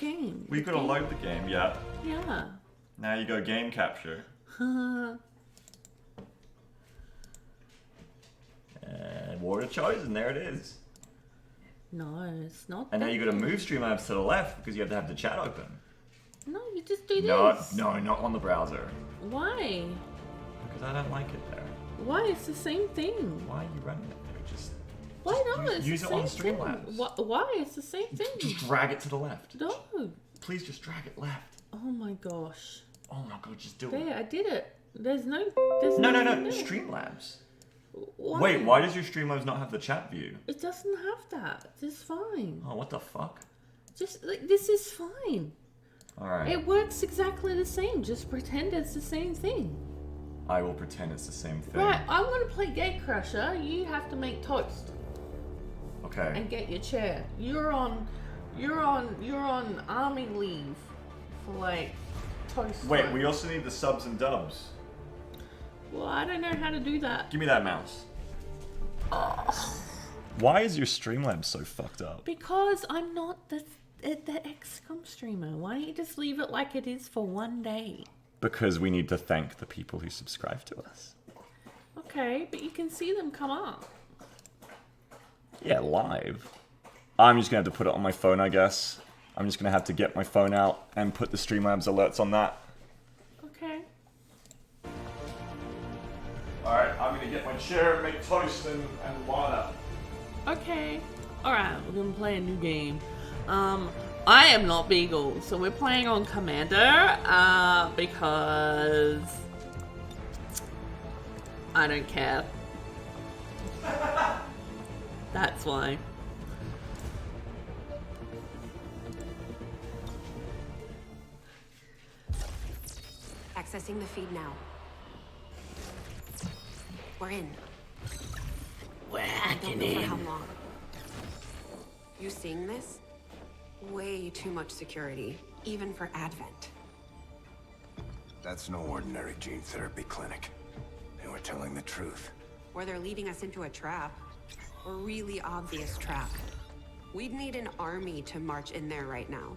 game. We've got to load the game, yeah. Yeah. Now you go game capture. And Warrior Chosen, there it is. No, it's not. And now you got to move Streamlabs to the left because you have to have the chat open. No, you just do this. No, not on the browser. Why? Because I don't like it there. Why? It's the same thing. Why are you running it there? Why not? It's use the it on same Streamlabs. thing. Why? It's the same thing. Just drag it to the left. No. Please just drag it left. Oh my gosh. Oh my god, just do it. There, I did it. There's no. No. There. Streamlabs. Why? Wait, why does your Streamlabs not have the chat view? It doesn't have that. It's fine. Oh, what the fuck? Just like this is fine. Alright. It works exactly the same. Just pretend it's the same thing. I will pretend it's the same thing. Right, I want to play Gate Crusher. You have to make toast. Okay. And get your chair. You're on army leave for like toast. Wait, time. we also need the subs and dubs. Well, I don't know how to do that. Give me that mouse. Why is your Streamlabs so fucked up? Because I'm not the XCOM streamer. Why don't you just leave it like it is for one day? Because we need to thank the people who subscribe to us. Okay, but you can see them come up. Yeah, live. I'm just gonna have to put it on my phone, I guess. I'm just gonna have to get my phone out and put the Streamlabs alerts on that. Okay. Alright, I'm gonna get my chair, make toast, and water. Okay. Alright, we're gonna play a new game. I am not Beagle, so we're playing on Commander, because I don't care. That's why. Accessing the feed now. We're in. We're I don't hacking know for how in. long. You seeing this? Way too much security, even for Advent. That's no ordinary gene therapy clinic. They were telling the truth. Or they're leading us into a trap. A really obvious trap. We'd need an army to march in there right now.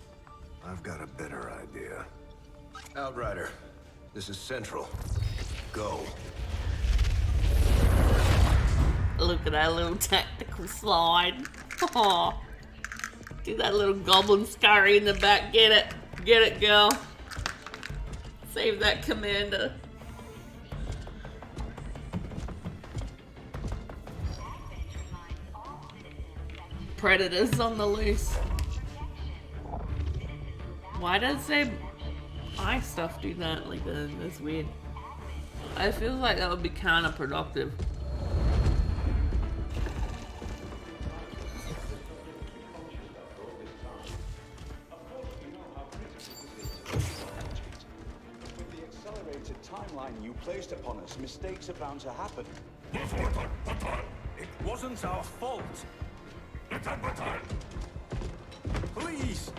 I've got a better idea. Outrider, this is Central. Go. Look at that little tactical slide. Aw. Do that little goblin scurry in the back. Get it. Get it, girl. Save that commander. Predators on the loose. Why does their eye stuff do that? Like, that's weird. I feel like that would be counterproductive. You placed upon us, mistakes are bound to happen. It wasn't our fault. Please!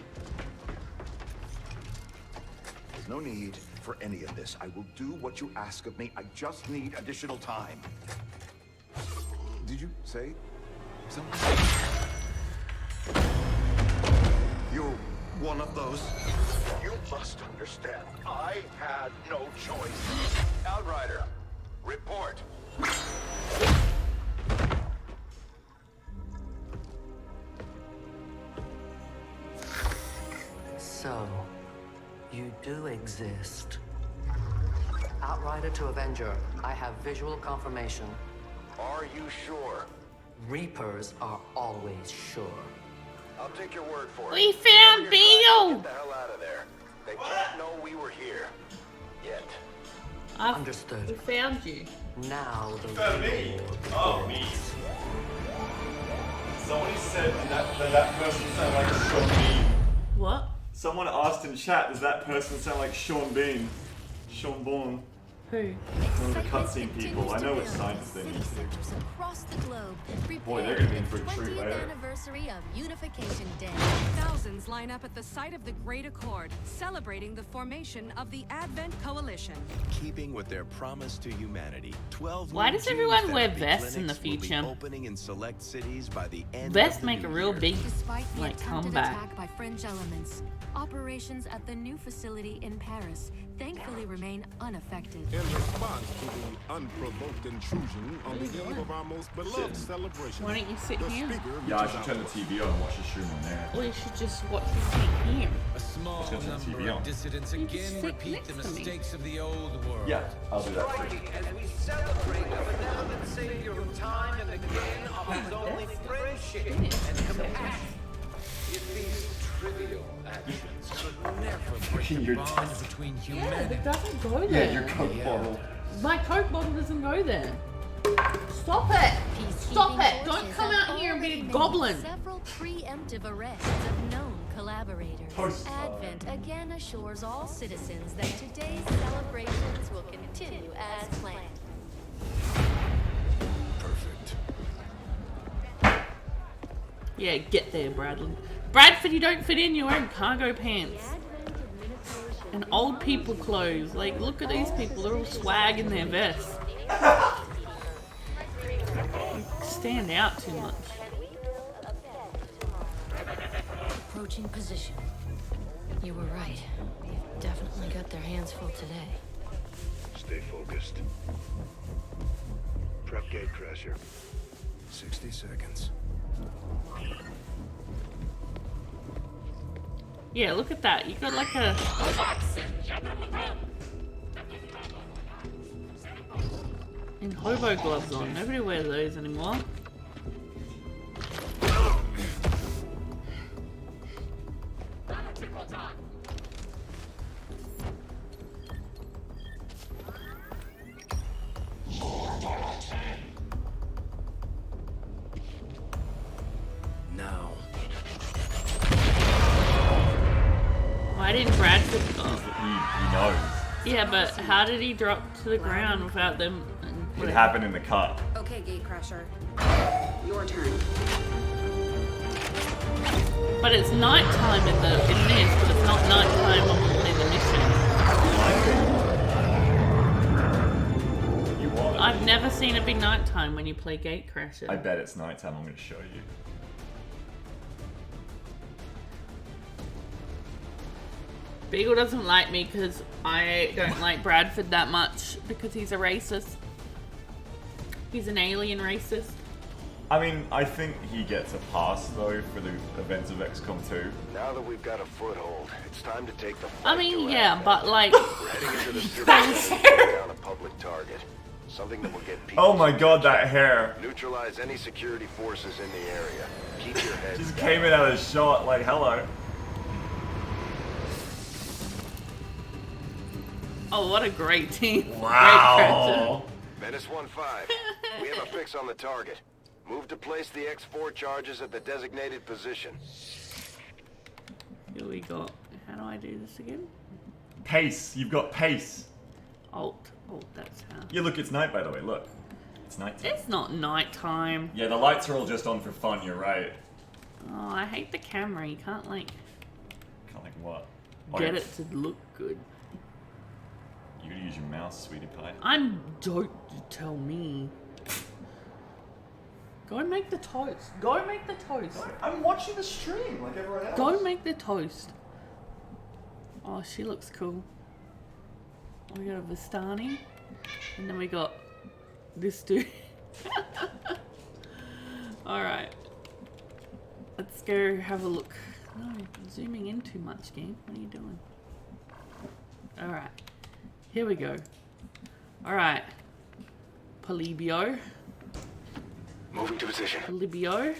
There's no need for any of this. I will do what you ask of me. I just need additional time. Did you say something? You're one of those? You must understand. I had no choice. Outrider, report. So, you do exist. Outrider to Avenger, I have visual confirmation. Are you sure? Reapers are always sure. I'll take your word for it. We found Beagle! Get the hell out of there. They can't know we were here. Yet. Understood. We found you. Now the Me? reward Oh, me. Somebody said that person sound like Sean Bean. What? Someone asked in chat, does that person sound like Sean Bean? Sean Bourne. Who? One of the cutscene people. I know which science they need to. Across the globe, Boy, they're prepare gonna be in for for the a treat 20th later. anniversary of Unification Day. Thousands line up at the site of the Great Accord, celebrating the formation of the Advent Coalition. Keeping with their promise to humanity, 12 Why new does gene everyone wear therapy vests in the clinics will be future? opening in select cities by the end Vests of the make a new real year. big, Despite the like, attempted comeback. attack by French elements, operations at the new facility in Paris thankfully remain unaffected. In response to the unprovoked intrusion on the eve of our most beloved celebration, Why don't you sit the here? speaker Yeah, I reaches should turn the out. TV on and watch the stream on there. Or you should just watch the thing here. A small Let's get some number TV on. of dissidents You just again sit repeat the next to me. mistakes of the old world. Yeah, I'll do that too. As we celebrate the benevolent savior of time and again of his only friendship and compassion. If these trivial actions could never break Your the bond between Yeah, humanity. it doesn't go Yeah, there. your Coke bottle. My Coke bottle doesn't go there. Stop it! Stop it! Don't come out here and be a goblin! Several preemptive arrests of known collaborators. Toast. Advent again assures all citizens that today's celebrations will continue as planned. Perfect. Yeah, get there, Bradley. Bradford, you don't fit in. You're wearing cargo pants. And old people clothes. Like, look at these people. They're all swag in their vests. You stand out too much. Approaching position. You were right. They've definitely got their hands full today. Stay focused. Prep gate crasher. 60 seconds. Yeah, look at that. You got like a... And hobo gloves on. Nobody wears those anymore. Now. Why didn't Bradford... Oh. He knows. Yeah, but how did he drop to the ground without them... It happened in the cut. Okay, Gatecrasher. Your turn. But it's nighttime in this, but it's not nighttime when we play the mission. You want it. I've never seen it be nighttime when you play Gatecrasher. I bet it's nighttime. I'm going to show you. Beagle doesn't like me because I don't like Bradford that much because he's a racist. He's an alien racist. I mean, I think he gets a pass though for the events of XCOM 2. Now that we've got a foothold, it's time to take the I fight mean, to yeah, Advent. but like... We're heading into the city to take down a public target. Something that will get people. Oh my god, that hair. Neutralize any security forces in the area. Keep your heads Just down. came in out of shot like, hello. Oh, what a great team. Wow. Menace 1-5. We have a fix on the target. Move to place the X4 charges at the designated position. Here we go. How do I do this again? Pace. You've got pace. Alt, that's how. Yeah, look, it's night, by the way. Look. It's nighttime. It's not nighttime. Yeah, the lights are all just on for fun. You're right. Oh, I hate the camera. You can't like Can't like what? get it to look good. You gotta use your mouse, sweetie pie. Don't tell me. Go and make the toast. Go make the toast. I'm watching the stream like everyone else. Go make the toast. Oh, she looks cool. We got a Vistani. And then we got this dude. Alright. Let's go have a look. No, zooming in too much, game. What are you doing? Alright. Here we go. Alright. Polybio. Moving to position. Polybio.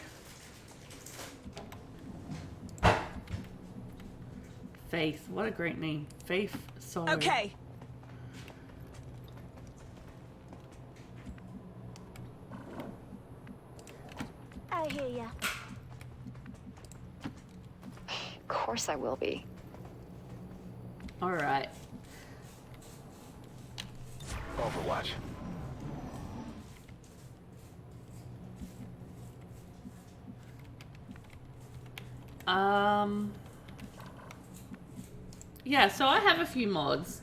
Faith. What a great name. Faith. Sorry. Okay. I hear ya. Of course I will be. Alright. Overwatch. Yeah, so I have a few mods.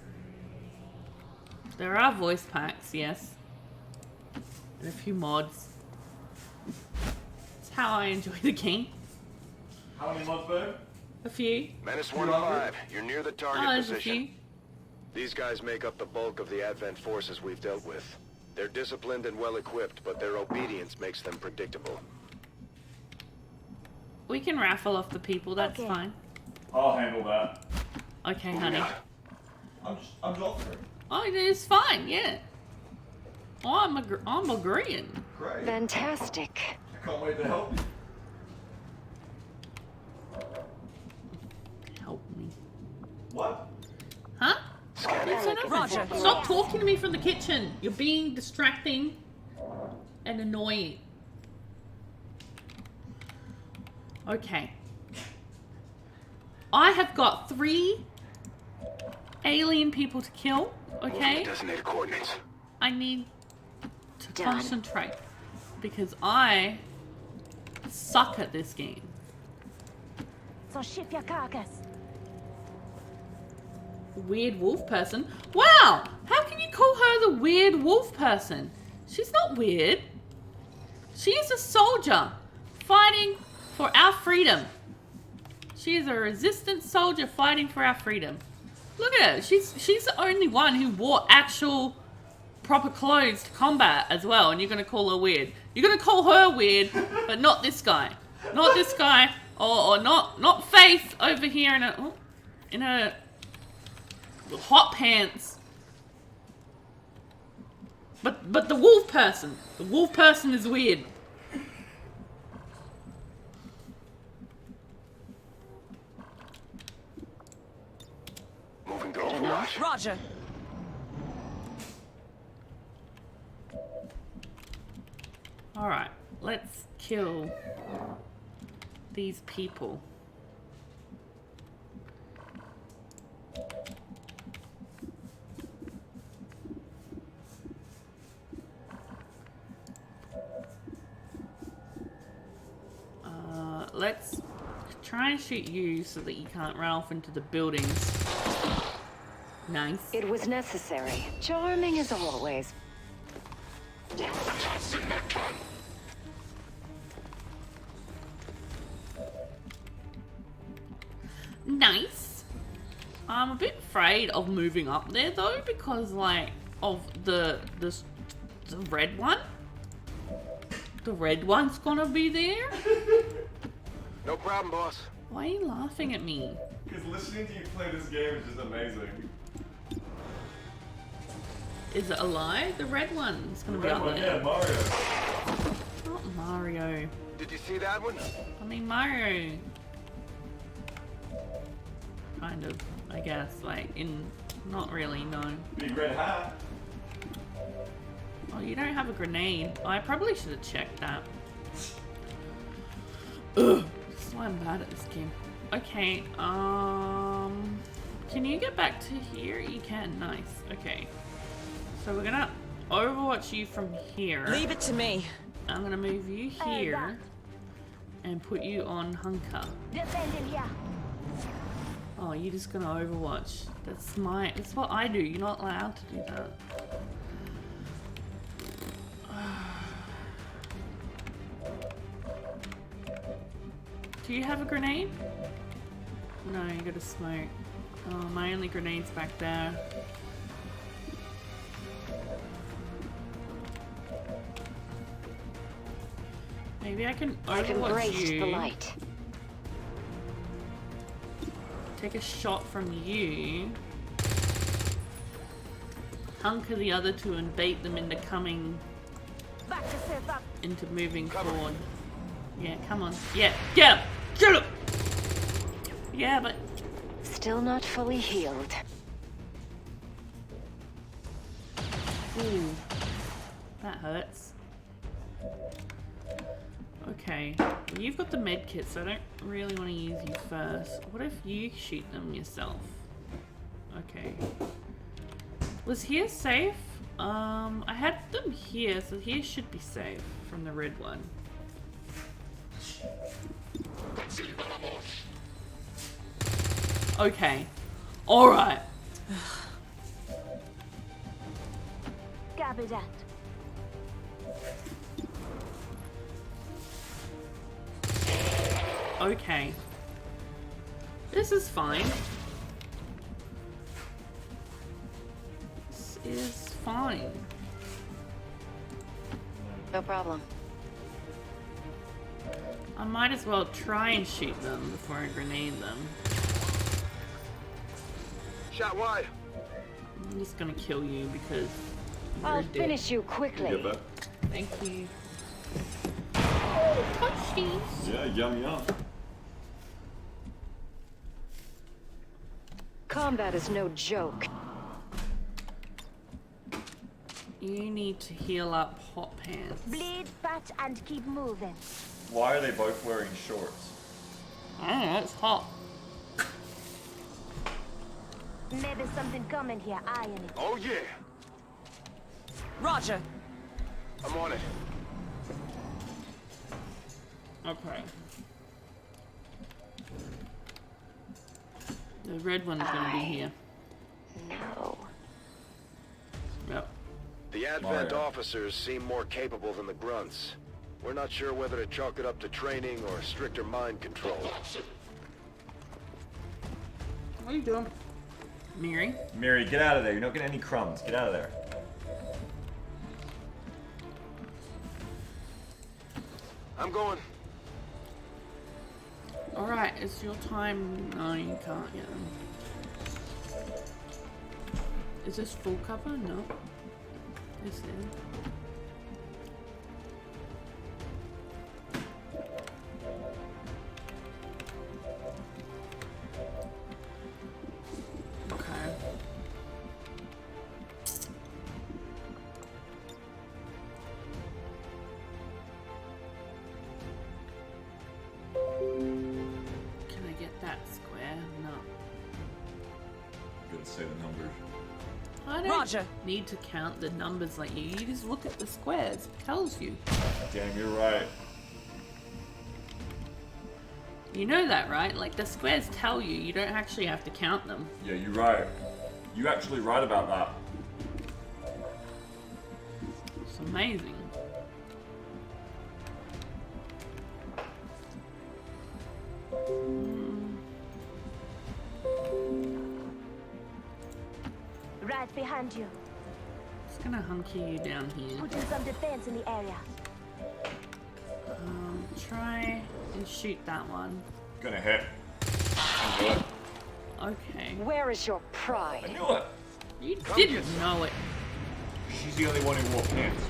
There are voice packs, yes. And a few mods. It's how I enjoy the game. How many mods, babe? A few. Menace 1-5, you're near the target Oh, there's a position. few. These guys make up the bulk of the Advent forces we've dealt with. They're disciplined and well-equipped, but their obedience makes them predictable. We can raffle off the people, that's fine. I'll handle that. Okay, honey. I'm Joffrey. Oh, it's fine, yeah. Oh, I'm agreeing. Great. Fantastic. I can't wait to help you. Help me. What? Huh? Roger. Stop talking to me from the kitchen. You're being distracting and annoying. Okay. I have got 3 alien people to kill, okay? Designated coordinates. I need to concentrate because I suck at this game. So ship your carcass. Weird wolf person? Wow! How can you call her the weird wolf person? She's not weird. She is a soldier fighting for our freedom. She is a resistance soldier fighting for our freedom. Look at her. She's the only one who wore actual proper clothes to combat as well, and you're gonna call her weird. You're gonna call her weird, but not this guy. Not this guy. Or not Faith over here in her hot pants. But the wolf person. The wolf person is weird. Moving to Overwatch. Roger. Alright, let's kill these people. Let's try and shoot you so that you can't run off into the buildings. Nice. It was necessary. Charming as always. Nice. I'm a bit afraid of moving up there though, because like of the red one. The red one's gonna be there. No problem, boss. Why are you laughing at me? Because listening to you play this game is just amazing. Is it alive? The red one's gonna be up there. Yeah, Mario. Not Mario. Did you see that one? I mean Mario. Kind of, I guess. Like not really, no. Big red hat. Oh, you don't have a grenade. I probably should have checked that. Ugh. This is why I'm bad at this game. Okay, can you get back to here? You can, nice. Okay. So we're gonna overwatch you from here. Leave it to me. I'm gonna move you here and put you on hunker. Oh, you're just gonna overwatch. That's what I do. You're not allowed to do that. Do you have a grenade? No, you got a smoke. Oh, my only grenade's back there. Maybe I can overwatch you. The light. Take a shot from you. Hunker the other two and bait them into coming. Into moving forward. Yeah, come on. Yeah, get him! Get him! Yeah, but... Still not fully healed. Ooh. That hurts. Okay. Well, you've got the med kit, so I don't really want to use you first. What if you shoot them yourself? Okay. Was here safe? I had them here, so here should be safe from the red one. Okay. Alright. Copy that. Okay. This is fine. This is fine. No problem. I might as well try and shoot them before I grenade them. Shot wide. I'm just gonna kill you because you're I'll dead. finish you quickly. Thank you. Oh, touch these. Yeah, yum yum. Combat is no joke. You need to heal up hot pants. Bleed, patch, and keep moving. Why are they both wearing shorts? I don't know, it's hot. Maybe something coming here, eyeing it. Oh yeah. Roger. I'm on it. Okay. The red one's gonna be here. No. Yep. The Advent officers seem more capable than the grunts. We're not sure whether to chalk it up to training or stricter mind control. What are you doing? Miri? Miri, get out of there. You're not getting any crumbs. Get out of there. I'm going. Alright, it's your time. No, you can't get them. Is this full cover? No. This is. Okay. Can I get that square? No. Gotta say the numbers. I don't need to count the numbers like you. You just look at the squares. It tells you. Damn, you're right. You know that, right? Like, the squares tell you. You don't actually have to count them. Yeah, you're right. You're actually right about that. It's amazing. Right behind you. Just gonna hunker you down here. Putting some defense in the area. Try and shoot that one. Gonna hit. I knew it. Okay. Where is your pride? I knew it. You didn't know it. She's the only one who wore pants.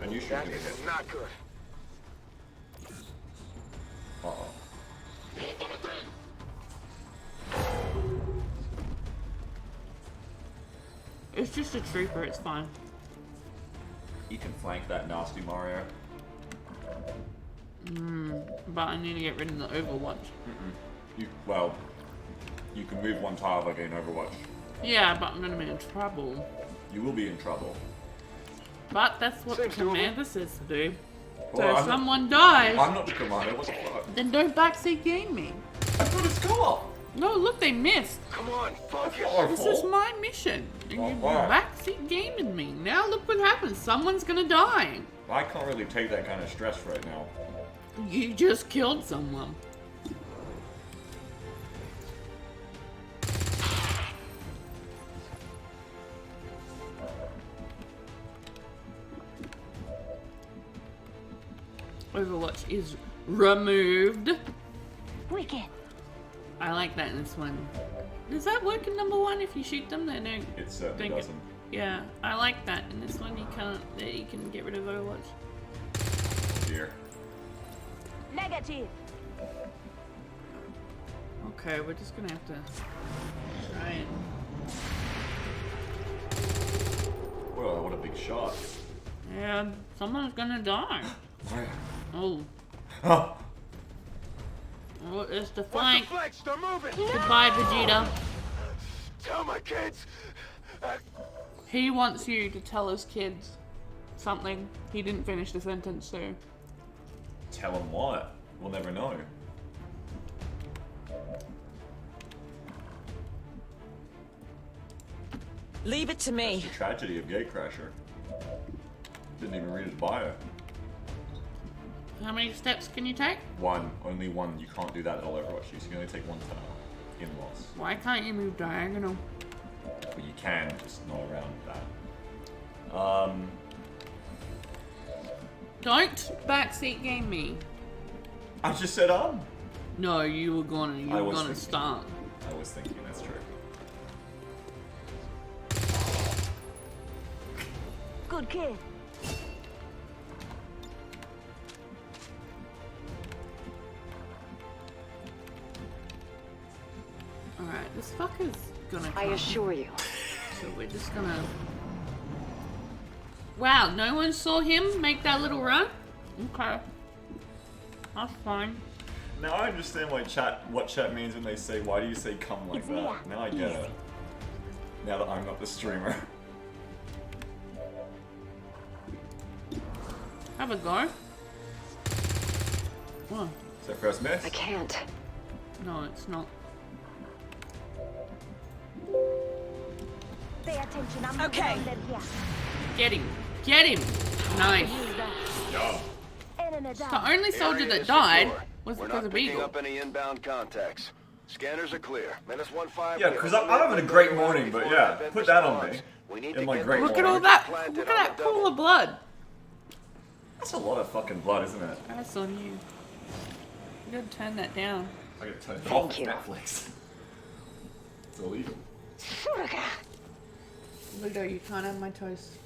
And you should That get is hit. not good. Uh-oh. It's just a trooper, it's fine. You can flank that nasty Mario. But I need to get rid of the Overwatch. Well, you can move one tile by getting Overwatch. Yeah, but I'm gonna be in trouble. You will be in trouble. But that's what the commander says to do. So Well, if someone dies, I'm not the commander, what the fuck? then don't backseat game me. I thought it's co-op! No, look, they missed. Come on, focus. This is my mission. And you Alright. backseat gaming me. Now look what happens. Someone's gonna die. I can't really take that kind of stress right now. You just killed someone. Overwatch is removed. Wicked. I like that in this one. Does that work in number one if you shoot them? They don't. It certainly don't doesn't. Yeah, I like that in this one. You can't. You can get rid of Overwatch. Dear. Negative. Okay, we're just gonna have to try and. Whoa, what a big shot. Yeah, someone's gonna die. Where? Oh. Oh. Oh, it's the flank. Flex, they're moving. Goodbye, Vegeta. Tell my kids. He wants you to tell his kids something. He didn't finish the sentence, so. Tell them what? We'll never know. Leave it to me. That's the tragedy of Gatecrasher. Didn't even read his bio. How many steps can you take? One. Only one. You can't do that at all Overwatch. You can only take one turn in-loss. Why can't you move diagonal? But you can, just not around that. Don't backseat game me. I just said No, you were gonna start. I was thinking, that's true. Good kid. Alright, this fucker's gonna come. I assure you. So we're just gonna... Wow, no one saw him make that little run? Okay. That's fine. Now I understand what chat means when they say, why do you say come like that? Now I get it. Now that I'm not the streamer. Have a go. What? Is that first miss? I can't. No, it's not. Pay attention. I'm okay. Get him. Get him. Nice. The only soldier that died was because of Beagle. We're not picking up any inbound contacts. Scanners are clear. -15. Yeah, because I'm having a great morning, but yeah, put that on me. In my great Look morning. at all that. Look at that pool of blood. That's a lot of fucking blood, isn't it? That's on you. You gotta turn that down. I gotta turn it off Netflix. It's illegal. Ludo, you can't have my toast.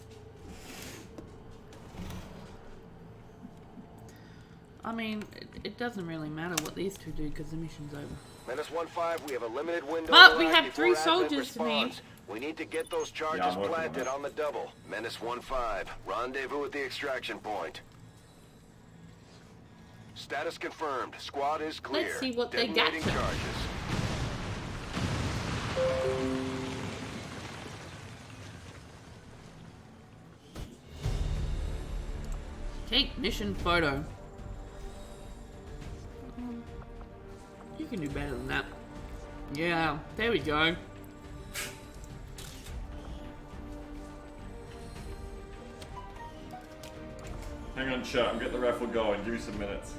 I mean, it doesn't really matter what these two do because the mission's over. -15, we have a limited window. But we have 3 soldiers to me. We need to get those charges planted on the double. -15, rendezvous at the extraction point. Status confirmed. Squad is clear. Let's see what they got. Detonating charges. Take mission photo. You can do better than that. Yeah, there we go. Hang on, chat. I'm getting the raffle going. Give me some minutes.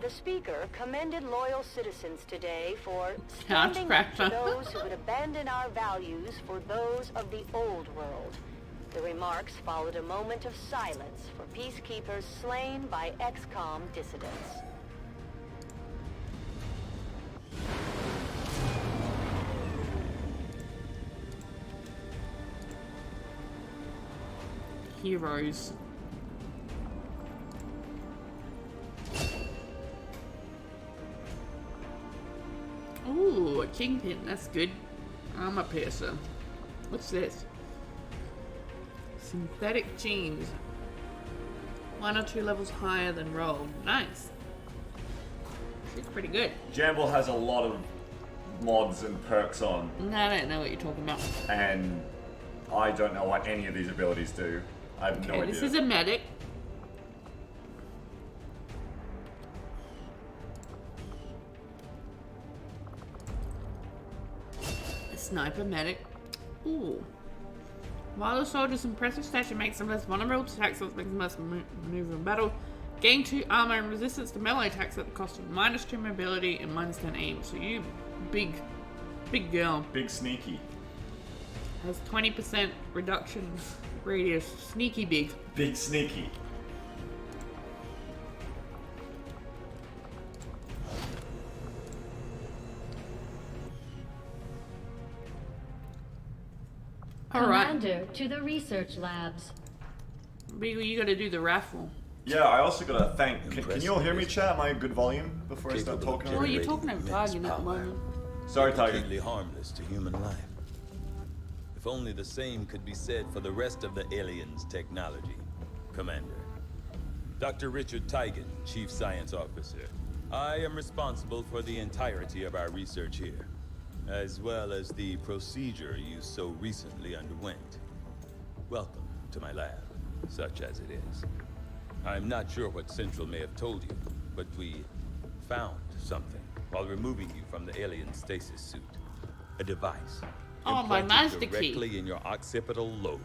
The speaker commended loyal citizens today for Couch standing up to crasher. those who would abandon our values for those of the old world. The remarks followed a moment of silence for peacekeepers slain by XCOM dissidents. Heroes. Ooh, a kingpin, that's good. Armor piercer. What's this? Synthetic jeans. 1 or 2 levels higher than rolled. Nice. She's pretty good. Jamble has a lot of mods and perks on. I don't know what you're talking about. And I don't know what any of these abilities do. I have no idea. This is a medic. A sniper medic. Ooh. While the soldier's impressive stature makes them less vulnerable to attacks, that makes them less maneuver in battle. Gain 2 armor and resistance to melee attacks at the cost of -2 mobility and -10 aim. So you big girl. Big sneaky. Has 20% reduction radius. Sneaky big. Big sneaky. Commander to the research labs. Beagle, you gotta do the raffle. Yeah, I also gotta thank. Can you all hear me, chat? Am I a good volume before I start talking? Well, you're talking over Target at the moment. Sorry, Tiger. Completely harmless to human life. If only the same could be said for the rest of the aliens' technology, Commander. Dr. Richard Tigan, Chief Science Officer. I am responsible for the entirety of our research here. as well as the procedure you so recently underwent. Welcome to my lab, such as it is. I'm not sure what Central may have told you, but we found something while removing you from the alien stasis suit. A device Oh, my implanted master key. directly in your occipital lobe.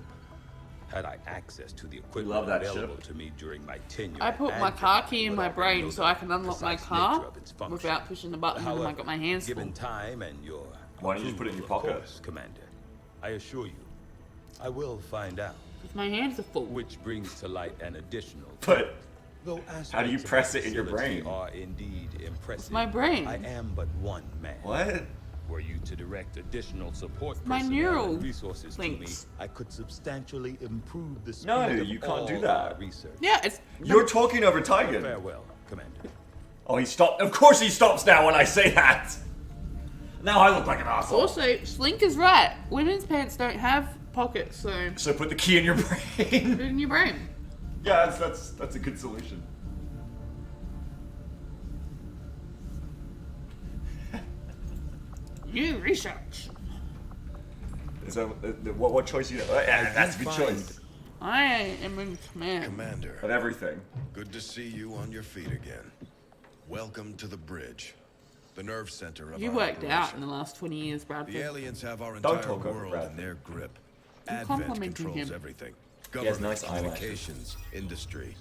Had I access to the equipment love that available ship. to me during my tenure, I put at my Advent, car key I in would my already brain know so the I can unlock my precise car nature of its function. without pushing the button when I However, got my hands full. given time and your Why don't you just put it in your approval, of pocket? course, Commander, I assure you, I will find out. Because my hands are full. Which brings to light an additional. But Though how do you aspects of press the it in your facility brain? Are indeed impressive. It's my brain. I am but one man. What? Were you to direct additional support My personnel neural and resources links. to me, I could substantially improve the speed No, of you can't all do that. our research. Yeah, it's... You're talking over Tiger. Farewell, Commander. Oh, he stopped. Of course he stops now when I say that. Now I look like an asshole. Also, Slink is right. Women's pants don't have pockets, so... So put the key in your brain. Put it in your brain. Yeah, that's a good solution. New research. So, what choice you? That's a good choice. I am in command. Commander. Of everything. Good to see you on your feet again. Welcome to the bridge, the nerve center of You our worked out operation. in the last 20 years, Bradford. The aliens have our Don't entire talk over world Bradford. in their grip. You're Advent complimenting controls him. everything. He has Government, nice eyelashes. communications, industry.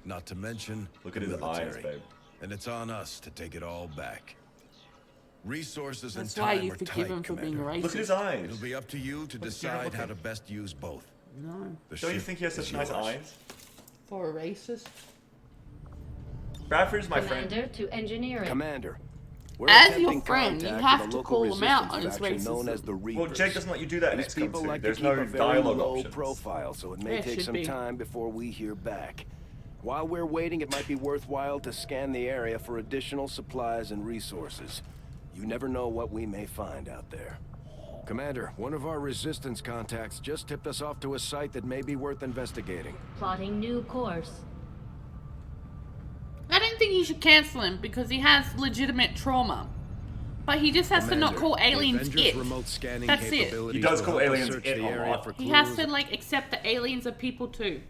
Not to mention Look at the his eyes, military. babe. And it's on us to take it all back. Resources That's and why time you are forgive tight, him for being Commander. racist. Look at his eyes. It'll be up to you to decide how to best use both. No. The Don't you ship think he has is such nice yours. eyes? For a racist? Bradford's my friend. Commander to engineering. Commander, we're As your attempting friend, you contact have with a to local call him out on resistance his faction known racism. as the Well, Reapers. Jake doesn't let you do that in These XCOM people 2. like There's to keep no a very dialogue low options. profile, so it may Yeah, take should some be. time before we hear back. While we're waiting, it might be worthwhile to scan the area for additional supplies and resources. You never know what we may find out there. Commander, one of our resistance contacts just tipped us off to a site that may be worth investigating. Plotting new course. I don't think you should cancel him because he has legitimate trauma. But he just has to not call aliens Avengers it. remote scanning That's it. capabilities He does will call help us aliens search it the a area lot. for He has clues. to, like, accept that aliens are people too.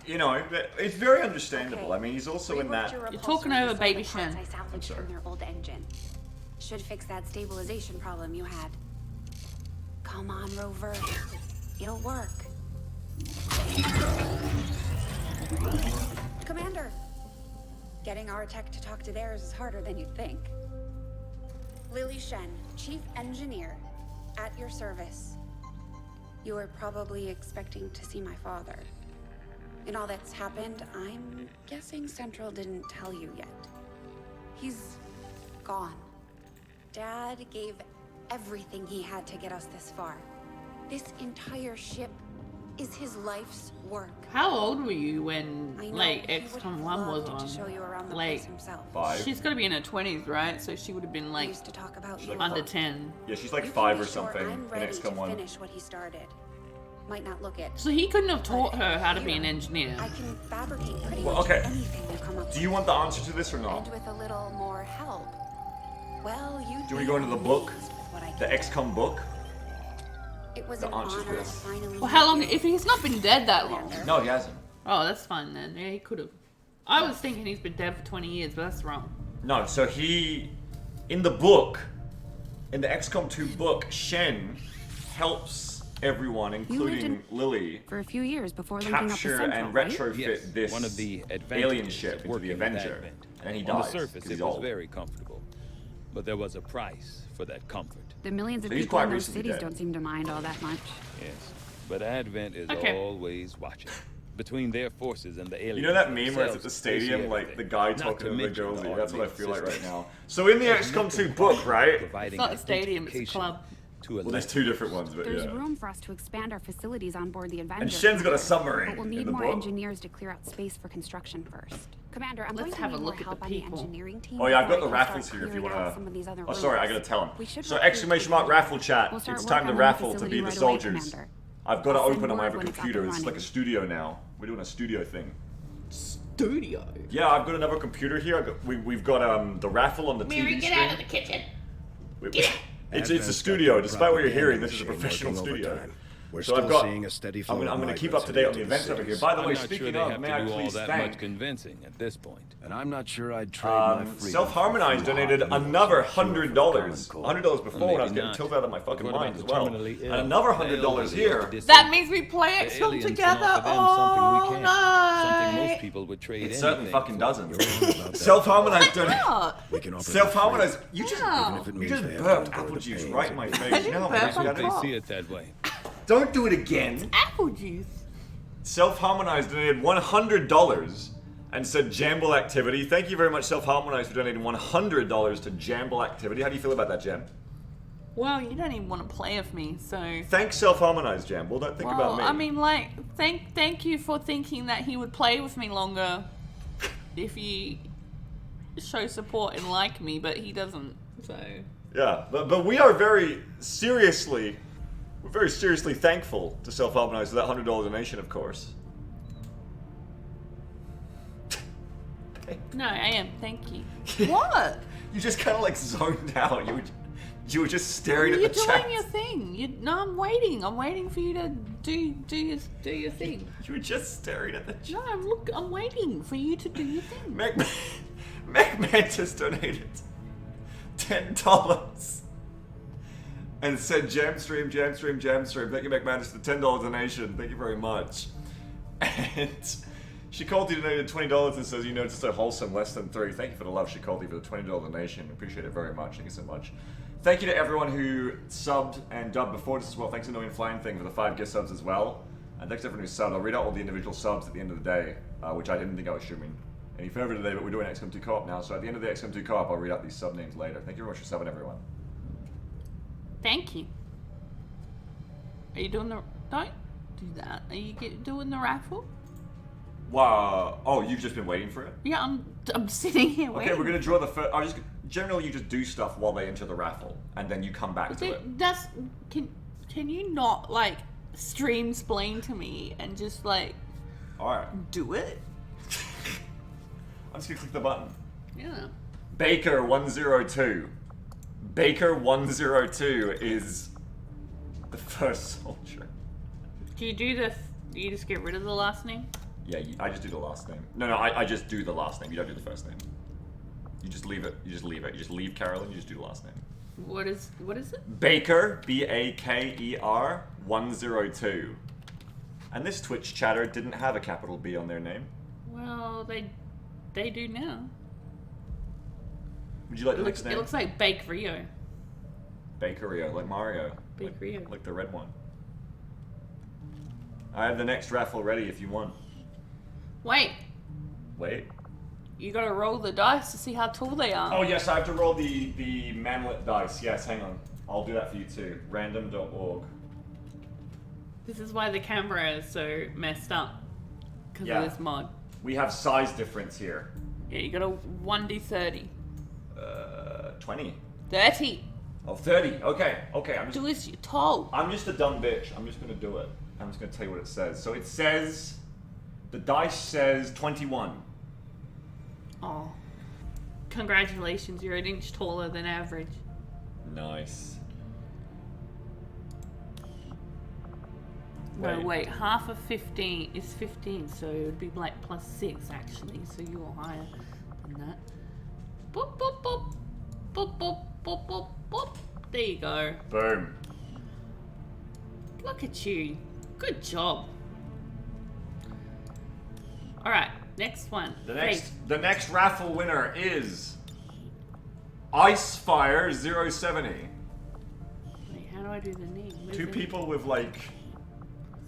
You know, it's very understandable. I mean, he's also in that. You're talking over Baby Shen. I salvaged from their old engine. Should fix that stabilization problem you had. Come on, Rover. It'll work. Commander! Getting our tech to talk to theirs is harder than you'd think. Lily Shen, Chief Engineer, at your service. You were probably expecting to see my father. In all that's happened, I'm guessing Central didn't tell you yet. He's gone. Dad gave everything he had to get us this far. This entire ship is his life's work. How old were you when, I know, like, he would XCOM have 1 was loved on? to show you around the Like, place himself. 5. she's got to be in her 20s, right? So she would have been, like, Used to talk about you under a lot. 10. Yeah, she's like You can 5 be or sure something I'm in ready to XCOM 1. finish what he started. Might not look it. So he couldn't have taught her how to be an engineer. I can fabricate pretty Well, much okay. anything you come up Do you want the answer to this or with. not? And with a little more help. Well, you Do we go into the book? The XCOM book? It was The an answer's honor to this. finally Well, how long? meet you. If he's not been dead that long. No, he hasn't. Oh, that's fine then. Yeah, he could have. I was thinking he's been dead for 20 years, but that's wrong. No, so he, in the book, in the XCOM 2 book, Shen helps everyone, including Lily, for a few years before linking up with capture Central, and right? retrofit Yes, this one of the alien advantages ship of into working the with Avenger. Advent. And then he On dies, the surface, 'cause it he's was old. very comfortable, but there was a price for that comfort. The millions of So he's people in quite those recently cities dead. don't seem to mind all that much. Yes, but Advent is Okay. always watching. Between their forces and the aliens. You know that meme where it's at the themselves, they see stadium, like the everything. guy Not talking to the mention girlie? That's what I feel like right automated now. So in the XCOM 2 book, right? It's not a stadium, it's a club. To Well, there's 2 different ones, but There's yeah. room for us to expand our facilities on board the Avenger. And Shen's got a submarine But we'll in need the more book. engineers to clear out space for construction first. Commander, I'm Let's going to have need a more look at help the on the people. engineering team. Oh yeah, I've got before the I can raffles start here if you clearing out wanna. some of these other Oh sorry, I rooms. gotta tell him. We should So work exclamation mark raffle chat. We'll start It's work time to on the raffle to facility be the right away, soldiers. Commander. I've got to I'll send open on my word when it's up computer. and It's like a running. studio now. We're doing a studio thing. Studio. Yeah, I've got another computer here. We've got the raffle on the Mary, TV get screen. out of the kitchen. We- Get It's a studio. Despite what you're hearing, this is a professional studio. We're So still I've got. seeing a steady flow I'm of going to keep up migrants to date on the heading into events over here. cities. By the I'm way, not sure speaking they of, have may to I do all please that thank much convincing at this point. And I'm not sure I'd trade my freedom. Self-Harmonized donated another $100. $100 before when I was getting not. tilted out of my fucking What mind about as the well. terminally And ill, another the $100 elderly, here. or the That means we play The XCOM aliens can together offer them all something we can't. Something night. most people would trade It certainly anything fucking for. doesn't. Self-harmonized donated. We can offer Self-harmonized. You just burped apple juice right in my face. You know how burp much on that They top. see it that way. Don't do it again. Apple juice. Self-Harmonized donated $100 and said Jamble Activity. Thank you very much, Self-Harmonized, for donating $100 to Jamble Activity. How do you feel about that, Jam? Well, you don't even want to play with me, so. Thanks, Self-Harmonized, Jamble. Don't think about me. I mean, like, thank you for thinking that he would play with me longer if you show support and like me, but he doesn't, so. Yeah, but we are very seriously thankful to Self-Harmonized for that $100 donation, of course. No, I am. Thank you. What? You just kind of like zoned out. You were just staring at the chat. You're doing your thing. No, I'm waiting. I'm waiting for you to do your thing. You were just staring at the chat. No, I'm waiting for you to do your thing. Mac Mantis donated $10 and said Jamstream. Thank you, Mac Mantis, for the $10 donation. Thank you very much. And Shikolti donated $20 and says, you know, it's so wholesome, less than 3. Thank you for the love, Shikolti, for the $20 donation. Appreciate it very much. Thank you so much. Thank you to everyone who subbed and dubbed before this as well. Thanks to Annoying Flying Thing for the 5 gift subs as well. And thanks to everyone who subbed. I'll read out all the individual subs at the end of the day, which I didn't think I was streaming any further today, but we're doing XCOM 2 Co-op now. So at the end of the XCOM 2 Co-op, I'll read out these sub names later. Thank you very much for subbing, everyone. Thank you. Are you doing the... Don't do that. Are you doing the raffle? Wow. Oh, you've just been waiting for it? Yeah, I'm sitting here waiting. Okay, we're going to draw the first... Generally, you just do stuff while they enter the raffle, and then you come back to it. Can you not, like, stream splain to me and just, like... Alright. Do it? I'm just going to click the button. Yeah. Baker 102. Baker 102 is the first soldier. Do you do the... Do you just get rid of the last name? Yeah, I just do the last name. No, I just do the last name. You don't do the first name. You just leave it. You just leave Carolyn. You just do the last name. What is it? Baker, Baker 102. And this Twitch chatter didn't have a capital B on their name. Well, they do now. Would you like the next name? It looks like Bake Rio. Baker Rio, like Mario. Bake Rio. Like the red one. I have the next raffle ready if you want. Wait. You gotta roll the dice to see how tall they are. Oh yes, I have to roll the manlet dice. Yes, hang on. I'll do that for you too. Random.org. This is why the camera is so messed up. Because of this mod. We have size difference here. Yeah, you gotta 1d30. 20. 30. Oh, 30. Okay. I'm just... Do as you're told. I'm just a dumb bitch. I'm just gonna do it. I'm just gonna tell you what it says. So it says... The dice says 21. Oh. Congratulations, you're an inch taller than average. Nice. No, wait, half of 15 is 15, so it would be like plus 6 actually, so you're higher than that. Boop, boop, boop. Boop, boop, boop, boop, boop. There you go. Boom. Look at you. Good job. Alright, next one. The next raffle winner is Icefire 070. Wait, how do I do the name? Two people with like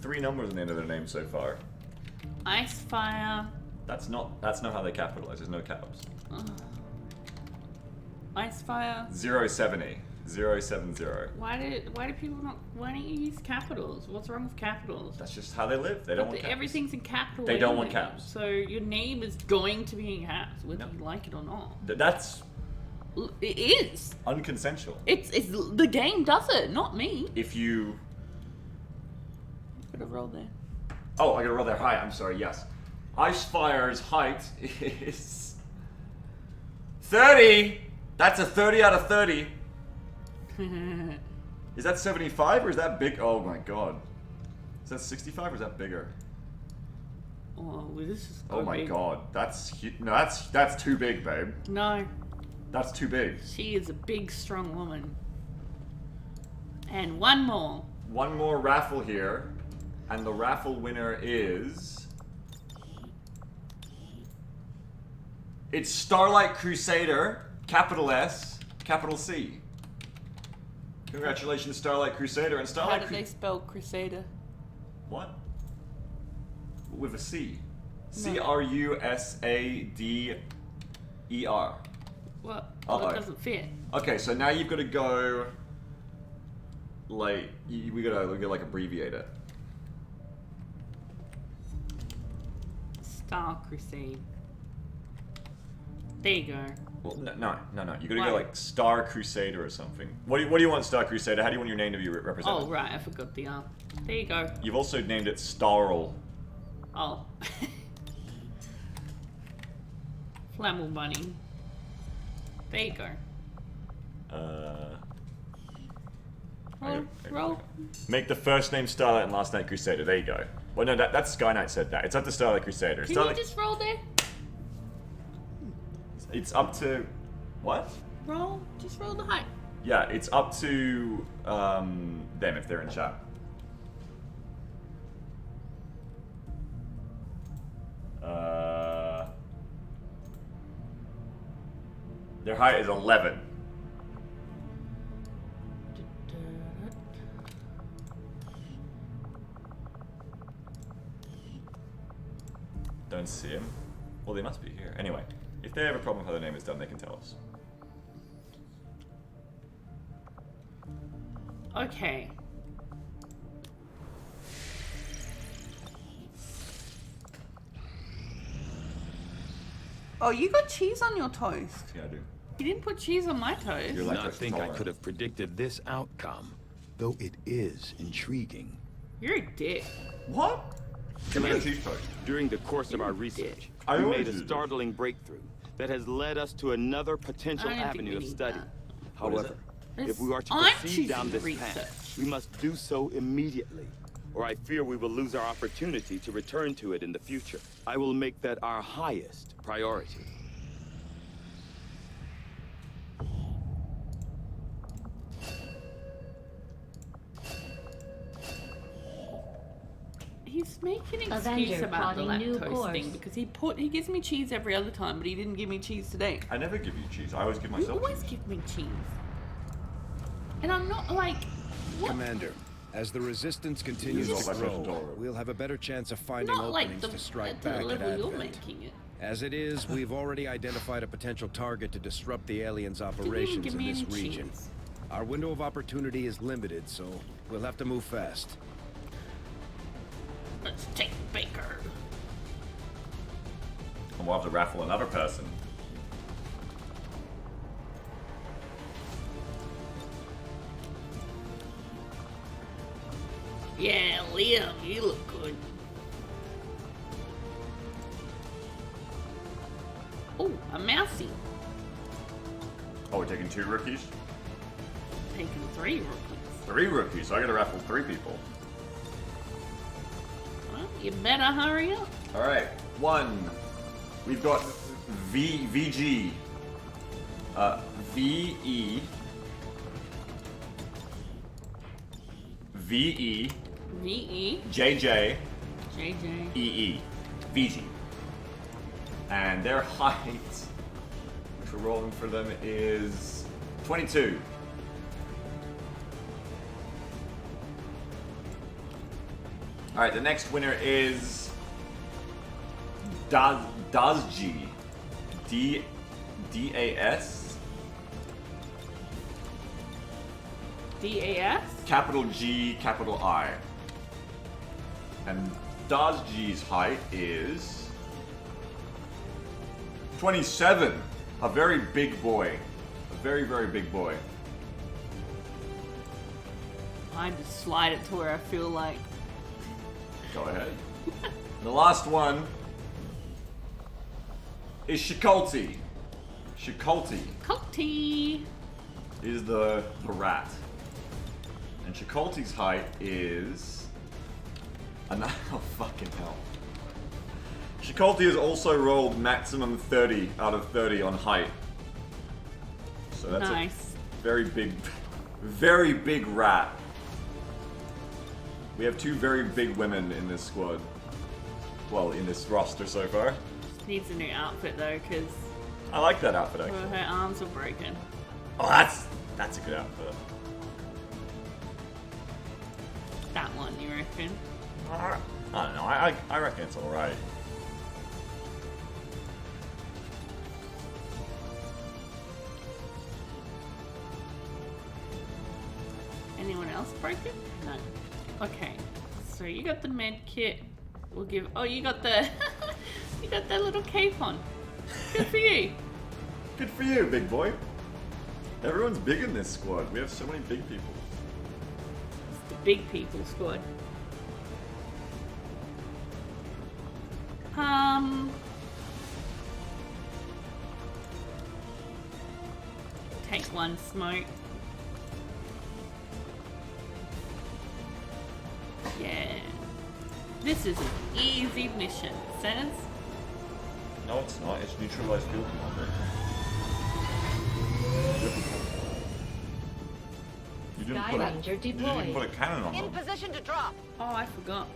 3 numbers in the end of their name so far. Icefire. That's not how they capitalize. There's no caps. Icefire. 070. 070. Why do people not? Why don't you use capitals? What's wrong with capitals? That's just how they live. They don't want caps. Everything's in capitals. They don't want caps. So your name is going to be in caps, whether you like it or not. That's. It is. Unconsensual. It's the game does it, not me. If you. Gotta roll there. Oh, I gotta roll their height. I'm sorry. Yes. Icefire's height is 30. That's a 30 out of 30. Is that 75 or is that big? Oh my god. Is that 65 or is that bigger? Oh, well, this is. Oh my big. god. That's no, that's too big, babe. No. That's too big. She is a big, strong woman. And one more. One more raffle here, and the raffle winner is. It's Starlight Crusader, capital S, capital C. Congratulations, Starlight Crusader, and How Starlight. do they spell Crusader? What? With a C. No. Crusader. What? Uh-oh. Well, it doesn't fit. Okay, so now you've got to go. Like we gotta like abbreviate it. Star Crusade. There you go. Well, no. You gotta Why? go like Star Crusader or something. What do you want, Star Crusader? How do you want your name to be represented? Oh, right. I forgot the R. There you go. You've also named it Starl. Oh. Flammel Bunny. There you go. Roll. Make the first name Starlight and last name Crusader. There you go. Well, no, that's Skyknight said that. It's up to Starlight Crusader. Can Starlight, you just roll there? it's up to what? Roll. Just roll the height. Yeah, it's up to them if they're in chat. Their height is 11. Don't see him. Well, they must be here. Anyway, if they have a problem with how their name is done, they can tell us. Okay. Oh, you got cheese on your toast. Yeah, I do. You didn't put cheese on my toast. Do not think I could have predicted this outcome, though it is intriguing. You're a dick. What? Commander, during the course of our research, we made a startling breakthrough that has led us to another potential I don't think avenue we of need study. that. However, if we are to I'm proceed down choosing this path, we must do so immediately, or I fear we will lose our opportunity to return to it in the future. I will make that our highest priority. He's making an Avenger excuse about the plotting new lactose course. thing because he gives me cheese every other time, but he didn't give me cheese today. I never give you cheese. I always give You myself always cheese. give me cheese. And I'm not like, what? Commander, as the resistance continues Use to all my grow, special door. we'll have a better chance of finding Not like openings the, to strike at the back at level you're Advent. making it. As it is, we've already identified a potential target to disrupt the aliens' even operations give in me this any region. cheese. Our window of opportunity is limited, so we'll have to move fast. Let's take Baker. And we'll have to raffle another person. Yeah, Liam, you look good. Oh, a mousey. Oh, we're taking 2 rookies? Taking 3 rookies. 3 rookies, so I gotta raffle 3 people. Well, you better hurry up. Alright, 1. We've got VG. VE. VE. VE. JJ. JJ. EE. VG. And their height, which we're rolling for them, is 22. Alright, the next winner is Dazji. D-A-S. DAS? Capital G, capital I. And Dazji's height is 27. A very big boy. A very, very big boy. I just slide it to where I feel like. Go ahead. The last one is Shikolti. Shikolti. Coty. is the rat. And Chikolti's height is... oh, fucking hell. Chikolti has also rolled maximum 30 out of 30 on height. So that's nice. A very big rat. We have two very big women in this squad. Well, in this roster so far. Needs a new outfit though, because I like that outfit actually. her arms are broken. Oh, that's a good outfit. That one, you reckon? I don't know. I reckon it's all right. Anyone else broken? No. Okay. So you got the med kit. We'll give. Oh, you got the. You got that little cape on. Good for you. Good for you, big boy. Everyone's big in this squad. We have so many big people. It's the big people squad. Take one smoke. Yeah. This is an easy mission, it says. No, it's not. It's neutralized field commander. You didn't put a cannon on them. Position to drop. Oh, I forgot.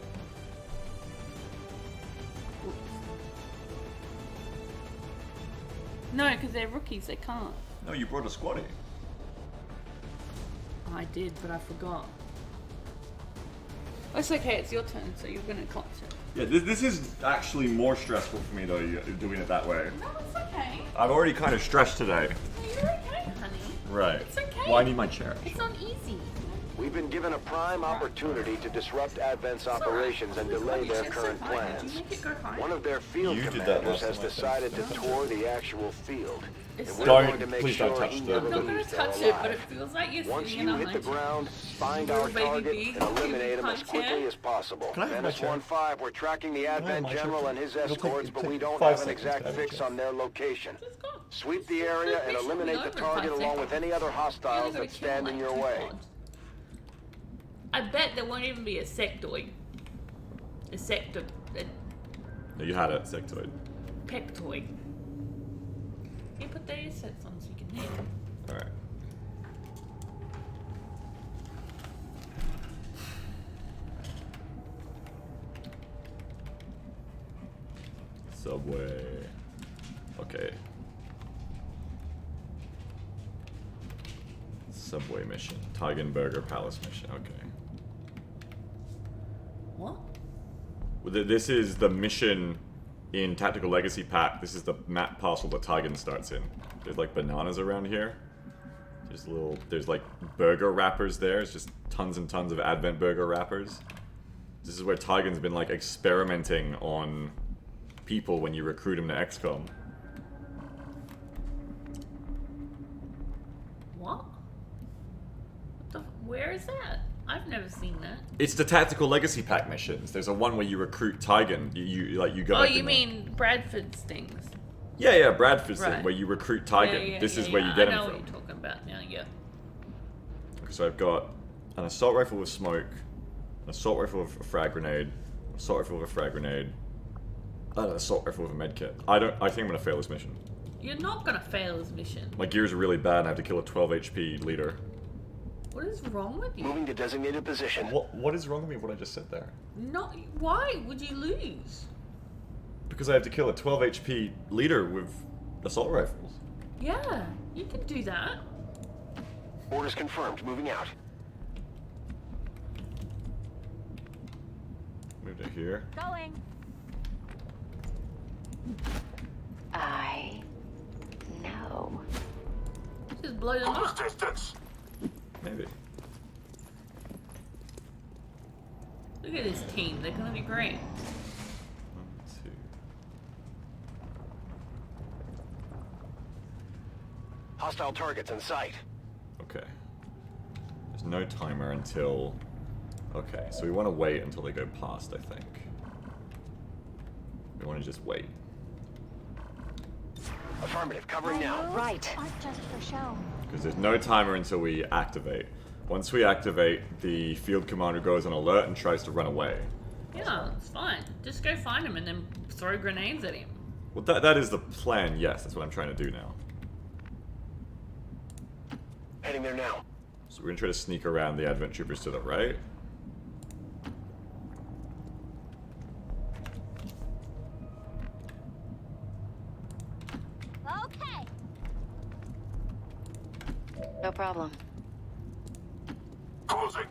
Oops. No, because they're rookies, they can't. No, you brought a squaddy. I did, but I forgot. It's okay, it's your turn, so you're gonna clutch it. Yeah, this is actually more stressful for me though, doing it that way. No, it's okay. I'm already kind of stressed today. No, you're okay, honey. Right. It's okay. Well, I need my chair. It's not easy. We've been given a prime opportunity to disrupt Advent's operations and delay their current plans. One of their field commanders has decided to tour the actual field. And we're going to make sure he never leaves there alive. But it feels like you're Once sitting you in a hit the hunch. ground, find our target and eliminate him as quickly as possible. Menace 1-5, we're tracking the Advent General and his escorts, but we don't have an exact fix on their location. Sweep the area and eliminate the target along with any other hostiles that stand in your way. I bet there won't even be a sectoid. A sector... No, you had it, sectoid. Pectoid. You put the assets on so you can hear them. Alright. Subway. Okay. Subway mission. Tigenberger Palace mission. Okay. What? Well, this is the mission in Tactical Legacy Pack. This is the map parcel that Tigen starts in. There's like bananas around here. There's like burger wrappers there. It's just tons and tons of Advent burger wrappers. This is where Tigen's been like experimenting on people when you recruit them to XCOM. What? Where is that? I've never seen that. It's the Tactical Legacy Pack missions. There's a one where you recruit Tigen. You go. Oh, you mean Bradford's things? Yeah, Bradford's Right. thing where you recruit Tigen. This is where you get him I know from. what you're talking about now. Yeah. Okay, so I've got an assault rifle with smoke, an assault rifle with a frag grenade, an assault rifle with a frag grenade, and an assault rifle with a med kit. I think I'm gonna fail this mission. You're not gonna fail this mission. My gears are really bad and I have to kill a 12 HP leader. What is wrong with you? Moving to designated position. What is wrong with me with what I just said there? Not. Why would you lose? Because I have to kill a 12 HP leader with assault rifles. Yeah, you can do that. Orders confirmed. Moving out. Move to here. Going. I know. Just blow them up. Distance. Maybe. Look at this team. They're gonna be great. 1, 2. Hostile targets in sight. Okay. There's no timer until... Okay, so we want to wait until they go past, I think. We want to just wait. Affirmative. Covering now. Right. Aren't just for show. Because there's no timer until we activate. Once we activate, the field commander goes on alert and tries to run away. Yeah, it's fine. Just go find him and then throw grenades at him. Well, that is the plan, yes. That's what I'm trying to do now. Heading there now. So we're going to try to sneak around the Advent Troopers to the right. Okay. No problem. Closing.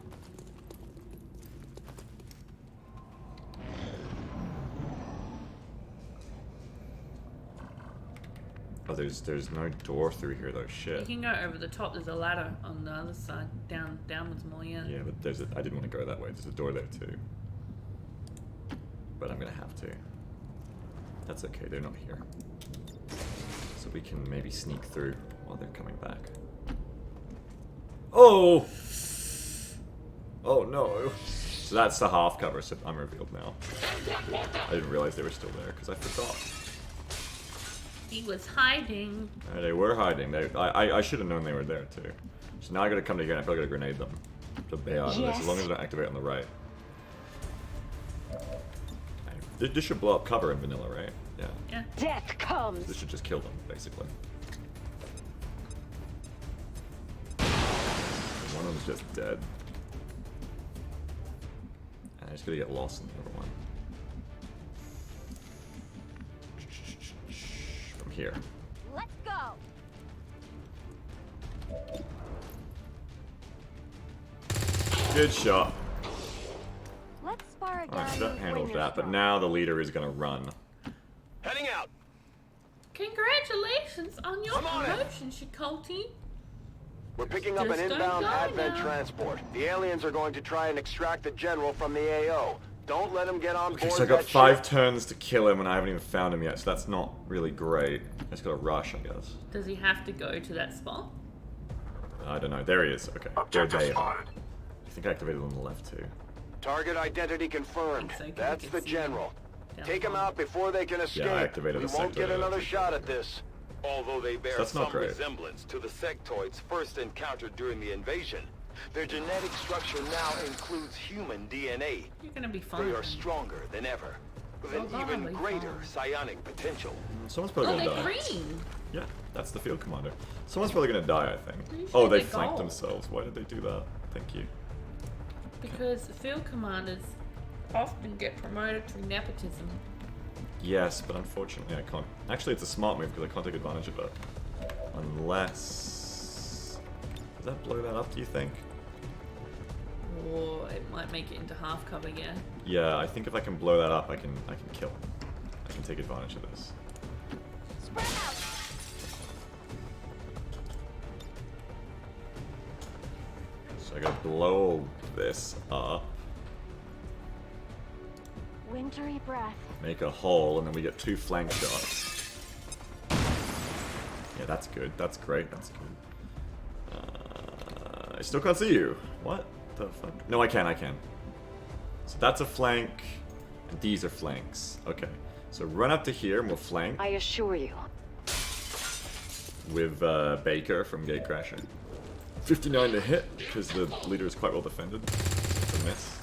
Oh, there's no door through here though. You Shit. can go over the top. There's a ladder on the other side, downwards more. Yeah. Yeah, but I didn't want to go that way. There's a door there too. But I'm gonna have to. That's okay. They're not here. So we can maybe sneak through while they're coming back. Oh! Oh no. So that's the half cover, so I'm revealed now. I didn't realize they were still there because I forgot. He was hiding. They were hiding. I should have known they were there too. So now I gotta come to here and I feel like I gotta grenade them to bail out of this, as long as I don't activate on the right. This should blow up cover in vanilla, right? Yeah. Yeah. Death comes. This should just kill them, basically. One of them's just dead. And I just gotta get lost in the other one. From here. Let's go. Good shot. Let's spar again. Alright, so that handles that, but now the leader is gonna run. Heading out. Congratulations on your promotion, Chakotay. We're picking up an Just don't inbound go Advent now. transport. The aliens are going to try and extract the general from the AO. Don't let him get on Okay, board so I got that 5 ship. turns to kill him and I haven't even found him yet, so that's not really great. I just gotta rush, I guess. Does he have to go to that spot? I don't know. There he is. Okay. There they are. I think I activated on the left too. Target identity confirmed. That's the general. Take him out before they can escape. Yeah, I activated we the won't sector. get another shot at this. Although they bear That's not some great. resemblance to the sectoids first encountered during the invasion, their genetic structure now includes human DNA. You're gonna be fine. They are stronger than ever, with an Oh, even they'll be greater fine. psionic potential. Someone's probably Oh, gonna they're die. green. Yeah, that's the field commander. Someone's probably gonna die, I think. Pretty Oh, sure they they're flanked gold. themselves. Why did they do that? Thank you. Because field commanders often get promoted through nepotism. Yes, but unfortunately I can't. Actually, it's a smart move because I can't take advantage of it. Unless... Does that blow that up, do you think? Or it might make it into half cover, yeah. Yeah, I think if I can blow that up, I can kill him. I can take advantage of this. So I gotta blow this up, Wintry breath. make a hole, and then we get 2 flank shots. Yeah, that's good. That's great. That's good. I still can't see you. What the fuck? No, I can. So that's a flank, and these are flanks. Okay. So run up to here, and we'll flank I assure you. with Baker from Gatecrasher. 59 to hit, because the leader is quite well defended. It's a miss.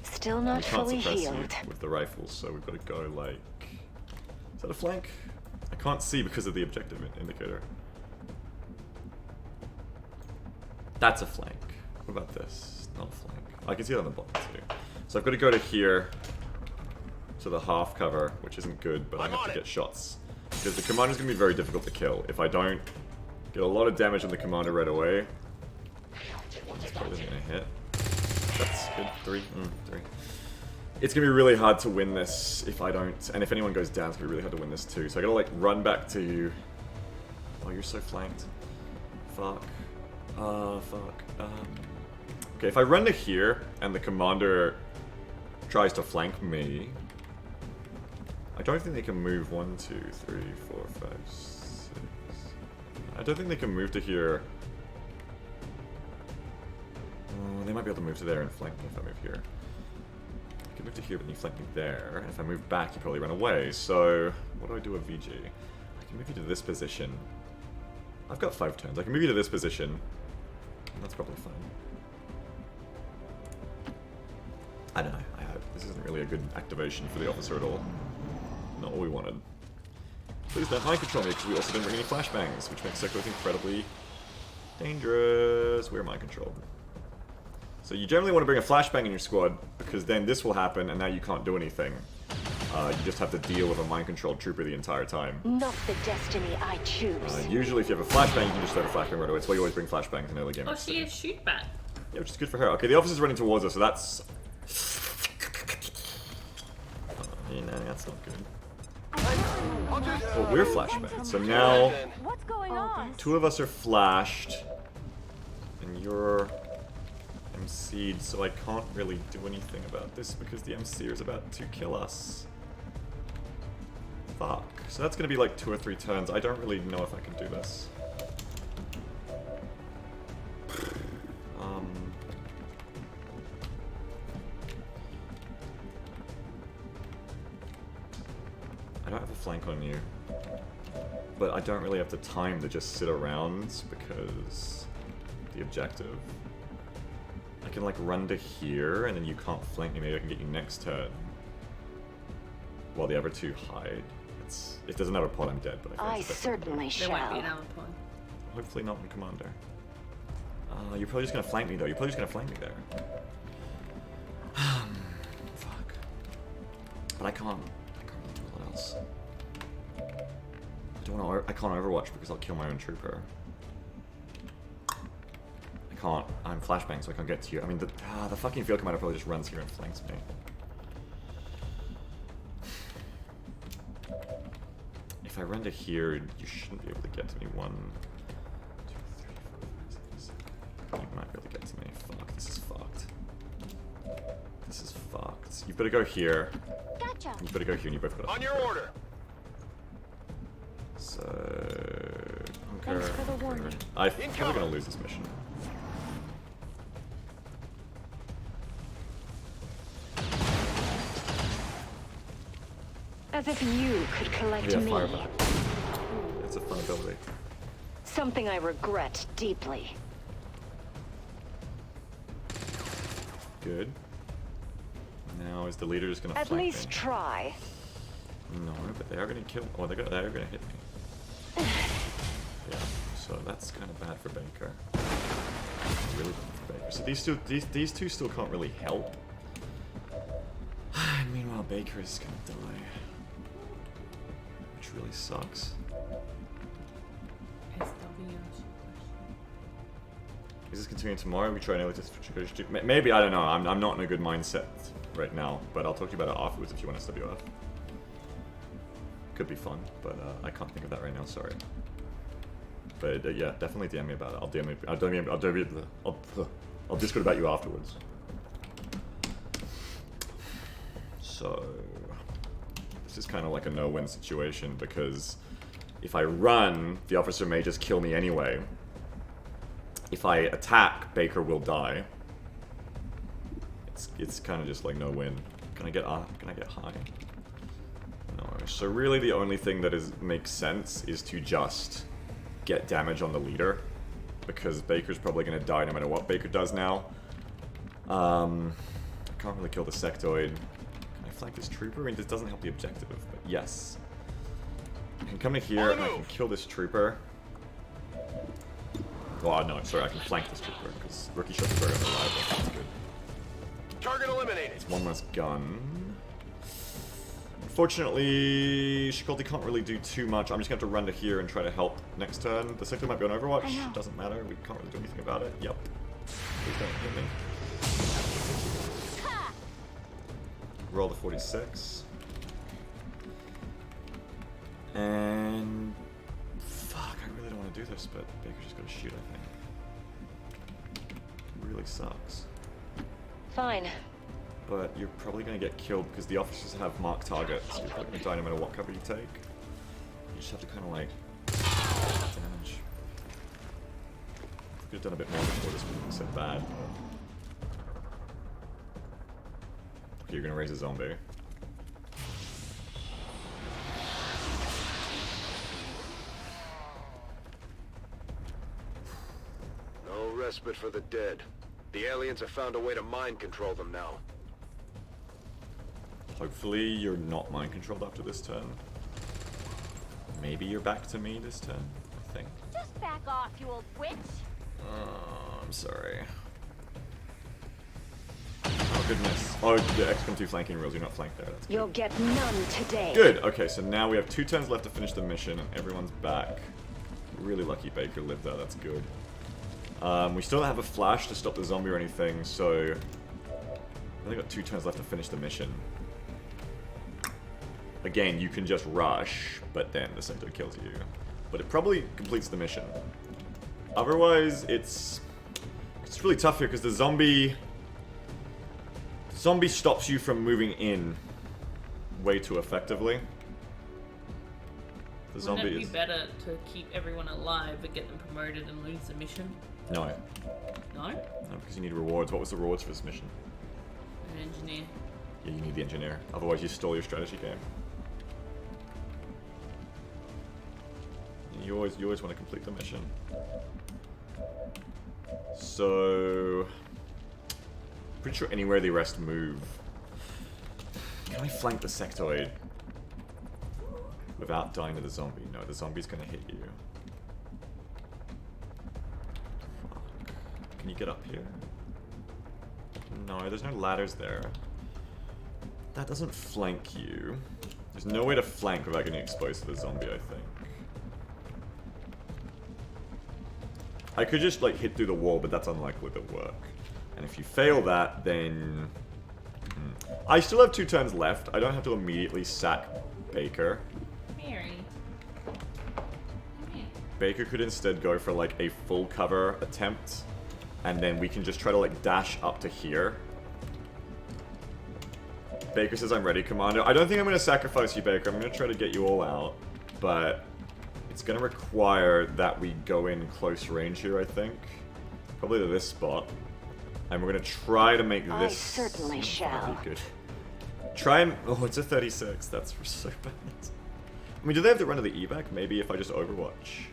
Still We not can't fully suppress you healed. with the rifles, so we've got to go like... Is that a flank? I can't see because of the objective indicator. That's a flank. What about this? Not a flank. I can see it on the bottom too. So I've got to go to here, to the half cover, which isn't good, but I have to get shots. Because the commander's going to be very difficult to kill. If I don't get a lot of damage on the commander right away, this probably isn't going to hit. That's good. 3. 3. It's going to be really hard to win this if I don't... And if anyone goes down, it's going to be really hard to win this too. So I got to like run back to you. Oh, you're so flanked. Fuck. Fuck. Okay, if I run to here and the commander tries to flank me, I don't think they can move 1, 2, 3, 4, 5, 6. I don't think they can move to here. Oh, they might be able to move to there and flank me if I move here. I can move to here, but then you flank me there. And if I move back, you probably run away. So, what do I do with VG? I can move you to this position. I've got 5 turns. I can move you to this position. That's probably fine. I don't know. I hope this isn't really a good activation for the officer at all. Not what we wanted. Please don't mind control me, because we also didn't bring any flashbangs, which makes Sectoids incredibly dangerous. We're mind controlled. So you generally want to bring a flashbang in your squad, because then this will happen, and now you can't do anything. You just have to deal with a mind-controlled trooper the entire time. Not the destiny I choose. Usually if you have a flashbang, you can just throw the flashbang right away. That's why you always bring flashbangs in early game. Oh, she has shoot back. Yeah, which is good for her. Okay, the officer's running towards us, so that's... that's not good. Well, we're flashbang, so now... What's going on? 2 of us are flashed, and you're MC'd, so I can't really do anything about this because the MC'er is about to kill us. Fuck. So that's gonna be like 2 or 3 turns. I don't really know if I can do this. I don't have a flank on you, but I don't really have the time to just sit around because the objective. I can like run to here and then you can't flank me. Maybe I can get you next turn while the other 2 hide. If there's another pod, I'm dead. But I certainly shall. There might be another pod. Hopefully not in commander. You're probably just gonna flank me though. You're probably just gonna flank me there. Fuck. But I can't really do a lot else. I can't Overwatch because I'll kill my own trooper. I'm flashbang, so I can't get to you. I mean, the fucking field commander probably just runs here and flanks me. If I run to here, you shouldn't be able to get to me. 1, 2, 3, 4, 5, 6, 7. You might be able to get to me. Fuck, this is fucked. This is fucked. You better go here. Gotcha. You better go here, and you both got on your order. So, Thanks for the warning. I'm probably gonna lose this mission. As if you could collect me. Fireback. It's a fun ability. Something I regret deeply. Good. Now is the leader just gonna At flank least me? try. No, but they are gonna kill. Oh, they are gonna hit me. Yeah. So that's kind of bad for Baker. Really bad for Baker. So these two still can't really help. Meanwhile, Baker is gonna die, which really sucks. Is this continuing tomorrow? We try and maybe, I don't know. I'm not in a good mindset right now, but I'll talk to you about it afterwards if you want to SWF. Could be fun, but I can't think of that right now. Sorry. But yeah, definitely DM me about it. I'll Discord about you afterwards. So this is kind of like a no-win situation because if I run, the officer may just kill me anyway. If I attack, Baker will die. It's kind of just like no win. Can I get high? No. So really the only thing that makes sense is to just get damage on the leader because Baker's probably going to die no matter what Baker does now. I can't really kill the sectoid. Can I flank this trooper? I mean, this doesn't help the objective, but yes. I can come in here and I can kill this trooper. Oh no, sorry, I can flank this trooper because rookie shots are very unreliable. That's good. Target eliminated. It's one less gun. Unfortunately, Shikolti can't really do too much. I'm just going to have to run to here and try to help next turn. The sector might be on Overwatch. Doesn't matter. We can't really do anything about it. Yep. Please don't hit me. Roll the 46. And... fuck, I really don't want to do this, but Baker's just got to shoot, I think. It really sucks. Fine. But you're probably going to get killed because the officers have marked targets. You're probably going to die no matter what cover you take. You just have to kind of like... damage. Could have done a bit more before this was so bad. Okay, you're going to raise a zombie. respite for the dead. The aliens have found a way to mind control them now. Hopefully you're not mind controlled after this turn. Maybe you're back to me this turn, I think. Just back off, you old witch. I'm sorry. Oh goodness. Oh, the XCOM 2 flanking rules, you're not flanked there. That's good. You'll get none today. Good, okay, so now we have 2 turns left to finish the mission and everyone's back. Really lucky Baker lived there, that's good. We still don't have a flash to stop the zombie or anything, so... We've only got 2 turns left to finish the mission. Again, you can just rush, but then the sector kills you. But it probably completes the mission. Otherwise, it's really tough here, because the zombie stops you from moving in way too effectively. The zombie Wouldn't it be better to keep everyone alive but get them promoted and lose the mission? No. No? No, because you need rewards. What was the rewards for this mission? An engineer. Yeah, you need the engineer. Otherwise, you stole your strategy game. You always want to complete the mission. So... Pretty sure anywhere the rest move. Can I flank the sectoid without dying to the zombie? No, the zombie's gonna hit you. Fuck. Can you get up here? No, there's no ladders there. That doesn't flank you. There's no way to flank without getting exposed to the zombie, I think. I could just like hit through the wall, but that's unlikely to work. And if you fail that, then... I still have 2 turns left. I don't have to immediately sack Baker. Mary. Baker could instead go for like a full cover attempt. And then we can just try to like dash up to here. Baker says, I'm ready, Commander. I don't think I'm going to sacrifice you, Baker. I'm going to try to get you all out. But it's going to require that we go in close range here, I think. Probably to this spot. And we're going to try to make this... I certainly shall. Be good. Try and... Oh, it's a 36. That's so bad. I mean, do they have the run of the evac? Maybe if I just overwatch.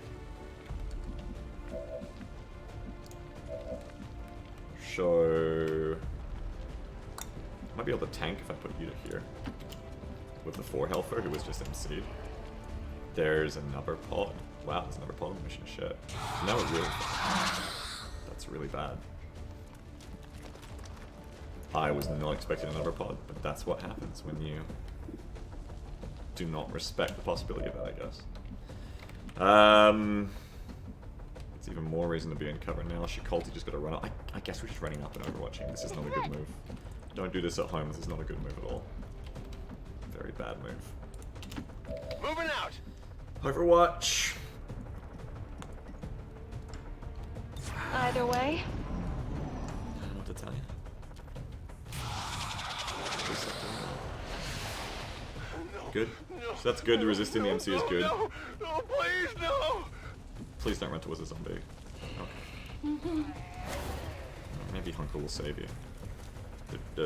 So... Might be able to tank if I put you to here. With the 4 healther who was just MC'd. There's another pod. Wow, there's another pod mission. Shit. Now it really... That's really bad. I was not expecting another pod, but that's what happens when you do not respect the possibility of it, I guess. It's even more reason to be in cover now. Shikolti just got to run up. I guess we're just running up and overwatching. This is not a good move. Don't do this at home. This is not a good move at all. Very bad move. Moving out! Overwatch. Either way. I don't know what to tell you. Good. So that's good. Resisting the MC is good. No, please, no! Please don't run towards the zombie. Okay. Maybe Hunker will save you.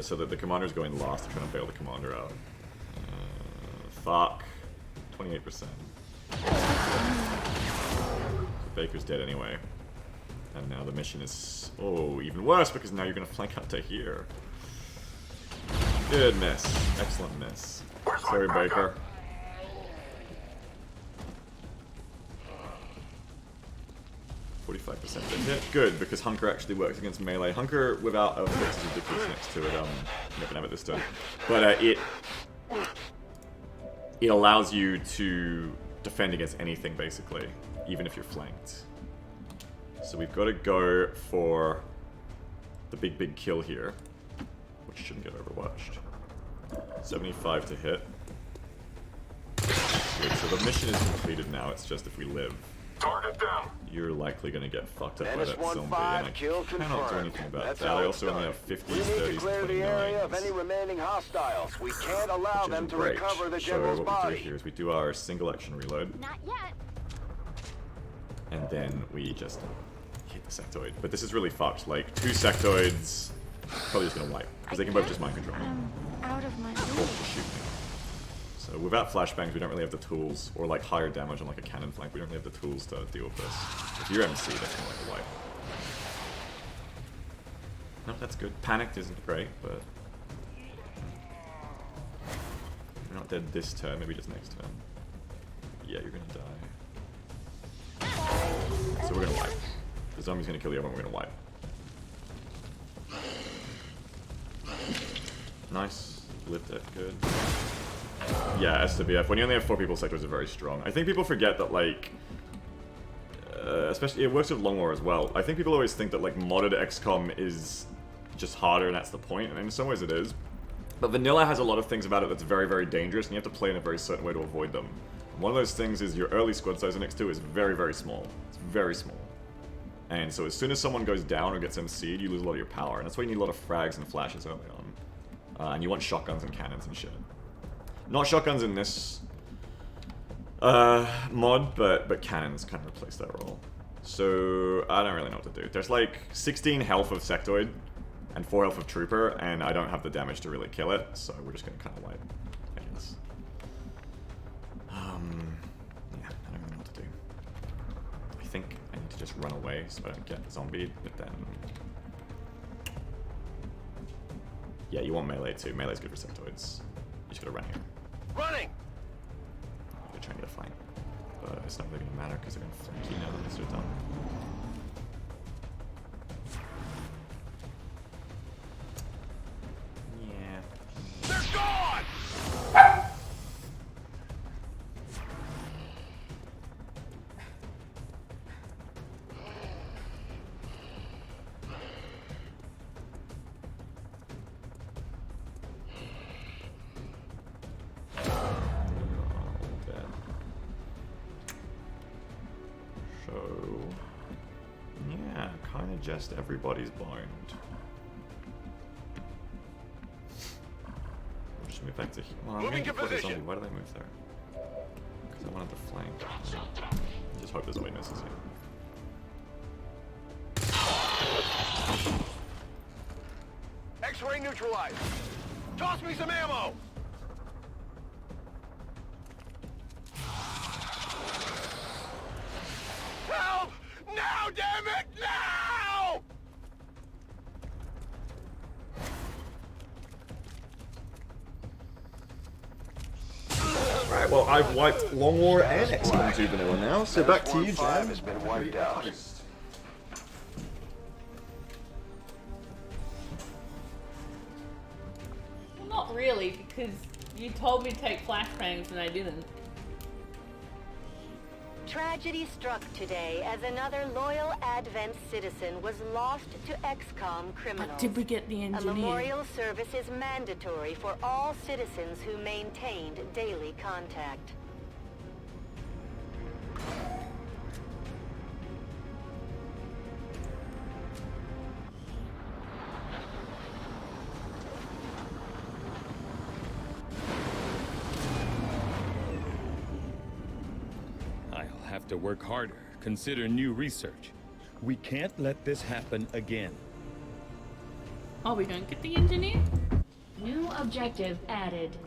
So that the commander's going last. They're trying to bail the commander out. Fuck. 28%. Baker's dead anyway. And now the mission is... Oh, even worse because now you're going to flank out to here. Good miss. Excellent miss. Sorry, Baker. .45% hit. Good, because Hunker actually works against melee. Hunker without a fix is ridiculous next to it. I'm not gonna have it this turn. But it allows you to defend against anything, basically, even if you're flanked. So we've got to go for the big kill here, which shouldn't get overwatched. 75 to hit. Good, so the mission is completed now, it's just if we live. Target down. You're likely going to get fucked up by Menace that zombie, and I kill cannot do anything about That's that. how I it's also only done. have 50s, We need to 30s, clear the area of 29s. any remaining hostiles. We can't allow them to Great. recover the So general's what we body. do here is we do our single action reload, Not yet. and then we just hit the sectoid. But this is really fucked. Like, 2 sectoids, probably just going to wipe, because they can both just mind control me. Out of my Or just shoot me. So without flashbangs, we don't really have the tools, or like higher damage on like a cannon flank, we don't really have the tools to deal with this. If you're MC, that's kind of like a wipe. That's good. Panicked isn't great, but you're not dead this turn. Maybe just next turn. Yeah, you're gonna die. So we're gonna wipe. The zombie's gonna kill the other one. We're gonna wipe. Nice. Lived it. Good. Yeah, SWF. When you only have 4 people, sectors are very strong. I think people forget that, like, especially, it works with Long War as well. I think people always think that, like, modded XCOM is just harder and that's the point, and in some ways it is. But vanilla has a lot of things about it that's very, very dangerous, and you have to play in a very certain way to avoid them. One of those things is your early squad size in X2 is very, very small. It's very small. And so as soon as someone goes down or gets MC'd, you lose a lot of your power, and that's why you need a lot of frags and flashes early on. And you want shotguns and cannons and shit. Not shotguns in this mod, but cannons kind of replace that role. So I don't really know what to do. There's like 16 health of Sectoid and 4 health of Trooper, and I don't have the damage to really kill it, so we're just gonna kind of wipe, I guess. Yeah, I don't really know what to do. I think I need to just run away so I don't get zombied, but then... Yeah, you want melee too. Melee's good for Sectoids. You just gotta run here. Running! I'm gonna try and get a flank. But it's not really gonna matter because they're gonna flank you now that they're done. Yeah. They're gone! Just everybody's boned. We'll just move back to here. Well, I'm Moving to gonna position. zombie. Why did I move there? Because I wanted the flank. Just hope the zombie misses here. X-ray neutralized. Toss me some ammo. Help! Now, damn it! Now! Right, well, I've wiped Long War and XCOM 2 vanilla now, so back to you, Jam. Has been wiped out. Well, not really, because you told me to take flashbangs and I didn't. Tragedy struck today as another loyal Advent citizen was lost to XCOM criminals. But did we get the A engineer? memorial service is mandatory for all citizens who maintained daily contact. Have to work harder, consider new research. We can't let this happen again. Oh, we don't get the engineer? New objective added.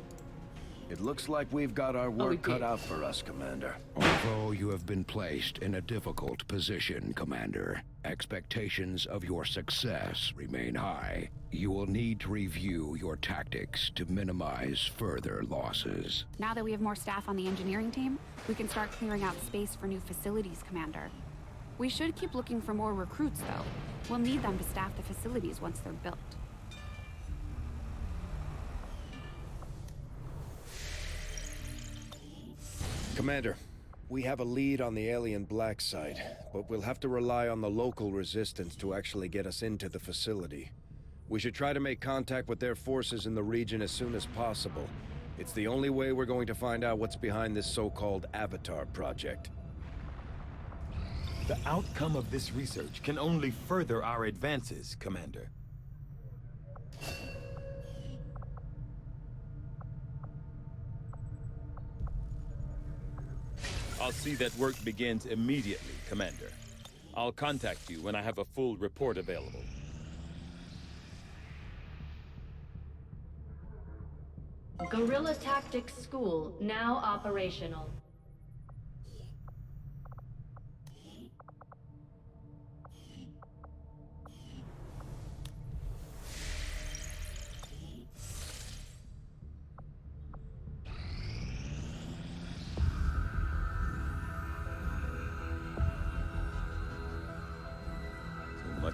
It looks like we've got our work cut out for us, Commander. Although you have been placed in a difficult position, Commander, expectations of your success remain high. You will need to review your tactics to minimize further losses. Now that we have more staff on the engineering team, we can start clearing out space for new facilities, Commander. We should keep looking for more recruits, though. We'll need them to staff the facilities once they're built. Commander, we have a lead on the alien black site, but we'll have to rely on the local resistance to actually get us into the facility. We should try to make contact with their forces in the region as soon as possible. It's the only way we're going to find out what's behind this so-called Avatar project. The outcome of this research can only further our advances, Commander. I'll see that work begins immediately, Commander. I'll contact you when I have a full report available. Guerrilla Tactics School now operational.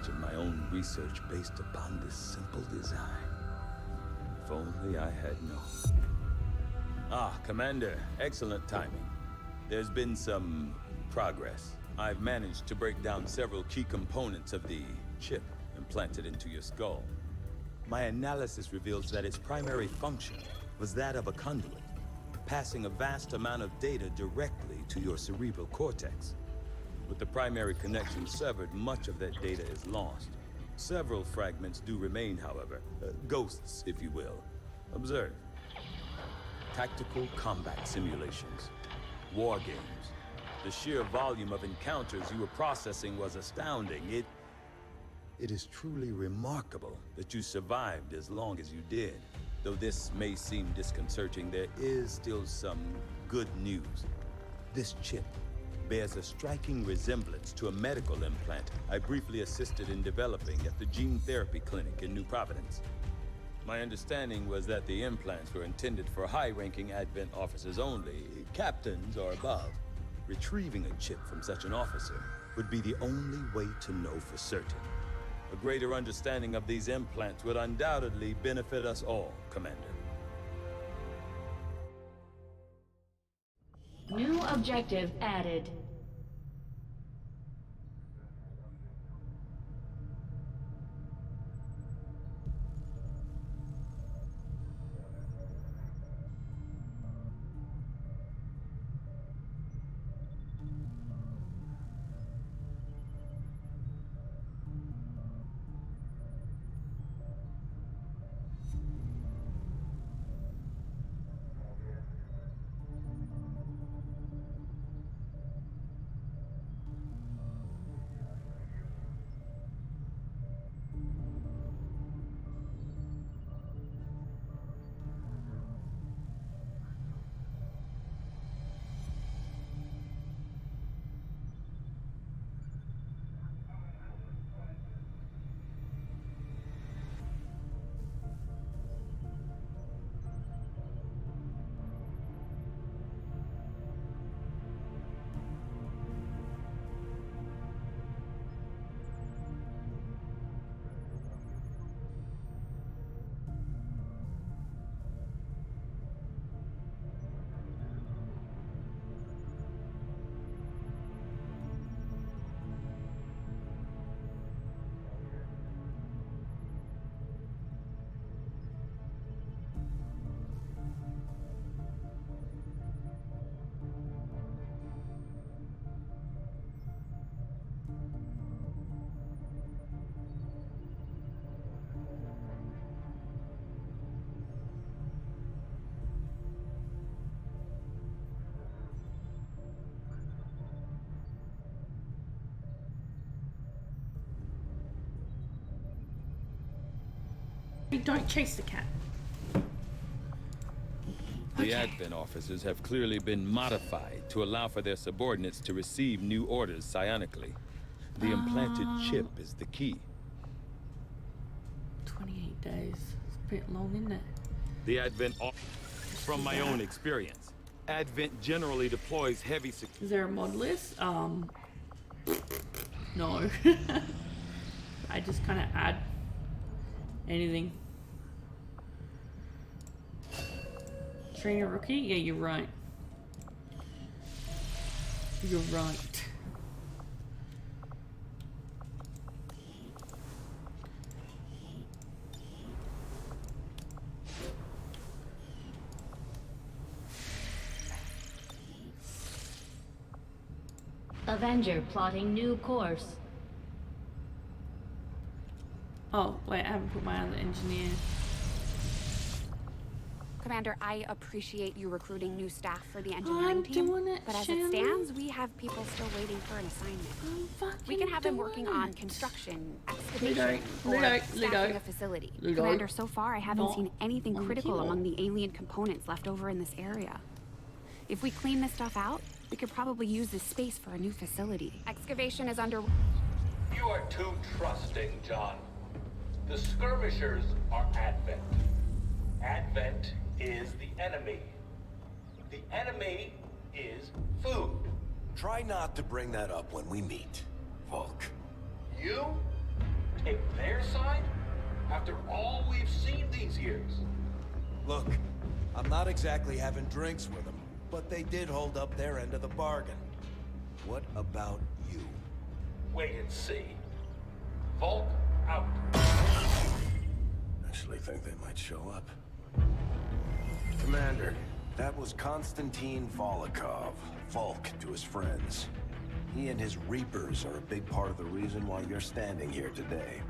much of my own research based upon this simple design. If only I had known. Ah, Commander, excellent timing. There's been some progress. I've managed to break down several key components of the chip implanted into your skull. My analysis reveals that its primary function was that of a conduit, passing a vast amount of data directly to your cerebral cortex. With the primary connection severed, much of that data is lost. Several fragments do remain, however. Ghosts, if you will. Observe. Tactical combat simulations. War games. The sheer volume of encounters you were processing was astounding. It is truly remarkable that you survived as long as you did. Though this may seem disconcerting, there is still some good news. This chip bears a striking resemblance to a medical implant I briefly assisted in developing at the gene therapy clinic in New Providence. My understanding was that the implants were intended for high-ranking Advent officers only, captains or above. Retrieving a chip from such an officer would be the only way to know for certain. A greater understanding of these implants would undoubtedly benefit us all, Commander. New objective added. Don't chase the cat. The Advent officers have clearly been modified to allow for their subordinates to receive new orders psionically. The implanted chip is the key. 28 days. It's a bit long, isn't it? The Advent from my own experience, Advent generally deploys heavy Is there a mod list? No. I just kind of add anything. Train a rookie? Yeah, you're right. You're right. Avenger plotting new course. Oh, wait, I haven't put my other engineer. Commander, I appreciate you recruiting new staff for the engineering team, but as it stands, we have people still waiting for an assignment. We can have them working on construction, excavation, or staffing a facility. Commander, so far I haven't seen anything critical among the alien components left over in this area. If we clean this stuff out, we could probably use this space for a new facility. Excavation is under... You are too trusting, John. The skirmishers are Advent. Advent is the enemy. The enemy is food. Try not to bring that up when we meet, Volk. You take their side? After all we've seen these years? Look, I'm not exactly having drinks with them, but they did hold up their end of the bargain. What about you? Wait and see. Volk out. Actually think they might show up. Commander, that was Konstantin Volokov, Volk to his friends. He and his Reapers are a big part of the reason why you're standing here today.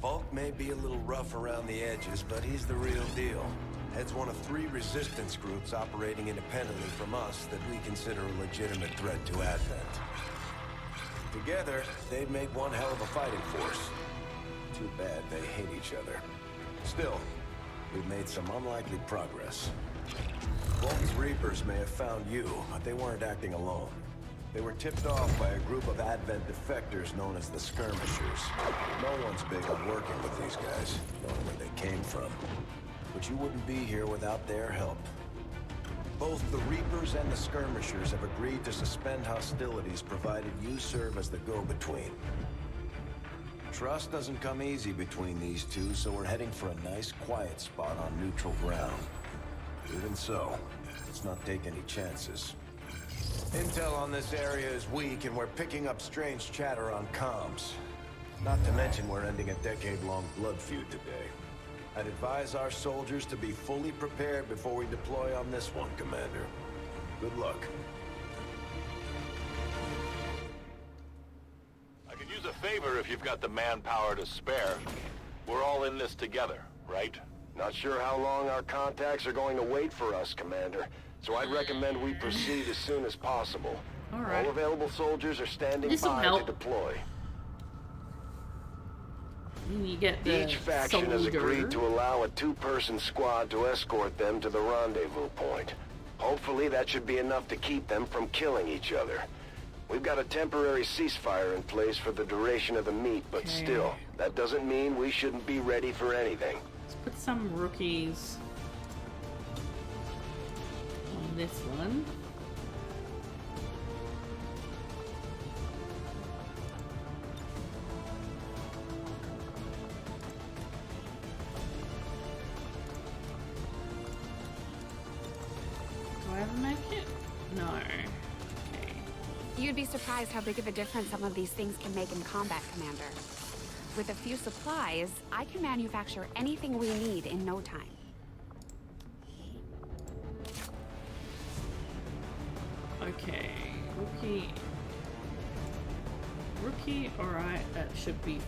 Volk may be a little rough around the edges, but he's the real deal. Heads one of 3 resistance groups operating independently from us that we consider a legitimate threat to Advent. Together, they'd make one hell of a fighting force. Too bad they hate each other. Still, we've made some unlikely progress. Volk's Reapers may have found you, but they weren't acting alone. They were tipped off by a group of Advent defectors known as the Skirmishers. No one's big on working with these guys, knowing where they came from. But you wouldn't be here without their help. Both the Reapers and the Skirmishers have agreed to suspend hostilities provided you serve as the go-between. Trust doesn't come easy between these two, so we're heading for a nice, quiet spot on neutral ground. Even so, let's not take any chances. Intel on this area is weak, and we're picking up strange chatter on comms. Not to mention we're ending a decade-long blood feud today. I'd advise our soldiers to be fully prepared before we deploy on this one, Commander. Good luck. I could use a favor if you've got the manpower to spare. We're all in this together, right? Not sure how long our contacts are going to wait for us, Commander. So I'd recommend we proceed as soon as possible. All right. All available soldiers are standing by to deploy. You get the Each faction has agreed to allow a 2-person squad to escort them to the rendezvous point. Hopefully that should be enough to keep them from killing each other. We've got a temporary ceasefire in place for the duration of the meet, but still, that doesn't mean we shouldn't be ready for anything. Let's put some rookies on this one. Do I have a med kit? No. Okay. You'd be surprised how big of a difference some of these things can make in combat, Commander. With a few supplies, I can manufacture anything we need in no time. Okay, rookie, alright, that should be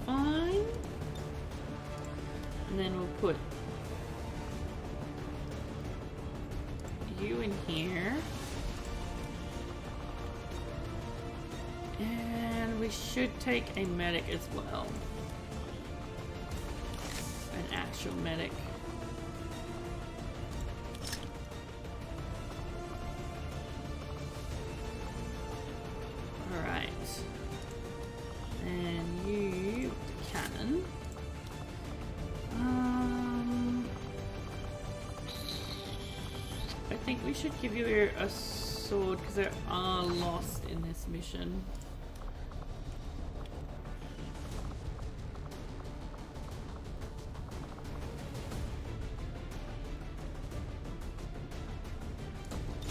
fine. And then we'll put you in here. And we should take a medic as well. An actual medic. Alright. And you, cannon. I think we should give you a sword because there are lost in this mission.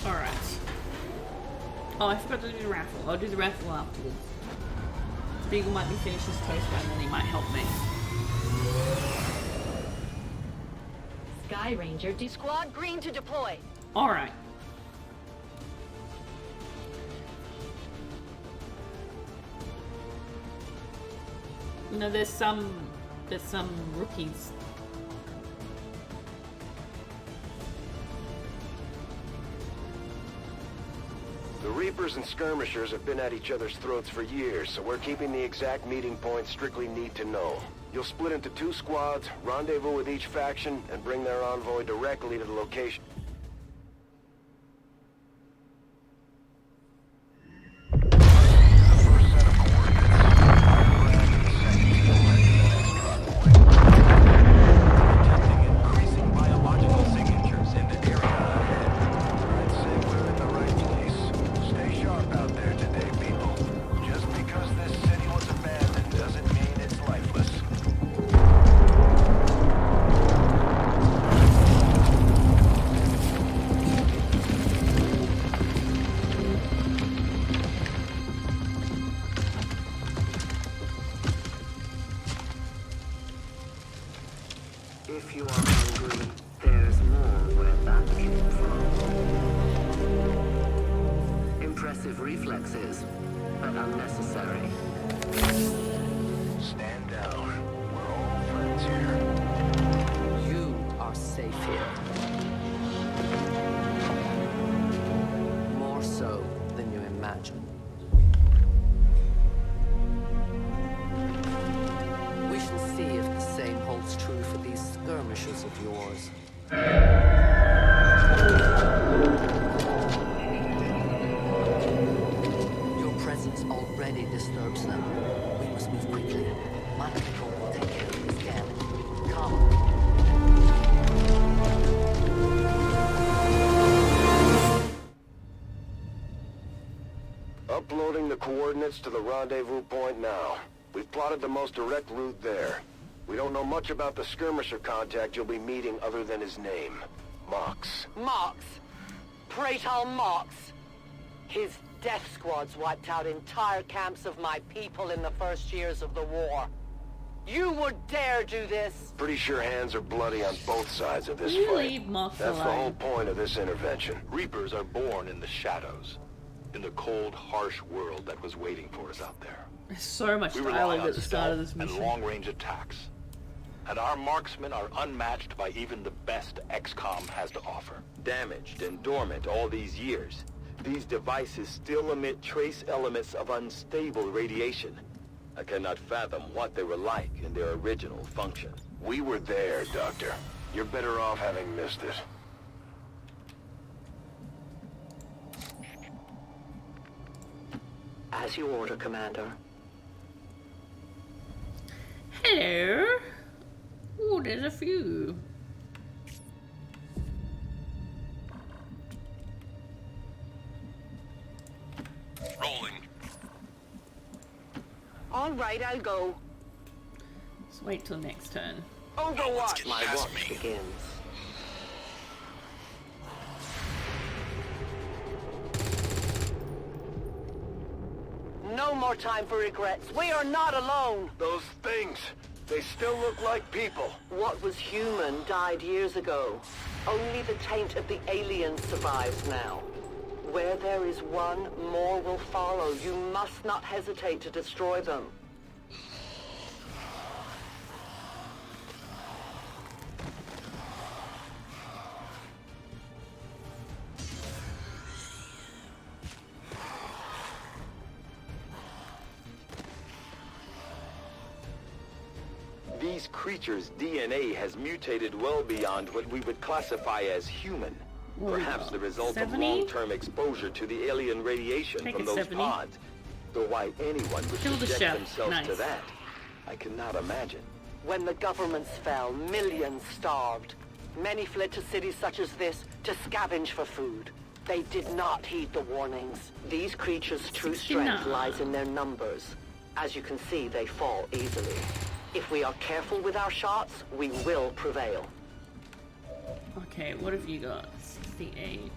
Alright. Oh, I forgot to do the raffle. I'll do the raffle afterwards. Beagle might be finished his toast and then he might help me. Sky Ranger to Squad Green to deploy. Alright. You know, there's some rookies. The Reapers and Skirmishers have been at each other's throats for years, so we're keeping the exact meeting points strictly need to know. You'll split into 2 squads, rendezvous with each faction, and bring their envoy directly to the location. Just because this city was abandoned doesn't mean it's lifeless. If you are hungry, there's more where that came from. Impressive reflexes, but unnecessary. Stand down. We're all friends here. You are safe here. More so than you imagine. We shall see if the same holds true for these skirmishes of yours. Your presence already disturbs them. We must move quickly. My people will take care of this damage. Come. Uploading the coordinates to the rendezvous point now. We've plotted the most direct route there. We don't know much about the skirmisher contact you'll be meeting other than his name. Mox. Mox? Pray tell Mox. His death squads wiped out entire camps of my people in the first years of the war. You would dare do this? Pretty sure hands are bloody on both sides of this You fight. leave Mox That's the alone. whole point of this intervention. Reapers are born in the shadows, in the cold, harsh world that was waiting for us out there. There's so much We rely dialogue on at the start of stealth this and mission. long-range attacks. And our marksmen are unmatched by even the best XCOM has to offer. Damaged and dormant all these years, these devices still emit trace elements of unstable radiation. I cannot fathom what they were like in their original function. We were there, Doctor. You're better off having missed it. As you order, Commander. Hello. Oh, there's a few. Rolling. All right, I'll go. Let's wait till next turn. Overwatch. My watch begins. No more time for regrets. We are not alone. Those things, they still look like people. What was human died years ago. Only the taint of the aliens survives now. Where there is one, more will follow. You must not hesitate to destroy them. These creatures' DNA has mutated well beyond what we would classify as human. Perhaps the result 70? of long-term exposure to the alien radiation Take from it those 70. pods. Though why anyone would Kill the subject chef. themselves to Nice. that, I cannot imagine. When the governments fell, millions starved. Many fled to cities such as this to scavenge for food. They did not heed the warnings. These creatures' true strength 69. lies in their numbers. As you can see, they fall easily. If we are careful with our shots, we will prevail. Okay, what have you got? 68.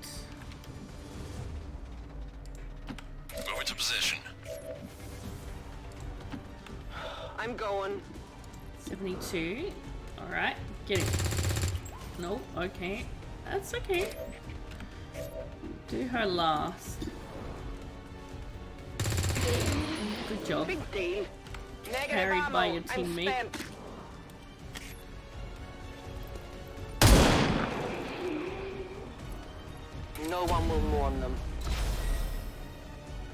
Move into position. I'm going. 72. Alright, get it. Nope, okay. That's okay. Do her last. Good job. Big deal. Negative Carried ammo. by your I'm teammate. spent. No one will mourn them.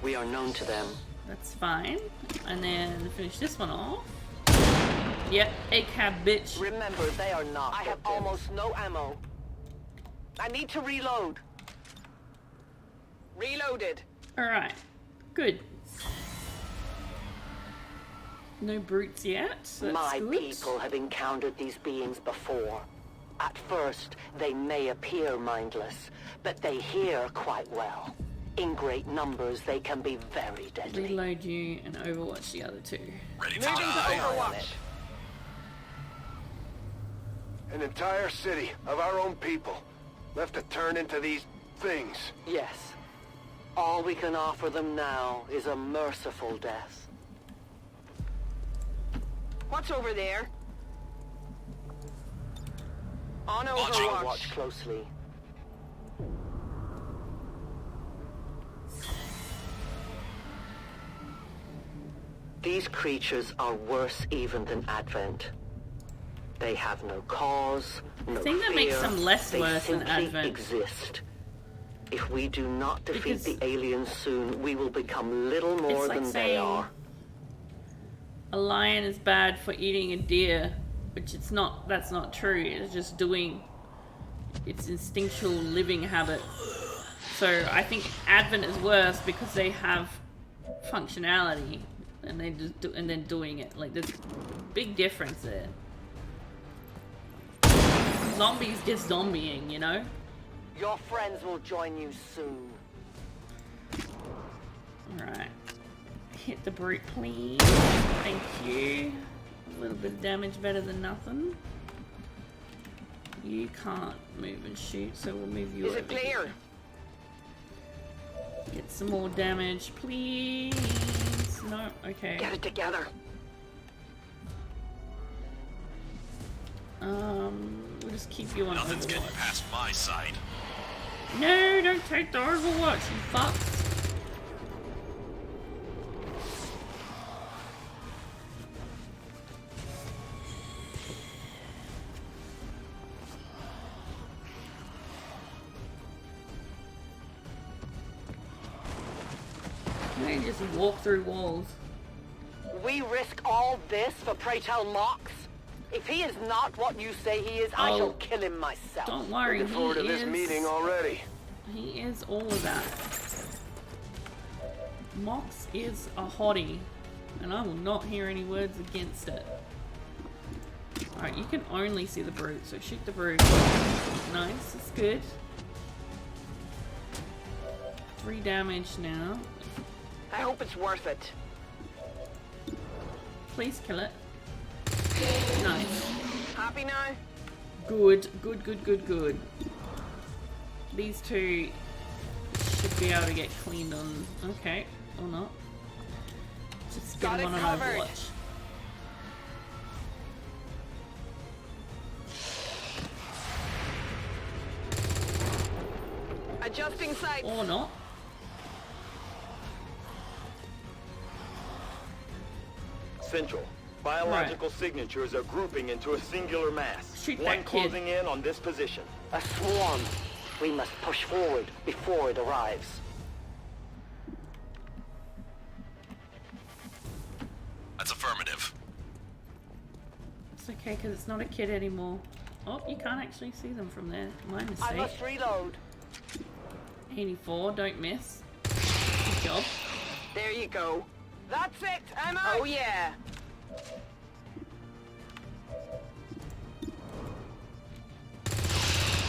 We are known to them. That's fine. And then finish this one off. Yep, a cab bitch. Remember, they are not. I have almost no ammo. I need to reload. Reloaded. Alright, good. No brutes yet, so that's My good. people have encountered these beings before. At first, they may appear mindless, but they hear quite well. In great numbers, they can be very deadly. Reload you and overwatch the other two. Ready to Moving to die. Overwatch. An entire city of our own people left to turn into these things. Yes. All we can offer them now is a merciful death. What's over there? On Overwatch. Watch closely. These creatures are worse even than Advent. They have no cause, no I think that makes them less worse than Advent. Exist. If we do not defeat the aliens soon, we will become little more than they are. A lion is bad for eating a deer, which it's not. That's not true. It's just doing its instinctual living habit. So I think Advent is worse because they have functionality and they just do, and then doing it. Like there's a big difference there. Zombies just zombieing, you know? Your friends will join you soon. Alright. Hit the brute, please. Thank you. A little bit of damage better than nothing. You can't move and shoot, so we'll move you over. Is it clear? Here. Get some more damage, please. No, okay. Get it together. We'll just keep you on Nothing's Overwatch. getting past my side. No, don't take the Overwatch, you fucks. You just walk through walls. We risk all this for Pray Tell Mox? If he is not what you say he is, I shall kill him myself. Don't worry, Looking forward to this meeting already. He is all of that. Mox is a hottie, and I will not hear any words against it. Alright, you can only see the brute, so shoot the brute. Nice, that's good. 3 damage now. I hope it's worth it. Please kill it. Nice. Happy now? Good, good, good, good, good. These two should be able to get cleaned on. Okay, or not. Just get one on Overwatch. Adjusting sights. Or not. Central. Biological signatures are grouping into a singular mass. One closing in on this position. A swarm. We must push forward before it arrives. That's affirmative. It's okay, because it's not a kid anymore. Oh, you can't actually see them from there. My mistake. I must reload. 84, don't miss. Good job. There you go. That's it, Emma! Oh yeah!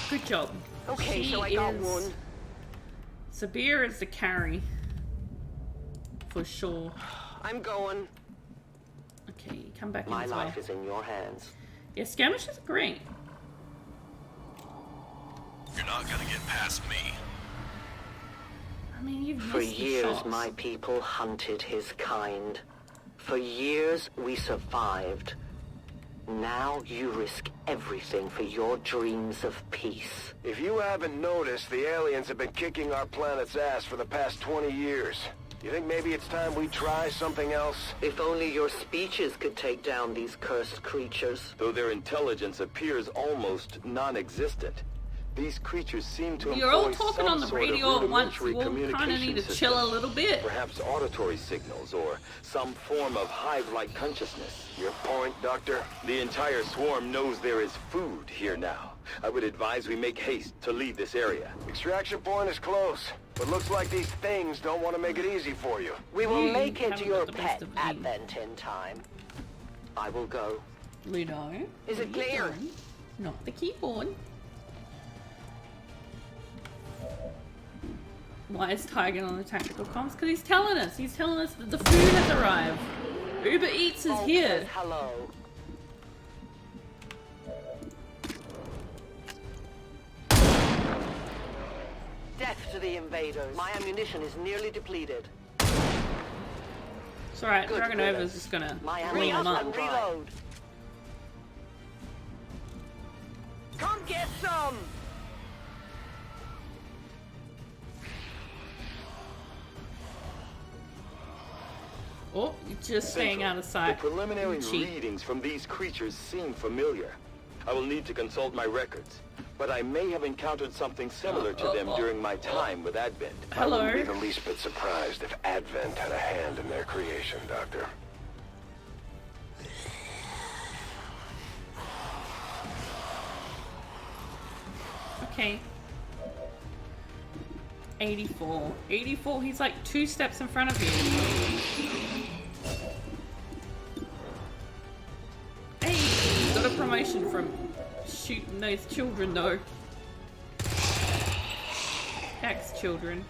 Good job. Okay, so I got one. Sabir is the carry. For sure. I'm going. Okay, come back in My as life well. is in your hands. Yeah, skirmish is great. You're not gonna get past me. I mean, you've For missed the years, shots. my people hunted his kind. For years, we survived. Now you risk everything for your dreams of peace. If you haven't noticed, the aliens have been kicking our planet's ass for the past 20 years. You think maybe it's time we try something else? If only your speeches could take down these cursed creatures. Though their intelligence appears almost non-existent, these creatures seem to You're all employ talking some on the sort of radio at once. rudimentary You all kind of communication need to system. chill a little bit. Perhaps auditory signals or some form of hive-like consciousness. Your point, Doctor? The entire swarm knows there is food here now. I would advise we make haste to leave this area. Extraction point is close, but looks like these things don't want to make it easy for you. We will make it your pet Advent in time. I will go. Ludo. Is it clear? Not the keyboard. Why is Tiger on the tactical comms? Because he's telling us. He's telling us that the food has arrived. Uber Eats is here. Hello. Death to the invaders. My ammunition is nearly depleted. It's alright. Dragon Nova's just gonna clean them up. Reload. Come get some! Oh, you're just staying out of sight. The preliminary Cheap. readings from these creatures seem familiar. I will need to consult my records, but I may have encountered something similar to them during my time with Advent. I wouldn't be the least bit surprised if Advent had a hand in their creation, Doctor. Okay. 84. 84, he's like 2 steps in front of you. Hey, got a promotion from shooting those children though. Ex-children.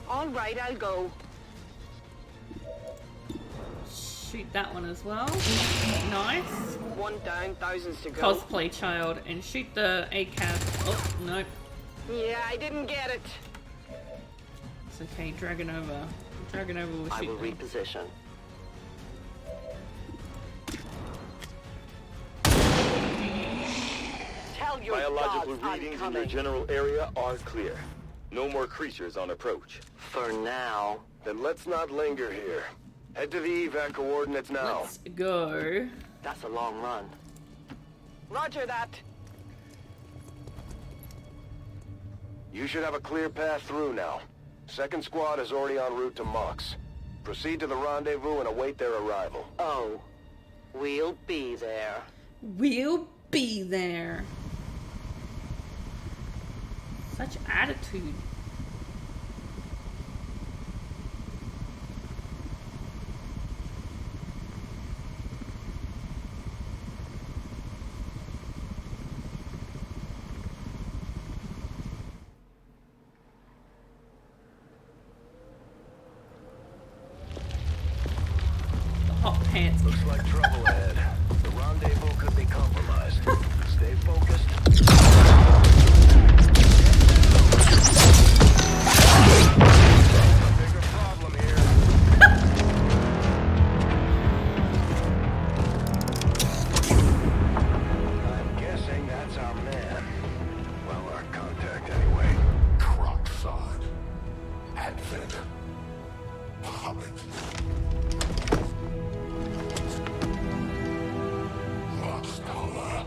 All right, I'll go. Shoot that one as well. Nice. One down, thousands to go. Cosplay child. And shoot the ACAB. Oh, no. Yeah, I didn't get it. It's okay, Dragon over. Dragon over will shoot I will them. reposition. Tell your Biological gods I'm readings in your coming. general area are clear. No more creatures on approach. For now. Then let's not linger here. Head to the evac coordinates now. Let's go. That's a long run. Roger that. You should have a clear path through now. Second squad is already en route to Mox. Proceed to the rendezvous and await their arrival. Oh, we'll be there. We'll be there. Such attitude. Hot pants. Looks like trouble ahead. The rendezvous could be compromised. Stay focused. A bigger problem here. I'm guessing that's our man. Well, our contact anyway. Crocksod. Advent. Puppet. Moxtola.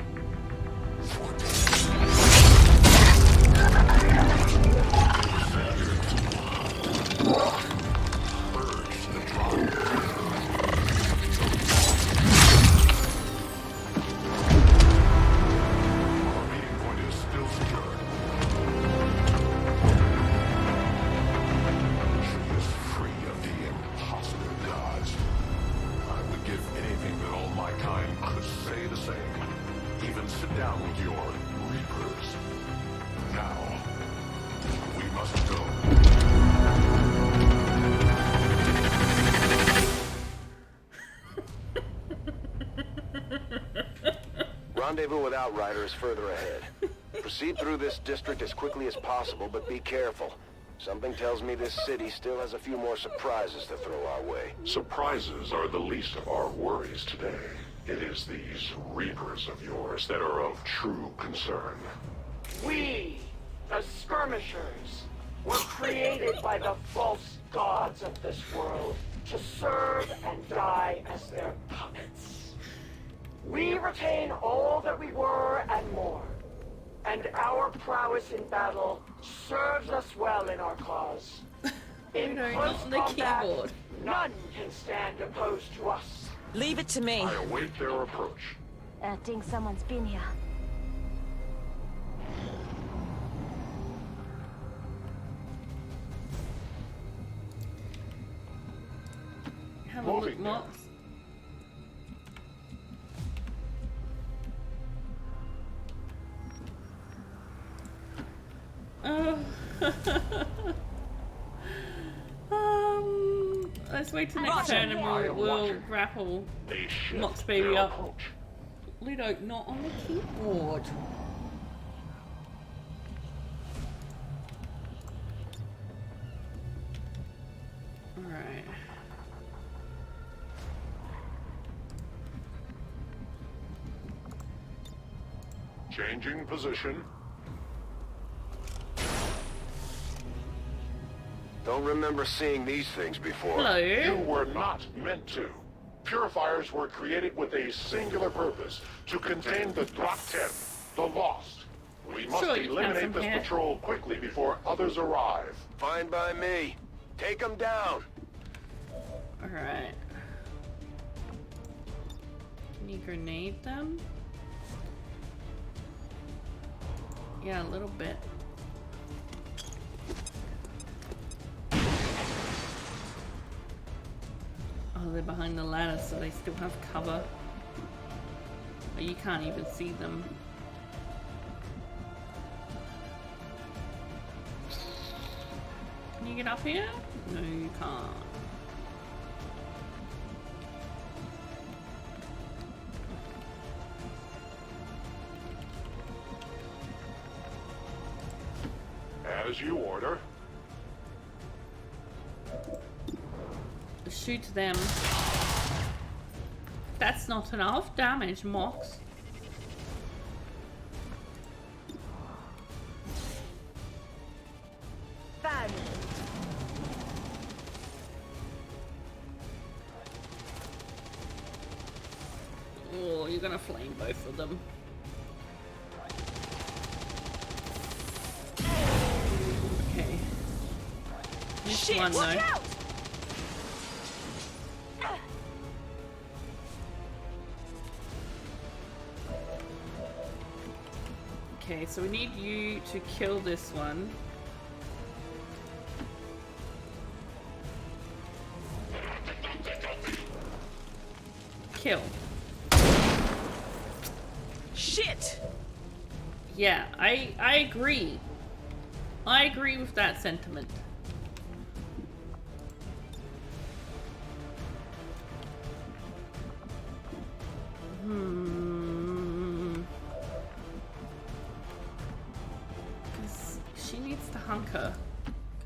Purge the drug. Our meeting point is still secure. She is free of the impossible gods. I would give anything that all my kind could say the same. Even sit down with your reapers. Now, we must go. Rendezvous with Outrider is further ahead. Proceed through this district as quickly as possible, but be careful. Something tells me this city still has a few more surprises to throw our way. Surprises are the least of our worries today. It is these reapers of yours that are of true concern. We, the skirmishers, were created by the false gods of this world to serve and die as their puppets. We retain all that we were and more, and our prowess in battle serves us well in our cause. In close combat, none can stand opposed to us. Leave it to me. I await their approach. I think someone's been here. Have a look, Mox. Let's wait till next turn and we'll grapple Mox baby up. Ludo, not on the keyboard. Alright. Changing position. Don't remember seeing these things before. Hello. You were not meant to. Purifiers were created with a singular purpose, to contain the Drakten, the Lost. We must eliminate this patrol quickly before others arrive. Fine by me. Take them down. Alright. Can you grenade them? Yeah, a little bit. Oh, they're behind the ladder, so they still have cover. Oh, you can't even see them. Can you get up here? No, you can't. As you order. Shoot them. That's not enough damage, Mox. Bad. Oh, you're gonna flame both of them. Okay. This one though. Okay, so we need you to kill this one. Kill. Shit! Yeah, I agree. I agree with that sentiment. Because she needs to hunker.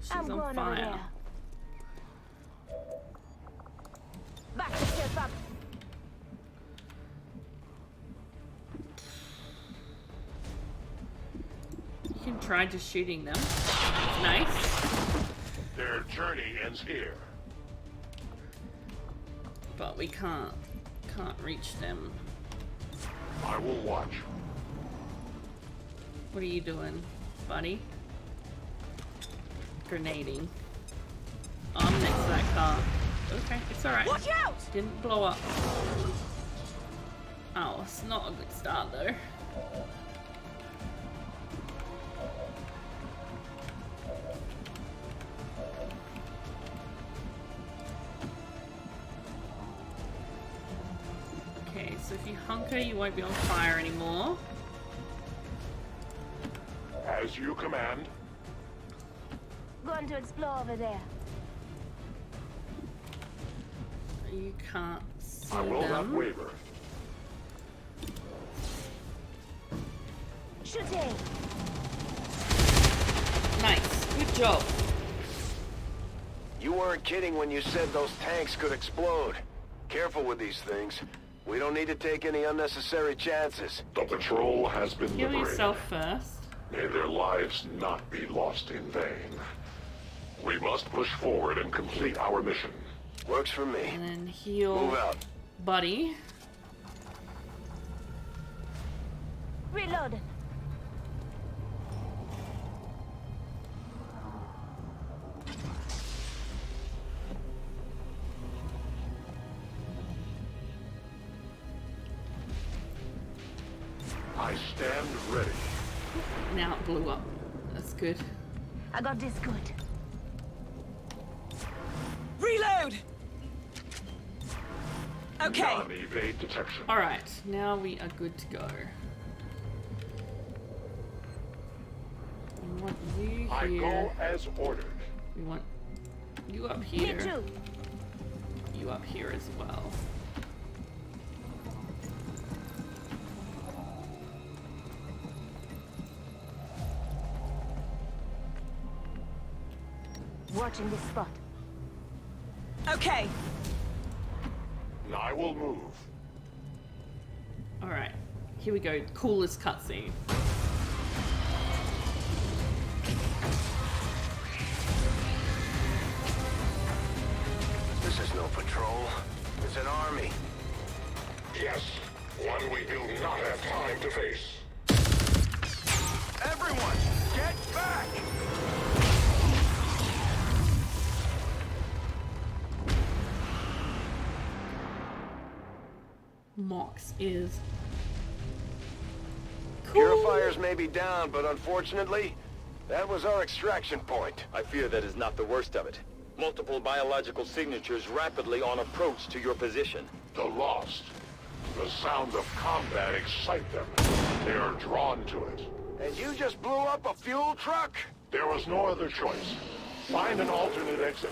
She's on fire. Back yourself up. You can try just shooting them. Nice. Their journey ends here. But we can't reach them. I will watch. What are you doing, buddy? Grenading. I'm next to that car. Okay, it's alright. Watch out! Didn't blow up. Oh, it's not a good start though. Okay, so if you hunker, you won't be on fire anymore. As you command. Going to explore over there. You can't see I will them. not waver. Shooting. Nice. Good job. You weren't kidding when you said those tanks could explode. Careful with these things. We don't need to take any unnecessary chances. The patrol has been Heal liberated. yourself first. May their lives not be lost in vain. We must push forward and complete our mission. Works for me. And then heal Move out. Buddy. Reload. I stand ready. Now it blew up. That's good. I got this good. Reload! Okay. Non-evade detection. Alright, now we are good to go. We want you here. I go as ordered. We want you up Me here. too. You up here as well. Watching this spot. Okay. I will move. Alright. Here we go. Coolest cutscene. This is no patrol. It's an army. Yes, one we do not have time to face. Everyone, get back! Mox is cool. Purifiers may be down, but unfortunately, that was our extraction point. I fear that is not the worst of it. Multiple biological signatures rapidly on approach to your position. The Lost. The sound of combat excite them. They are drawn to it. And you just blew up a fuel truck? There was no other choice. Find an alternate exit.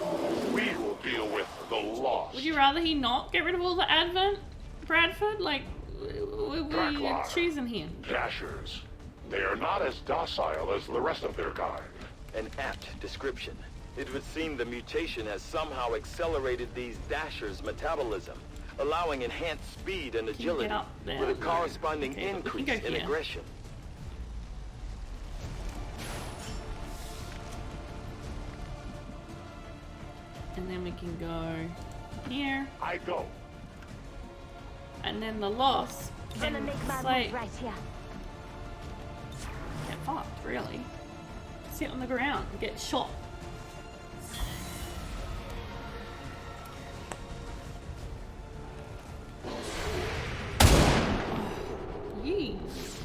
We will deal with the Lost. Would you rather he not get rid of all the Advent, Bradford? Like, what are you choosing here? Dashers. They are not as docile as the rest of their kind. An apt description. It would seem the mutation has somehow accelerated these Dashers' metabolism, allowing enhanced speed and agility, with a corresponding increase in aggression. And then we can go here. I go. And then the Lost Gonna can make my like move right here. get fucked, really. Sit on the ground and get shot. Yee,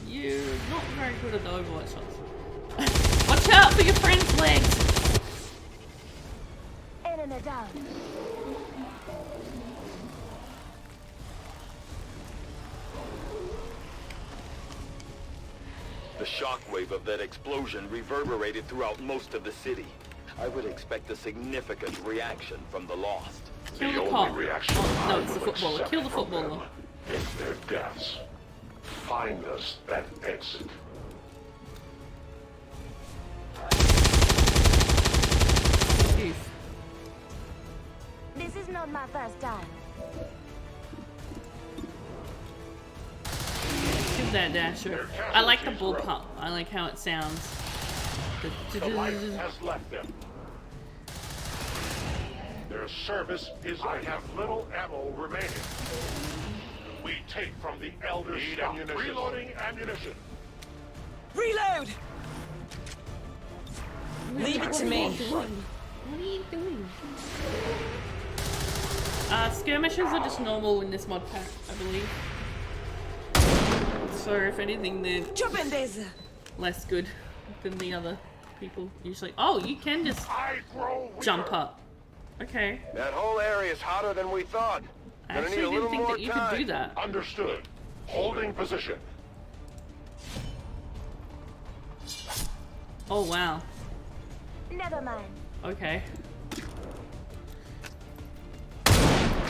you're not very good at the Overwatch shots. Watch out for your friend's legs. Enemy down. The shockwave of that explosion reverberated throughout most of the city. I would expect a significant reaction from the Lost. Kill the only reaction no, it's the footballer. Kill the footballer. Is their deaths. Find us that exit. This is not my first time. Shoot that Dasher. I like the bullpup. I like how it sounds. The life has left them. Their service is I have little ammo remaining. We take from the Elder's stock. Reloading ammunition. Reload! Leave it to me. What are you doing? Skirmishes are just normal in this mod pack, I believe. So if anything, they're less good than the other people usually. Oh, you can just jump up. Okay. That whole area is hotter than we thought. I actually didn't think that you could do that. Understood. Holding position. Oh wow. Never mind. Okay.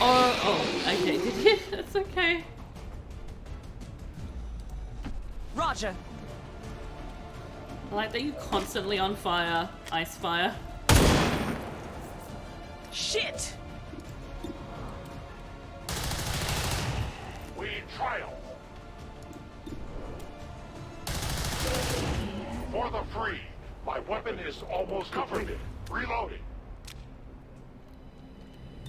Oh, okay. Did you? That's okay. Roger. I like that you constantly on fire, ice fire. Shit! We triumph. For the free. My weapon is almost covered. Reloading.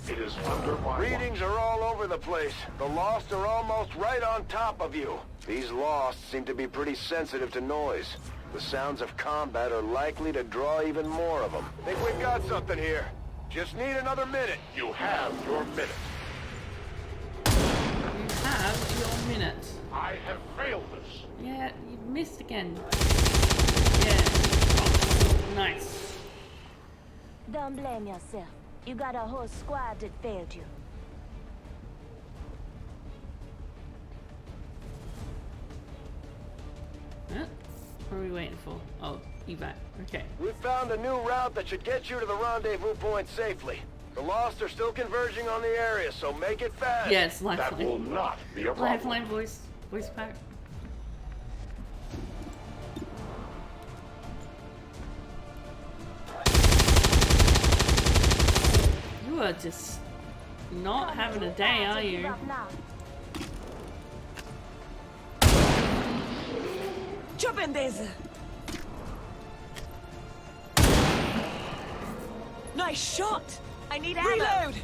It is under my Readings are all over the place. The Lost are almost right on top of you. These Lost seem to be pretty sensitive to noise. The sounds of combat are likely to draw even more of them. Think we've got something here. Just need another minute. You have your minute. You have your minute. I have failed this. Yeah, you missed again. Yeah. Nice. Don't blame yourself. You got a whole squad that failed you. Huh? What are we waiting for? Oh, evac. Okay. We found a new route that should get you to the rendezvous point safely. The Lost are still converging on the area, so make it fast. Yes, lifeline. That will not be a problem. Lifeline voice pack. You are just not having a day, are you? Jump in this. Nice shot. I need ammo. Reload.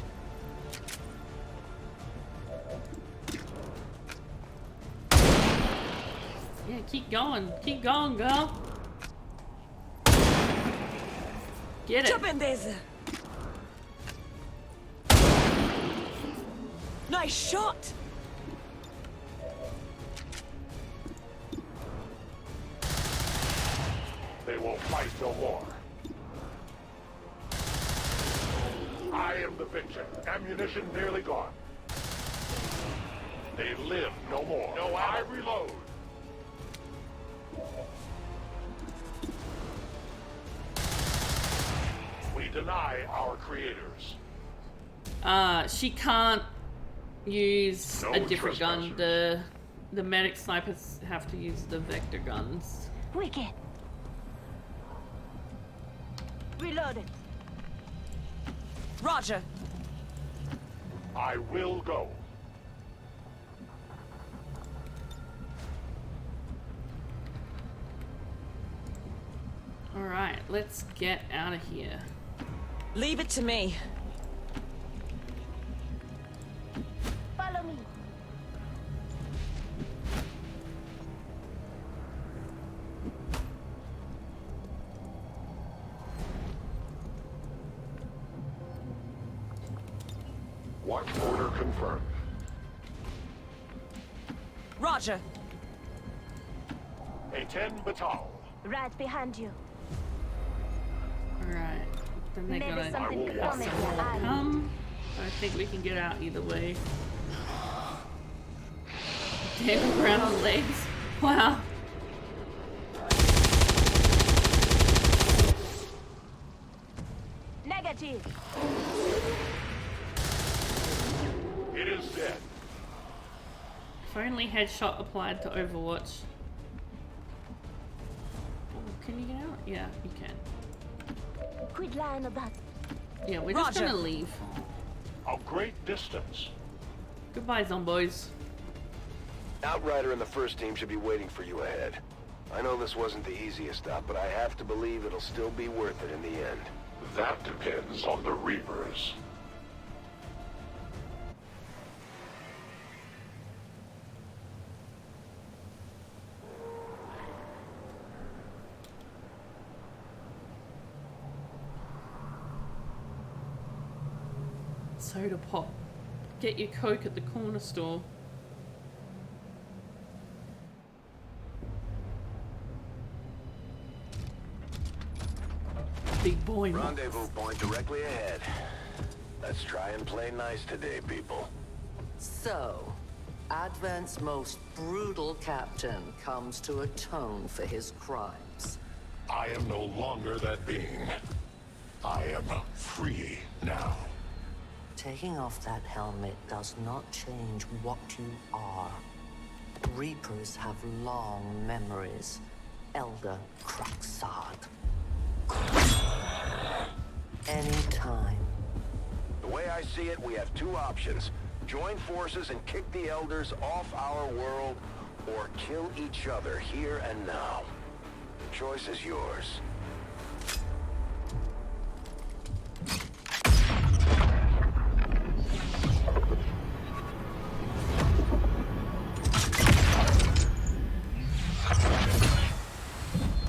Yeah, keep going. Keep going, girl. Get it. Jump in this. Nice shot. They will fight no more. I am the victor. Ammunition nearly gone. They live no more. No, I reload. We deny our creators. She can't use No a different gun. The medic snipers have to use the vector guns. Wicked. Reloaded. Roger. I will go. Alright, let's get out of here. Leave it to me. Follow me. Watch order confirmed. Roger. A 10 batal. Right behind you. Alright. Then they're Maybe gonna something some coming more your eye. come. I think we can get out either way. Damn, ground on legs. Wow. Negative. It is dead. If only headshot applied to Overwatch. Oh, can you get out? Yeah, you can. Quit lying about. Yeah, we're just gonna leave. A great distance. Goodbye, zombies. Outrider and the first team should be waiting for you ahead. I know this wasn't the easiest stop, but I have to believe it'll still be worth it in the end. That depends on the Reapers. Soda pop. Get your Coke at the corner store. Big boy. Rendezvous point directly ahead. Let's try and play nice today, people. So, Advent's most brutal captain comes to atone for his crimes. I am no longer that being. I am free now. Taking off that helmet does not change what you are. Reapers have long memories. Elder Craxard. Anytime. The way I see it, we have two options. Join forces and kick the Elders off our world, or kill each other here and now. The choice is yours.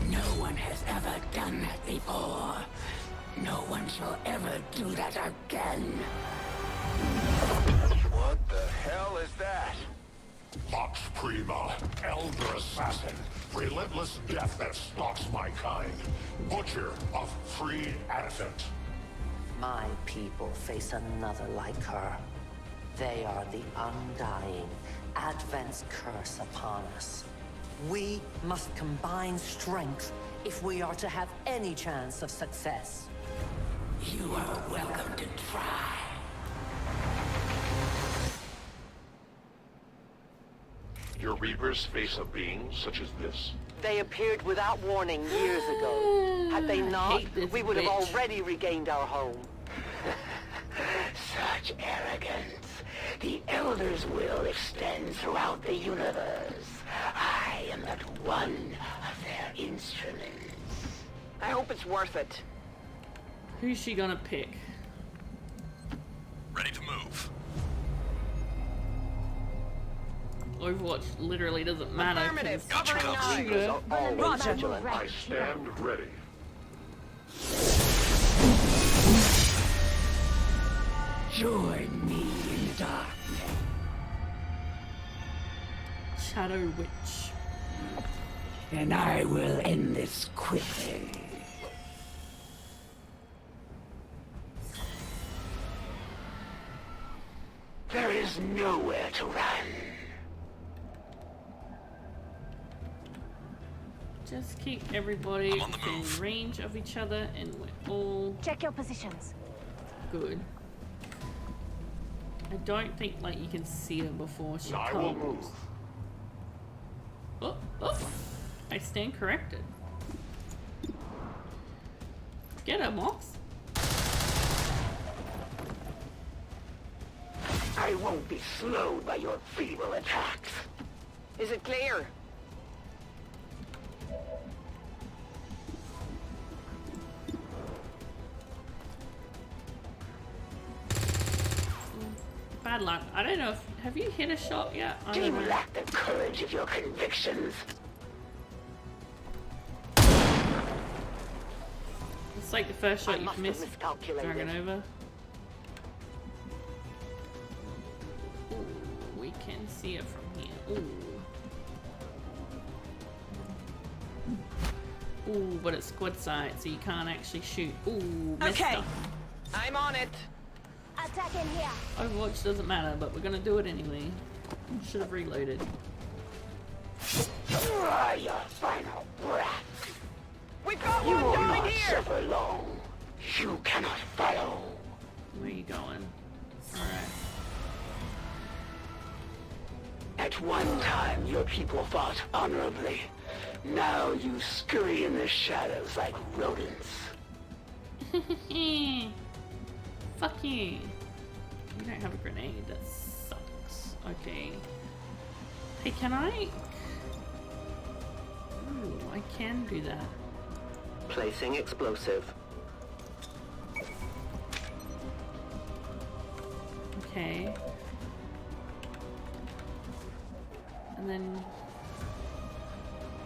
No one has ever done that before. No one shall ever do that again. What the hell is that? Vox Prima, Elder Assassin, relentless death that stalks my kind. Butcher of freed Advent. My people face another like her. They are the undying, Advent's curse upon us. We must combine strength if we are to have any chance of success. You are welcome to try. Your Reapers face a being such as this? They appeared without warning years ago. Had they not, we would have bitch. already regained our home. Such arrogance. The Elder's will extends throughout the universe. I am but one their instruments. I hope it's worth it. Who's she gonna pick? Ready to move. Overwatch literally doesn't matter. Affirmative. 'cause Covering shooter. Roger. I stand ready. Join me in the darkness. Shadow Witch. And I will end this quickly. There is nowhere to run. Just keep everybody within range of each other and we're all Check your positions. good. I don't think like you can see her before she I will move. comes. Oh, I stand corrected. Get her, Mox. I won't be slowed by your feeble attacks. Is it clear? Bad luck. I don't know if... Have you hit a shot yet? I Do you don't know. lack the courage of your convictions? It's like the first shot I you've must have missed. miscalculated. Dragon over. Ooh, we can see it from here. Ooh. Ooh, but it's squad sight, so you can't actually shoot. Ooh, missed Okay. her. I'm on it. Attack in here. Overwatch doesn't matter, but we're gonna do it anyway. Should have reloaded. Try your final breath. We've got You one will down not here. suffer long. You cannot follow. Where are you going? Alright. At one time, your people fought honorably. Now you scurry in the shadows like rodents. Fuck you. You don't have a grenade. That sucks. Okay. Hey, can I? Ooh, I can do that. Placing explosive. Okay. And then...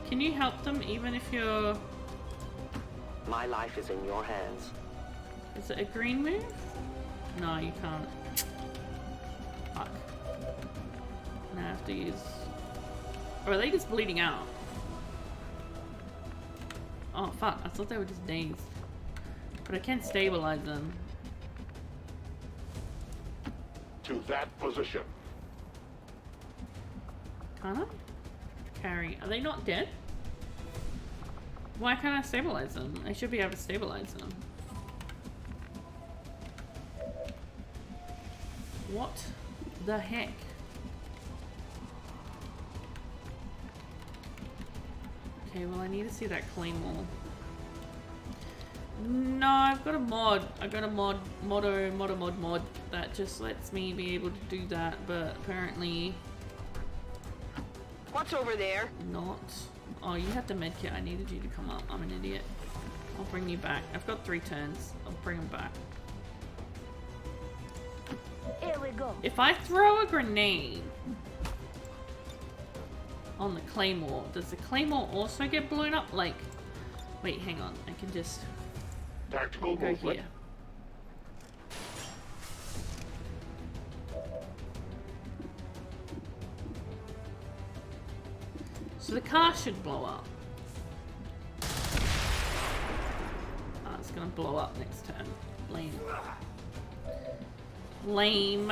Can you help them even if you're... My life is in your hands. Is it a green move? No, you can't. Fuck. Now I have to use... Or are they just bleeding out? Oh fuck, I thought they were just dazed. But I can stabilize them. To that position. Can't I? Carry. Are they not dead? Why can't I stabilize them? I should be able to stabilize them. What the heck? Okay, well I need to see that claymore. No, I've got a mod. I got a mod that just lets me be able to do that, but apparently What's over there? not. Oh, you have the medkit. I needed you to come up. I'm an idiot. I'll bring you back. I've got 3 turns. I'll bring them back. Here we go. If I throw a grenade on the claymore, does the claymore also get blown up? Like, wait, hang on. I can just Tactical go movement. here. So the car should blow up. Oh, it's gonna blow up next turn. Lame. Lame.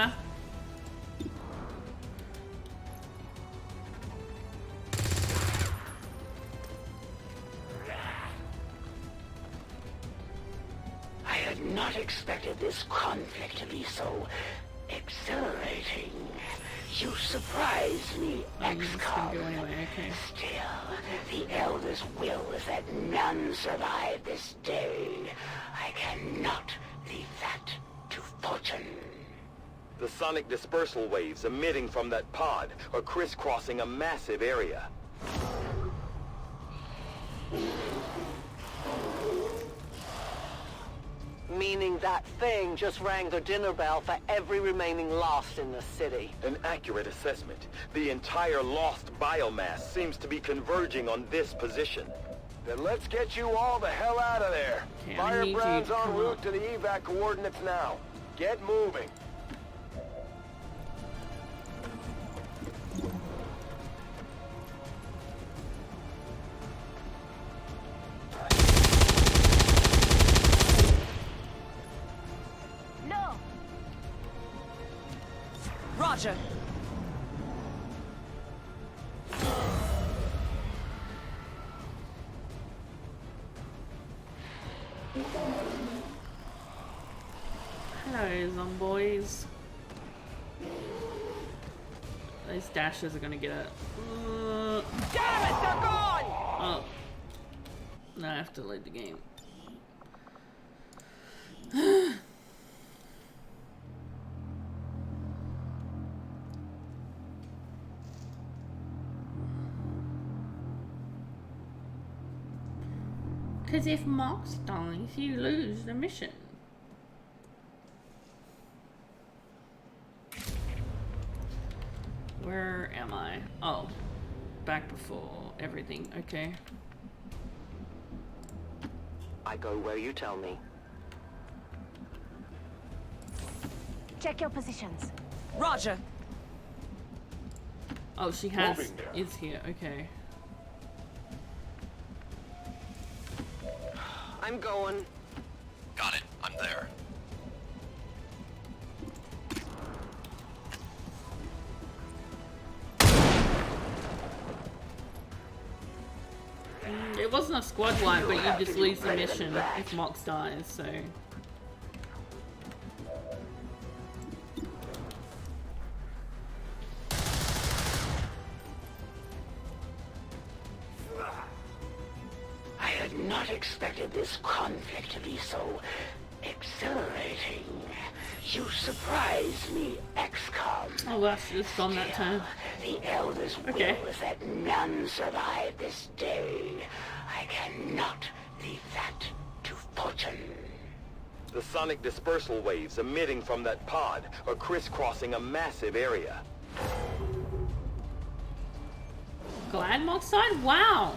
I had not expected this conflict to be so exhilarating. You surprised me, XCOM. Okay. Still, the Elder's will is that none survive this day. I cannot leave that to fortune. The sonic dispersal waves emitting from that pod are crisscrossing a massive area. Meaning that thing just rang the dinner bell for every remaining Lost in the city. An accurate assessment. The entire Lost biomass seems to be converging on this position. Then let's get you all the hell out of there. Okay, Firebrands en route to the evac coordinates now. Get moving. No. Roger. Hello, zomboys. These dashers are gonna get it. Damn it, they're gone! Oh. No, I have to lead the game. Because if Mox dies, you lose the mission. Where am I? Oh, back before everything. Okay. I go where you tell me. Check your positions. Roger. Oh, she has is here. Okay. I'm going. Got it. I'm there. It wasn't a squad wipe, but you just lose the mission if Mox dies, so. I had not expected this conflict to be so exhilarating. You surprised me, XCOM. Oh, I should have gone that time. The Elder's will is that none survive this day. I cannot leave that to fortune. The sonic dispersal waves emitting from that pod are crisscrossing a massive area. Glad Mox died? Wow.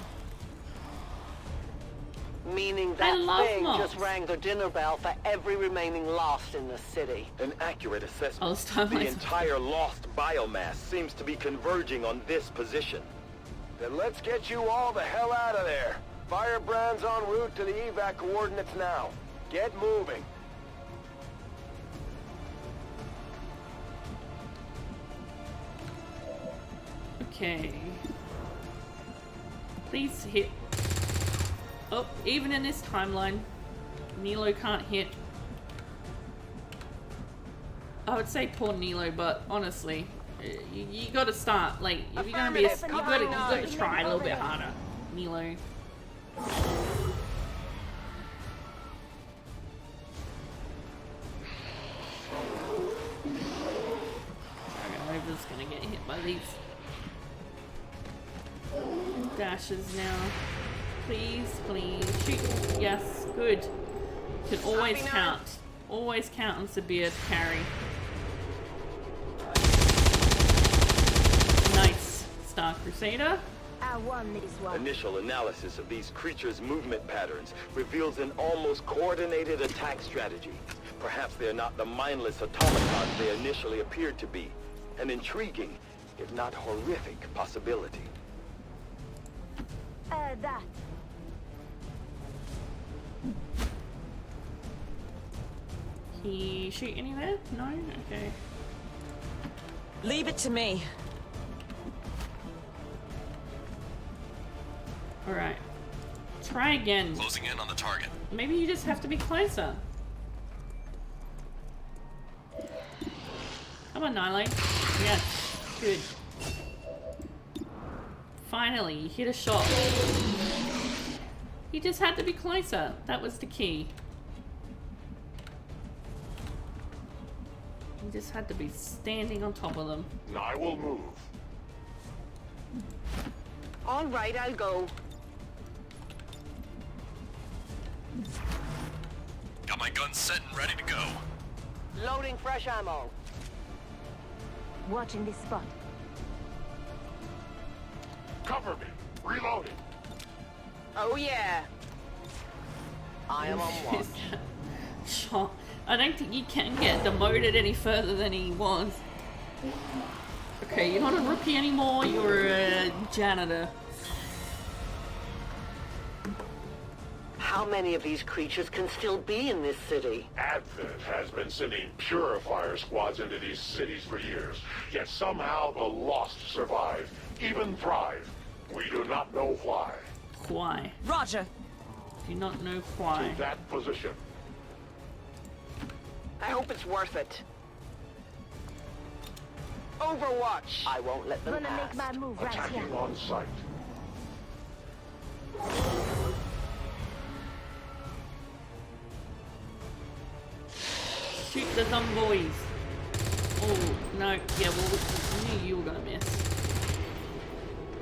Meaning that thing just rang the dinner bell for every remaining Lost in the city. An accurate assessment. Oh, it's time the entire Lost biomass seems to be converging on this position. Then let's get you all the hell out of there. Firebrands en route to the evac coordinates now. Get moving. Okay. Please hit. Oh, even in this timeline, Nilo can't hit. I would say poor Nilo, but honestly, you gotta start. Like, if you're gonna be, you gotta try a little bit harder, Nilo. Okay, I'm just gonna get hit by these dashes now. Please, please, shoot. Yes, good. You can always count. Always count on Sabir to carry. Nice. Star Crusader. I won this one. Initial analysis of these creatures' movement patterns reveals an almost coordinated attack strategy. Perhaps they're not the mindless automatons they initially appeared to be. An intriguing, if not horrific, possibility. That. He shoot anywhere? No? Okay. Leave it to me. Alright. Try again. Closing in on the target. Maybe you just have to be closer. Come on, Nile. Yes. Good. Finally, you hit a shot. You just had to be closer. That was the key. You just had to be standing on top of them. I will move. All right, I'll go. Got my guns set and ready to go. Loading fresh ammo. Watching this spot. Cover me. Reloading. Oh yeah. I am on watch. Sure. I don't think you can get demoted any further than he was. Okay, you're not a rookie anymore, you're a janitor. How many of these creatures can still be in this city? Advent has been sending purifier squads into these cities for years, yet somehow the Lost survive, even thrive. We do not know why. Why? Roger. Do not know why. To that position. I hope it's worth it. Overwatch. I won't let them Gonna pass. make my move right Attacking here. on sight. Shoot the zombies. Oh, no. Yeah, well, I knew you were gonna miss.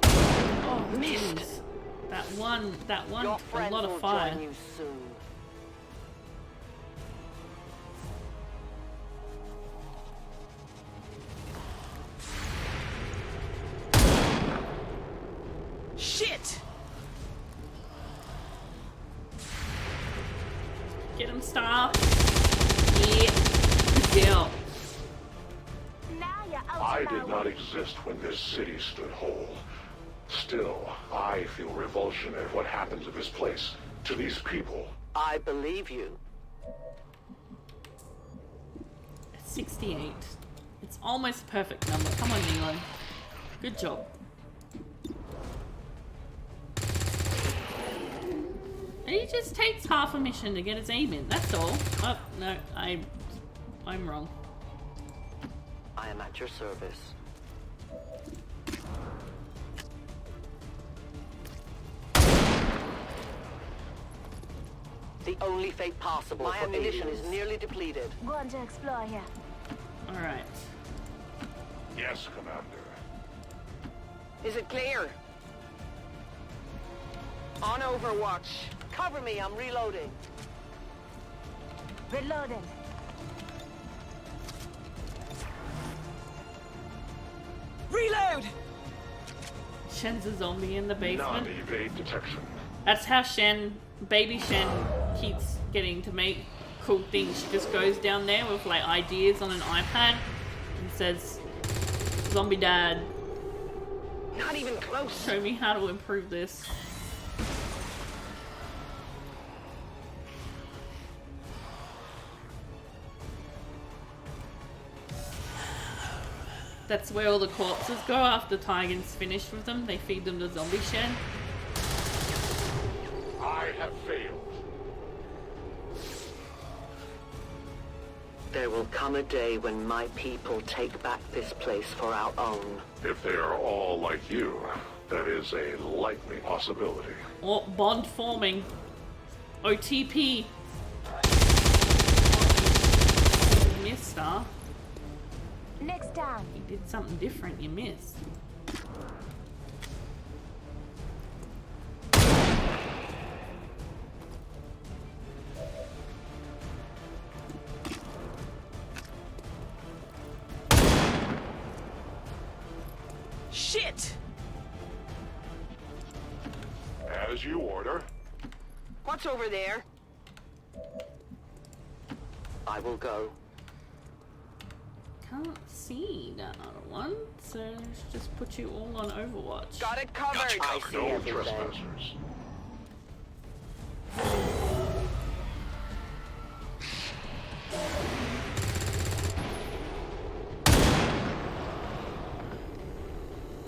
Oh, missed. That one, Your a friends lot of will fire. join you soon. Shit! Get him, Star. Yeah. Good deal. Now you're out I of my did not way. exist when this city stood whole. Still, I feel revulsion at what happened to this place, to these people. I believe you. 68. It's almost a perfect number. Come on, Nilo. Good job. He just takes half a mission to get his aim in. That's all. Oh no, I'm wrong. I am at your service. The only fate possible. My ammunition is nearly depleted. Going to explore here. All right. Yes, Commander. Is it clear? On Overwatch. Cover me, I'm reloading. Reloading. Reload! Shen's a zombie in the basement. Non-evade detection. That's how baby Shen keeps getting to make cool things. She just goes down there with like ideas on an iPad and says, "Zombie dad, Not even close. show me how to improve this." That's where all the corpses go after Tigan's finished with them. They feed them to zombie Shen. I have failed. There will come a day when my people take back this place for our own. If they are all like you, that is a likely possibility. Oh, bond forming. OTP. You missed, Star. Next time. You did something different. You missed. Shit! As you order. What's over there? I will go. Can't see that other one, so let's just put you all on Overwatch. Got it covered. I see No everything. trespassers.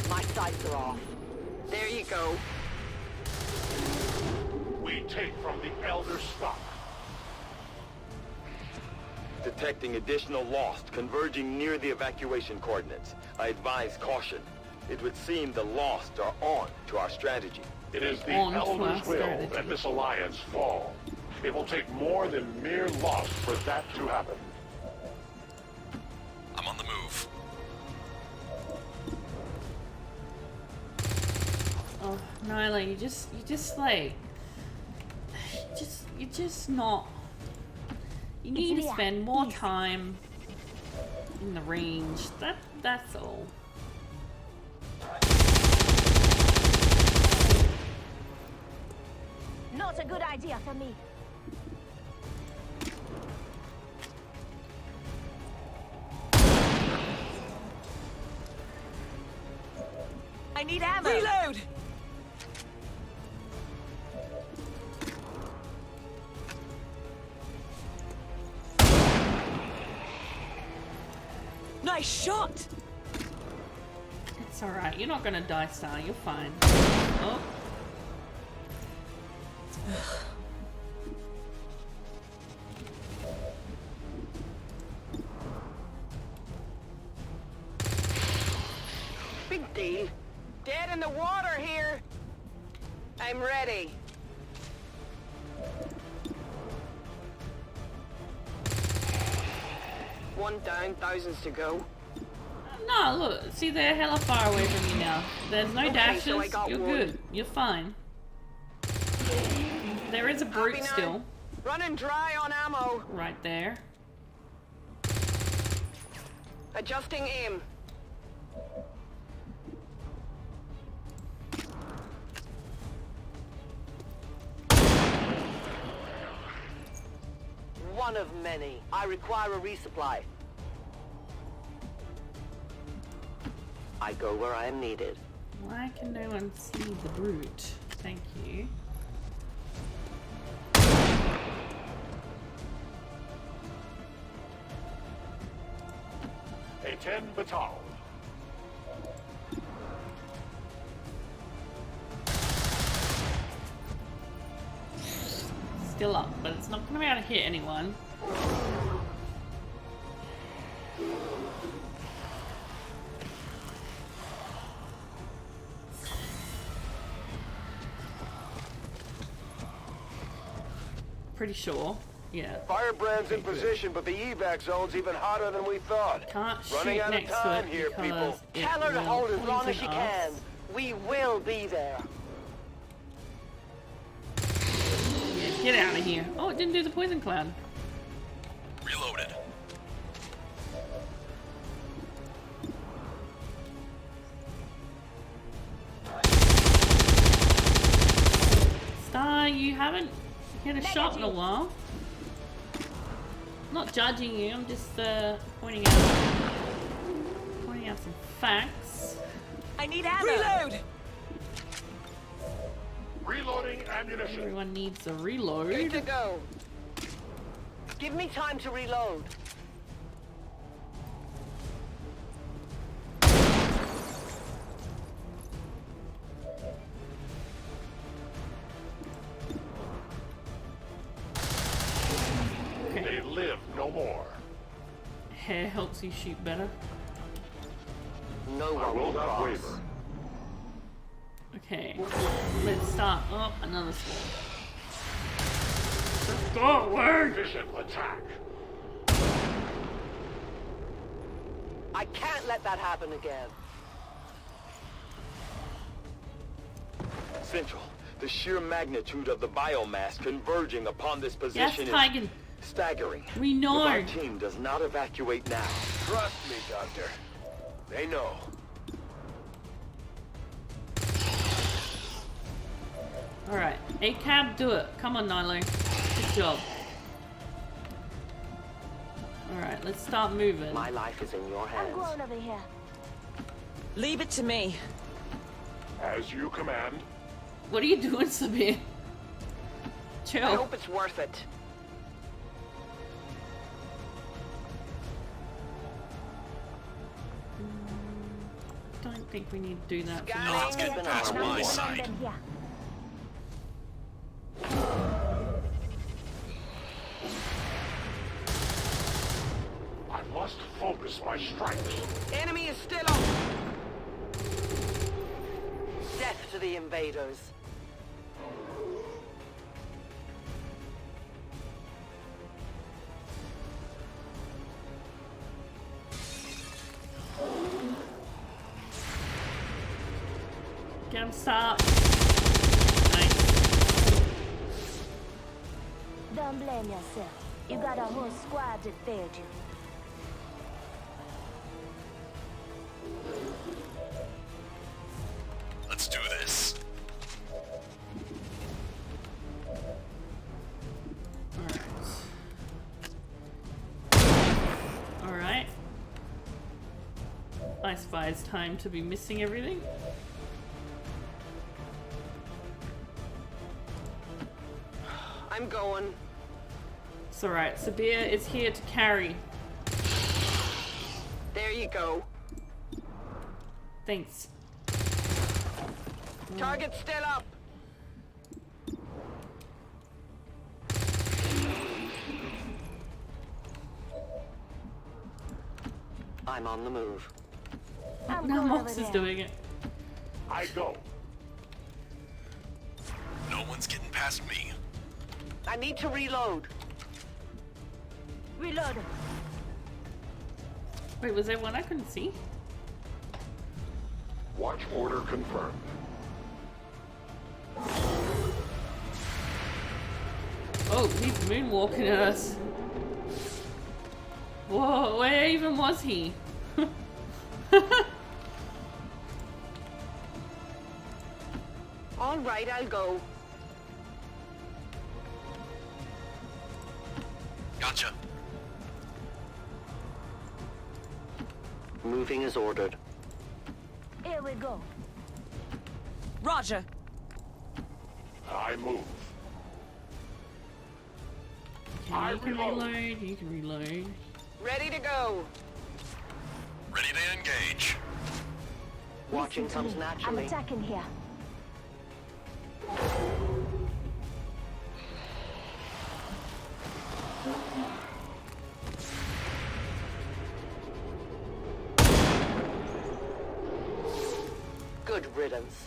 My sights are off. There you go. We take from the Elder stock. Detecting additional Lost converging near the evacuation coordinates. I advise caution. It would seem the Lost are on to our strategy. It is the On to Elder's our will strategy. that this alliance fall. It will take more than mere loss for that to happen. I'm on the move. Oh, Nyla, you're just like, you're just not You need to spend more time in the range. That's all. Not a good idea for me. I need ammo. Reload. Nice shot. It's alright. You're not gonna die, Star. You're fine. Oh. Big deal. Dead in the water here. I'm ready. One down, thousands to go. No, look. See, they're hella far away from you now. There's no dashes. so I got You're one. good. You're fine. There is a brute Happy now? still. Running dry on ammo. Right there. Adjusting aim. One of many. I require a resupply. I go where I am needed. Why can no one see the brute? Thank you. A 10 batal. Still up, but it's not gonna be able to hit anyone. Pretty sure. Yeah. Firebrand's in position, but the evac zone's even hotter than we thought. Can't Running shoot out of next to time it here, because people. it Tell her to will hold as long as poison she us. can. We will be there. Yeah, get out of here. Oh, it didn't do the poison cloud. Reloaded. Star, you haven't hit a shot in a while. Not judging you, I'm just pointing out some facts. I need ammo. Reload. Reloading ammunition. Everyone needs a reload. Good to go. Give me time to reload. They live no more. Hair helps you shoot better. No I one will will not cross. waver. Okay, let's start. Oh, another swarm. Let's go, away! Efficient attack. I can't let that happen again. Central, the sheer magnitude of the biomass converging upon this position Tigan. is staggering. We know. If our team does not evacuate now. Trust me, Doctor. They know. Alright, A-cab, do it. Come on, Nilo. Good job. Alright, let's start moving. My life is in your I'm hands. going over here. Leave it to me. As you command. What are you doing, Sabine? Chill. I hope it's worth it. Don't think we need to do that. for Scanning. now. Let's get past my side. Yeah. I must focus my strikes. Enemy is still up. Death to the invaders. Get him stop. Nice. Don't blame yourself. You got a whole squad that failed you. Let's do this. Alright. I suppose it's time to be missing everything. I'm going. It's alright. Sabir is here to carry. There you go. Thanks. Target still up. I'm on the move. Now Mox is doing it. I go. No one's getting past me. I need to reload. Reload. Wait, was there one I couldn't see? Watch order confirmed. Oh, he's moonwalking at us. Whoa, where even was he? All right, I'll go. Gotcha. Moving as ordered. Here we go. Roger. I move. Okay, you can reload, you can reload. Ready to go. Ready to engage. Watching comes naturally. I'm attacking here. Good riddance.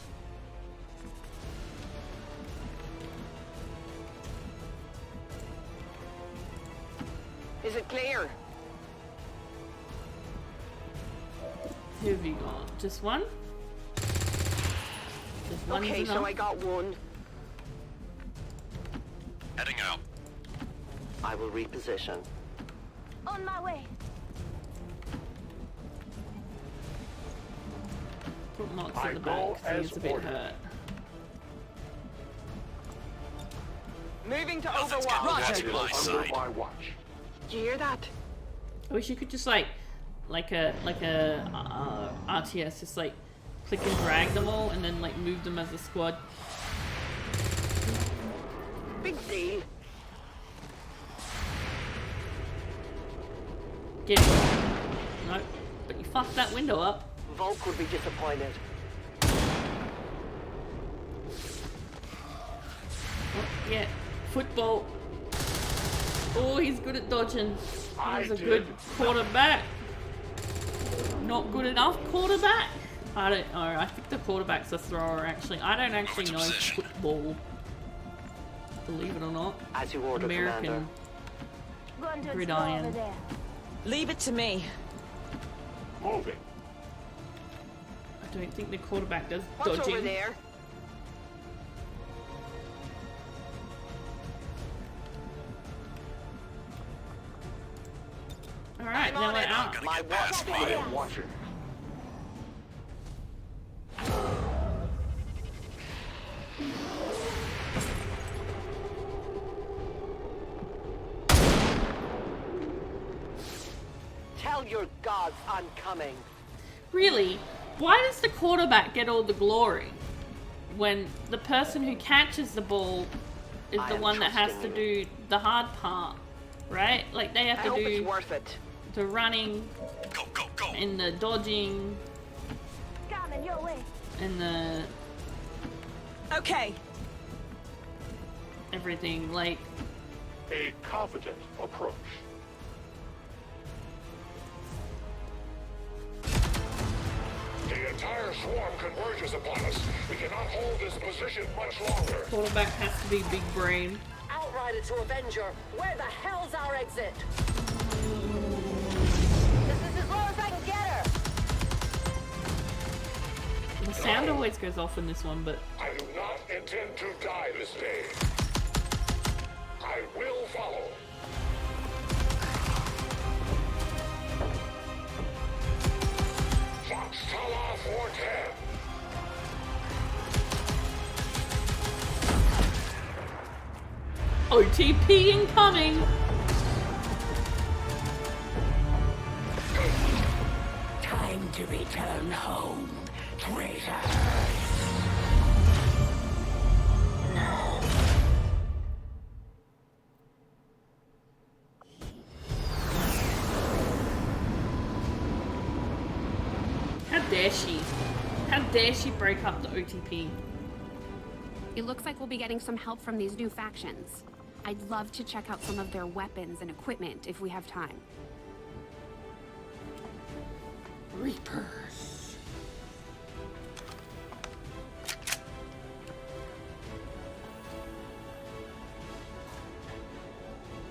Is it clear? Who have you got? Just one? Just one Okay, is so enough? I got one. Heading out. I will reposition. On my way. Put Mox I at the go back, so as he's a bit ordered. hurt. Moving to Nothing's Overwatch. getting past my Under side. my watch. Do you hear that? I wish you could just like a RTS, just like click and drag them all, and then like move them as a squad. Big deal. Get it? No, but you fucked that window up. Volk would be disappointed. Oh, yeah, football. Oh, he's good at dodging. He's a good quarterback. Not good enough quarterback. I don't know. I think the quarterback's a thrower. Actually, I don't actually know football. Believe it or not. As you order, American gridiron. Leave it to me. Moving. I don't think the quarterback does What's dodging. over there? Alright, now we're out. Gonna get past me. I am watching. Tell your gods I'm coming. Really? Why does the quarterback get all the glory when the person who catches the ball is the one that has to do the hard part, right? Like they have I to hope do it's worth it. the running Go. and the dodging Coming your way. and the Okay. everything. Like A confident approach. The entire swarm converges upon us. We cannot hold this position much longer. quarterback has to be big brain. Outrider to Avenger, where the hell's our exit? This is as low as I can get her. The sound always goes off in this one, but I do not intend to die this day. I will follow. OTP incoming! Time to return home, traitor. How dare she? How dare she break up the OTP? It looks like we'll be getting some help from these new factions. I'd love to check out some of their weapons and equipment if we have time. Reapers.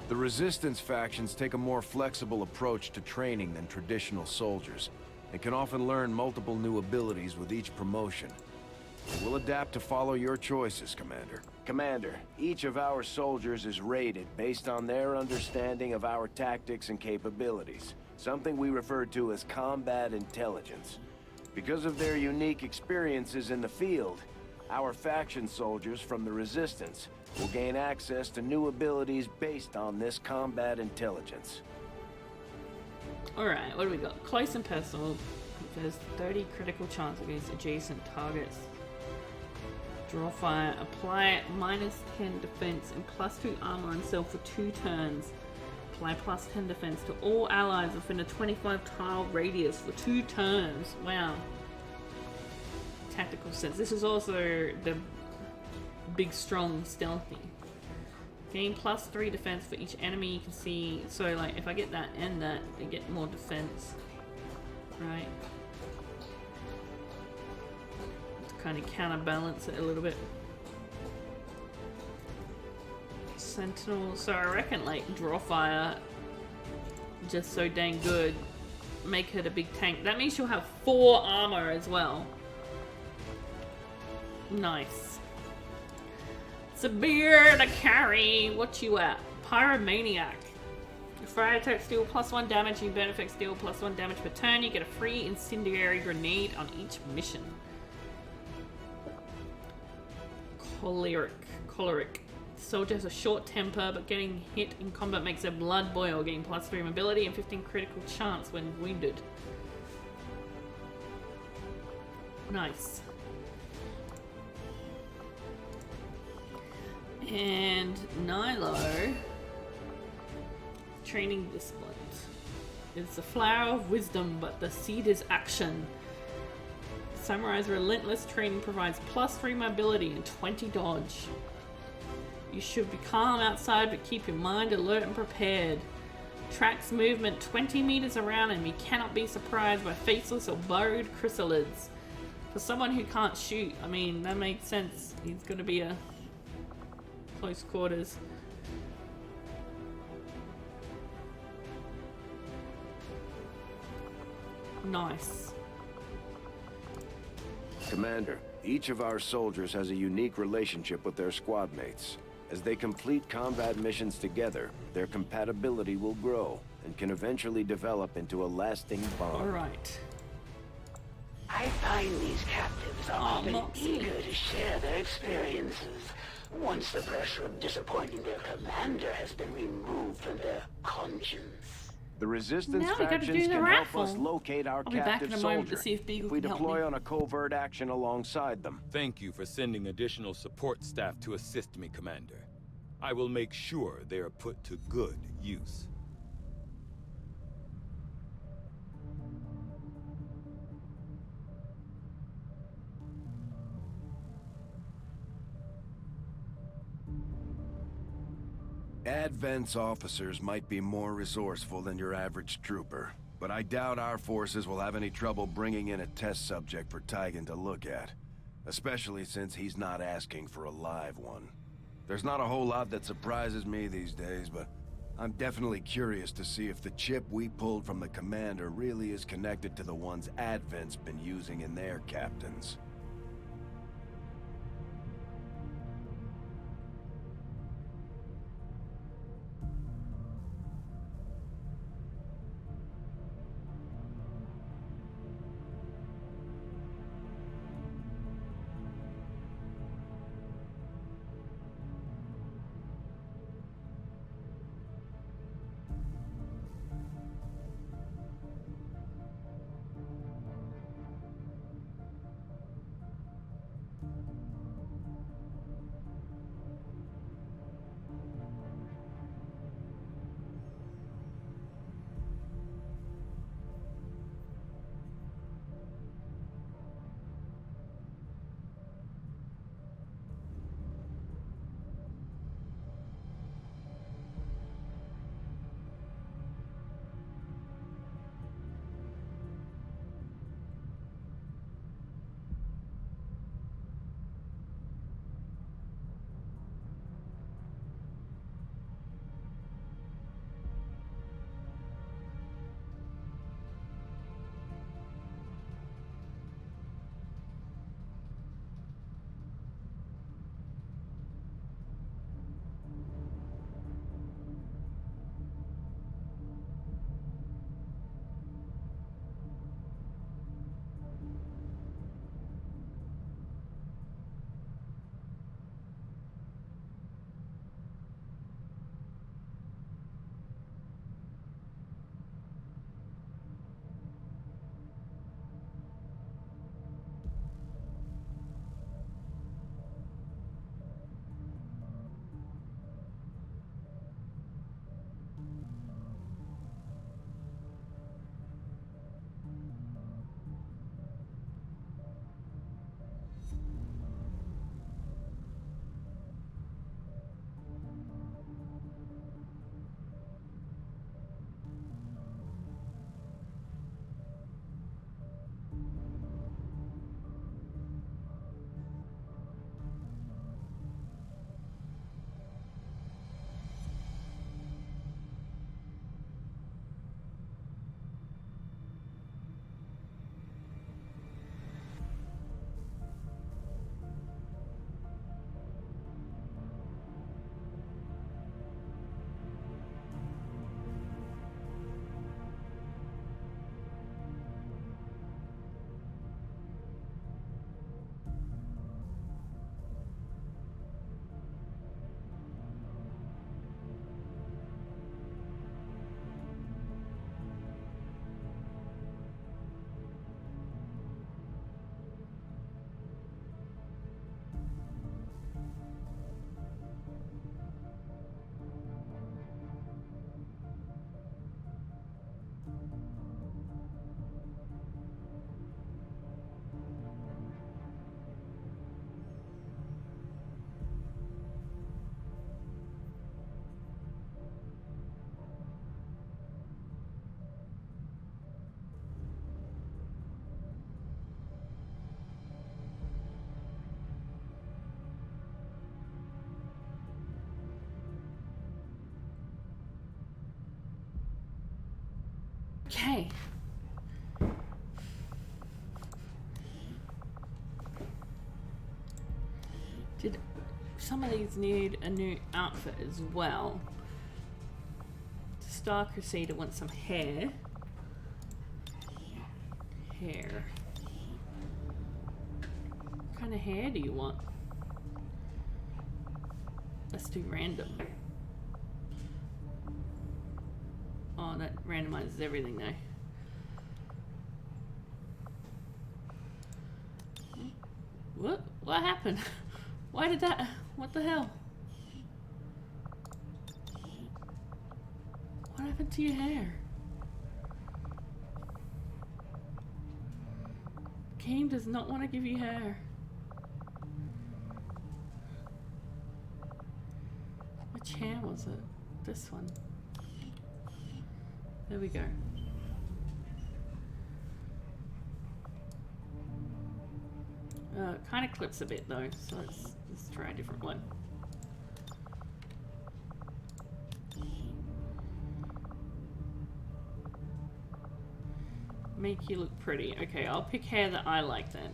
The Resistance factions take a more flexible approach to training than traditional soldiers, and can often learn multiple new abilities with each promotion. We'll adapt to follow your choices, Commander. Commander, each of our soldiers is rated based on their understanding of our tactics and capabilities, something we refer to as combat intelligence. Because of their unique experiences in the field, our faction soldiers from the Resistance will gain access to new abilities based on this combat intelligence. Alright, what do we got? Close and personal. There's 30 critical chance against adjacent targets. Draw fire. Apply -10 defense and +2 armor on self for 2 turns. Apply +10 defense to all allies within a 25 tile radius for 2 turns. Wow. Tactical sense. This is also the big, strong, stealthy. Gain +3 defense for each enemy you can see. So, like, if I get that and that, I get more defense. Right. To kind of counterbalance it a little bit. Sentinel. So I reckon, like, draw fire, just so dang good. Make it a big tank. That means she'll have 4 armor as well. Nice. Severe to carry. What you at? Pyromaniac. Fire attack steal +1 damage. You burn effect steal +1 damage per turn. You get a free incendiary grenade on each mission. Choleric. Soldier has a short temper, but getting hit in combat makes their blood boil. Gain +3 mobility and 15 critical chance when wounded. Nice. And Nilo, training discipline. It's the flower of wisdom, but the seed is action. Samurai's relentless training provides +3 mobility and 20 dodge. You should be calm outside, but keep your mind alert and prepared. Tracks movement 20 meters around him. He cannot be surprised by faceless or burrowed chrysalids. For someone who can't shoot, I mean, that makes sense. He's going to be a close quarters. Nice. Commander, each of our soldiers has a unique relationship with their squad mates. As they complete combat missions together, their compatibility will grow and can eventually develop into a lasting bond. Alright. I find these captives are often eager to share their experiences. Once the pressure of disappointing their commander has been removed from their conscience. The Resistance Now we gotta factions do the can raffle. help us locate our I'll be back captive in a moment soldier to see if Beagle we can help deploy me. on a covert action alongside them. Thank you for sending additional support staff to assist me, Commander. I will make sure they are put to good use. Advent's officers might be more resourceful than your average trooper, but I doubt our forces will have any trouble bringing in a test subject for Tygan to look at, especially since he's not asking for a live one. There's not a whole lot that surprises me these days, but I'm definitely curious to see if the chip we pulled from the commander really is connected to the ones Advent's been using in their captains. Okay. Did some of these need a new outfit as well? Star Crusader wants some hair. Hair. What kind of hair do you want? Let's do random. Oh, that randomizes everything though. What? What happened? Why did that? What the hell? What happened to your hair? Game does not want to give you hair. Which hair was it? This one. There we go. It kind of clips a bit though, so let's try a different one. Make you look pretty. Okay, I'll pick hair that I like then.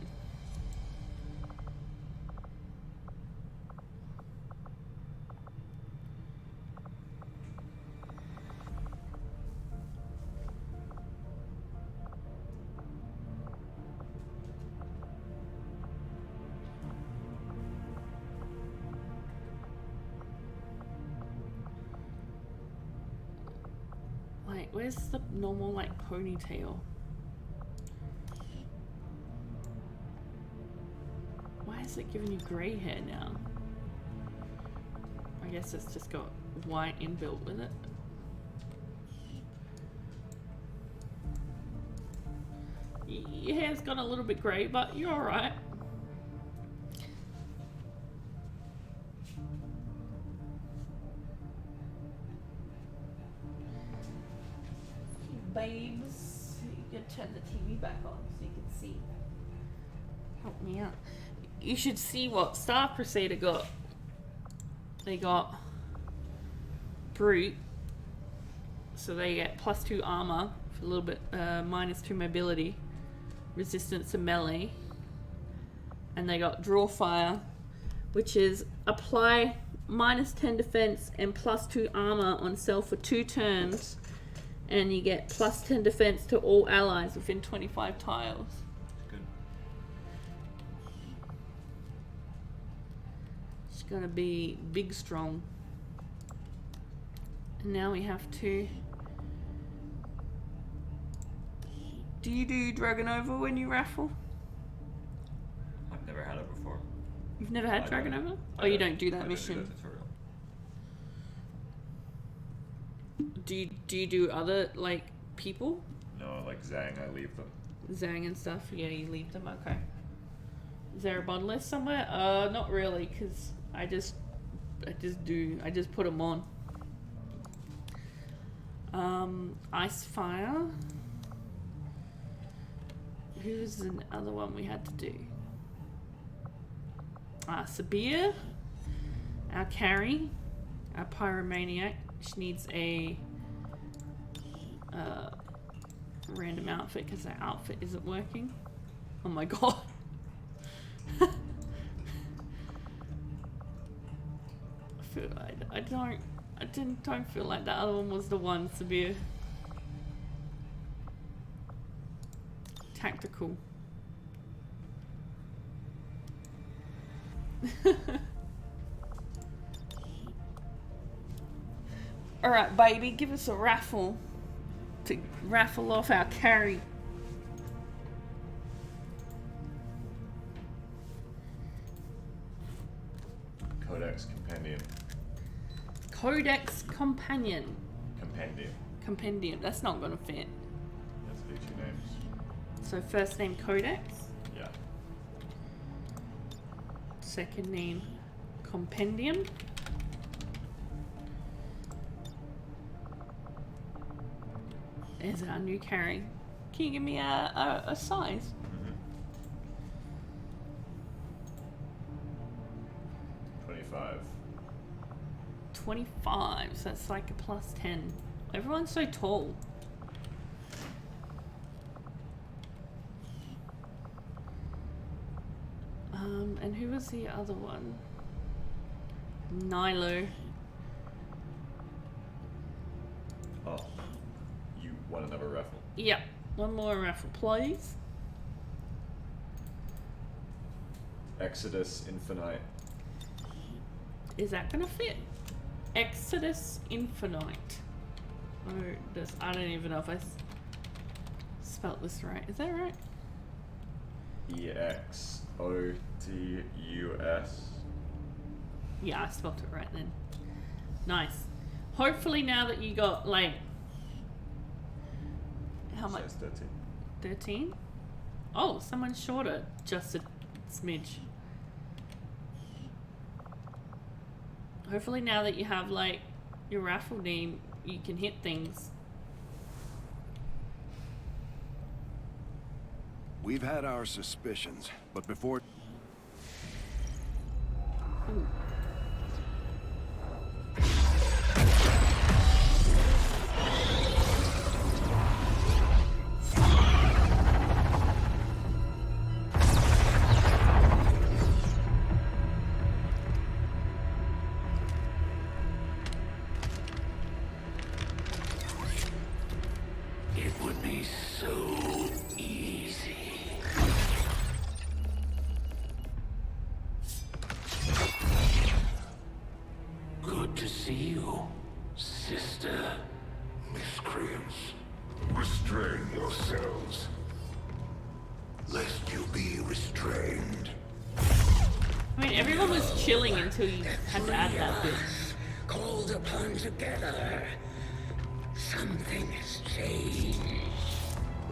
Wait, where's the normal like ponytail? Why is it giving you grey hair now? I guess it's just got white inbuilt with it. Your hair's gone a little bit grey, but you're alright. Babes, you can turn the TV back on so you can see. Help me out. You should see what Star Crusader got. They got Brute, so they get +2 armor for a little bit, -2 mobility, resistance to melee, and they got Draw Fire, which is apply -10 defense and +2 armor on self for 2 turns, and you get +10 defense to all allies within 25 tiles. Gonna be big strong. And now we have to. Do you do Dragonova when you raffle? I've never had it before. You've never had Dragonova? Oh, you don't do that mission. Do you do other like people? No, like Zhang, I leave them. Zhang and stuff. Yeah, you leave them. Okay. Is there a bond list somewhere? Not really, because I just put them on. Ice Fire. Who's the other one we had to do? Sabir, our carry, our pyromaniac. She needs a random outfit because her outfit isn't working. Oh my god. I don't feel like that other one was the one. Severe. Tactical. Alright, baby, give us a raffle to raffle off our carry. Codex Compendium. Codex Companion. Compendium. Compendium. That's not gonna fit. That's the 2 names. So first name Codex. Yeah. Second name Compendium. There's our new carry. Can you give me a size? 25. 25, so that's like a +10. Everyone's so tall. And who was the other one? Nilo. Oh, you want another raffle? Yep, one more raffle, please. Exodus Infinite. Is that gonna fit? Exodus Infinite. Oh, this, I don't even know if I spelt this right. Is that right? EXOTUS. Yeah, I spelled it right then. Nice. Hopefully now that you got like how much? 13. 13? Oh, someone shorter. Just a smidge. Hopefully now that you have like your raffle name, you can hit things. We've had our suspicions, but before... Ooh. It would be so easy. Good to see you, sister. Miscreants, restrain yourselves. Lest you be restrained. I mean, everyone was chilling until you had to add that bit. Called upon together. Something has changed.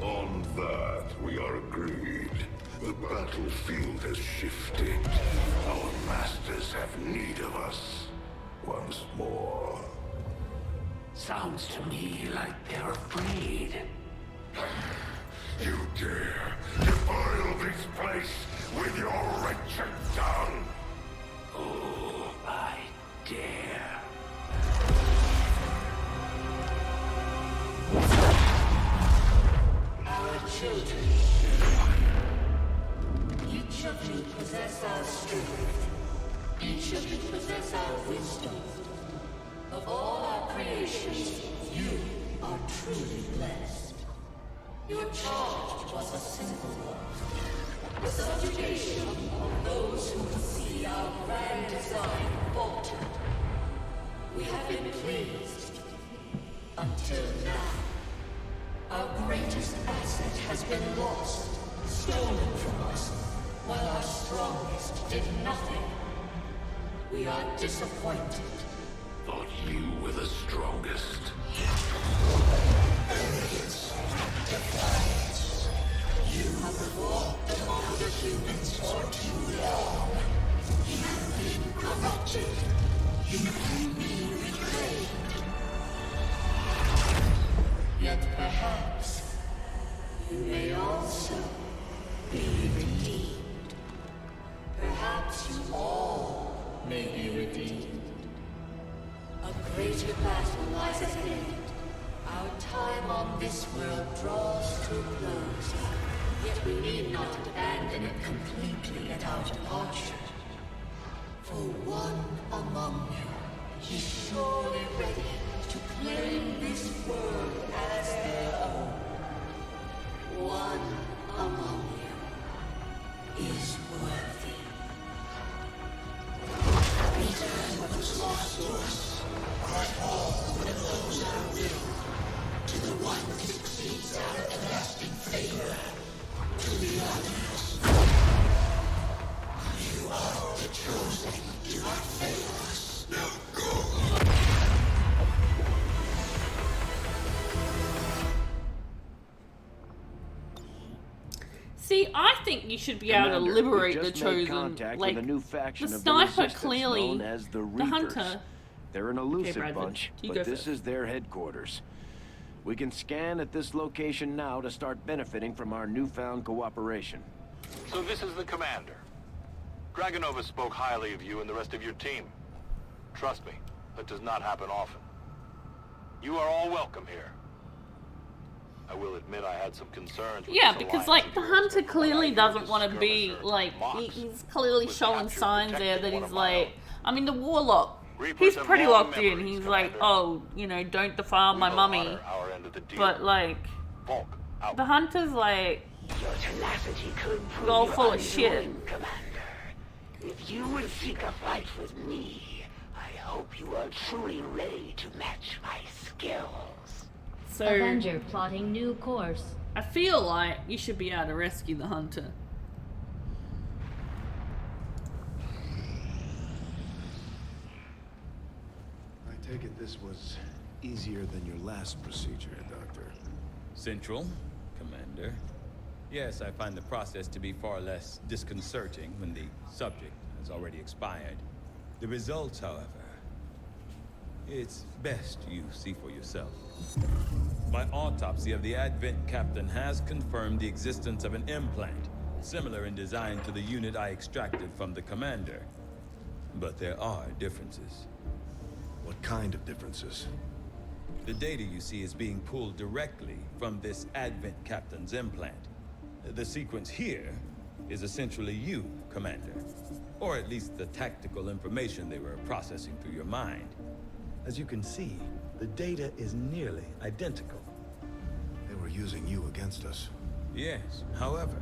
On that, we are agreed. The battlefield has shifted. Our masters have need of us. Once more. Sounds to me like they're afraid. You dare defile this place with your wretched tongue? Oh, I dare. Our children. Each of you possess our strength. Each of you possess our wisdom. Of all our creations, you are truly blessed. Your charge was a simple one. The subjugation of those who would see our grand design falter. We have been pleased. Until now. Our greatest asset has been lost, stolen from us, while our strongest did nothing. We are disappointed. Thought you were the strongest. Arrogance, defiance. You have fought among the humans for too long. You've been corrupted. You can be reclaimed. Yet perhaps you may also be redeemed. Perhaps you all may be redeemed. A greater battle lies ahead. Our time on this world draws to a close. Yet we need not abandon it completely at our departure. For one among you is surely ready to claim this world as their own. One among you is worthy. Return what was lost to us, our all and those our will, to the one who succeeds our everlasting favor, to the others. You are the chosen, do not fail us. Now go! See, I think you should be able to liberate the chosen. Like, with a new faction the of sniper resistance clearly, known as the the Reapers. hunter. They're an elusive Bradford, bunch, you go but this first. is their headquarters. We can scan at this location now to start benefiting from our newfound cooperation. So this is the commander. Dragonova spoke highly of you and the rest of your team. Trust me, that does not happen often. You are all welcome here. I will admit I had some concerns with Yeah, this because alliance like the of yours, hunter but clearly I doesn't want to the be skirmisher, like Mox, he's clearly was showing captured signs there protecting that one he's of my like, own. I mean the warlock, Reapers he's have pretty long locked in. memories, He's like, Commander. oh, you know, don't defile We my will mummy. honor our end of the deal. But like, Volk, out. the hunter's like, Your tenacity could prove all your full of shit. undoing, Commander. If you would seek a fight with me, I hope you are truly ready to match my skills. So Avenger plotting new course. I feel like you should be able to rescue the hunter. I take it this was easier than your last procedure, Doctor. Central, Commander. Yes, I find the process to be far less disconcerting when the subject has already expired. The results, however, it's best you see for yourself. My autopsy of the Advent captain has confirmed the existence of an implant, similar in design to the unit I extracted from the commander. But there are differences. What kind of differences? The data you see is being pulled directly from this Advent captain's implant. The sequence here is essentially you, Commander. Or at least the tactical information they were processing through your mind. As you can see, the data is nearly identical. They were using you against us. Yes, however,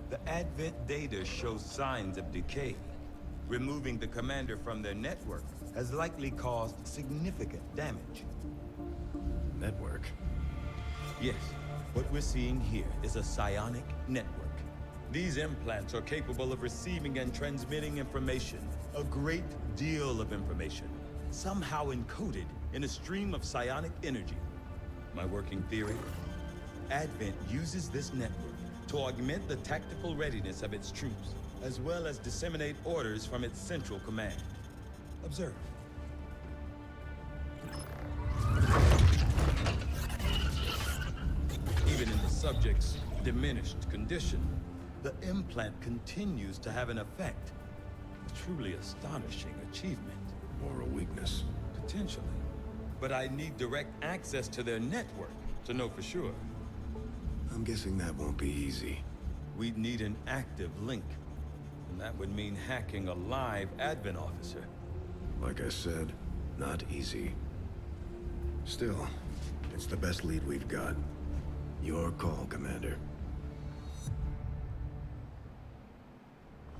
the Advent data shows signs of decay. Removing the commander from their network has likely caused significant damage. Network? Yes, what we're seeing here is a psionic network. These implants are capable of receiving and transmitting information, a great deal of information, somehow encoded in a stream of psionic energy. My working theory? Advent uses this network to augment the tactical readiness of its troops, as well as disseminate orders from its central command. Observe. Even in the subject's diminished condition, the implant continues to have an effect. A truly astonishing achievement. Or a weakness. Potentially. But I need direct access to their network to know for sure. I'm guessing that won't be easy. We'd need an active link. And that would mean hacking a live Advent officer. Like I said, not easy. Still, it's the best lead we've got. Your call, Commander.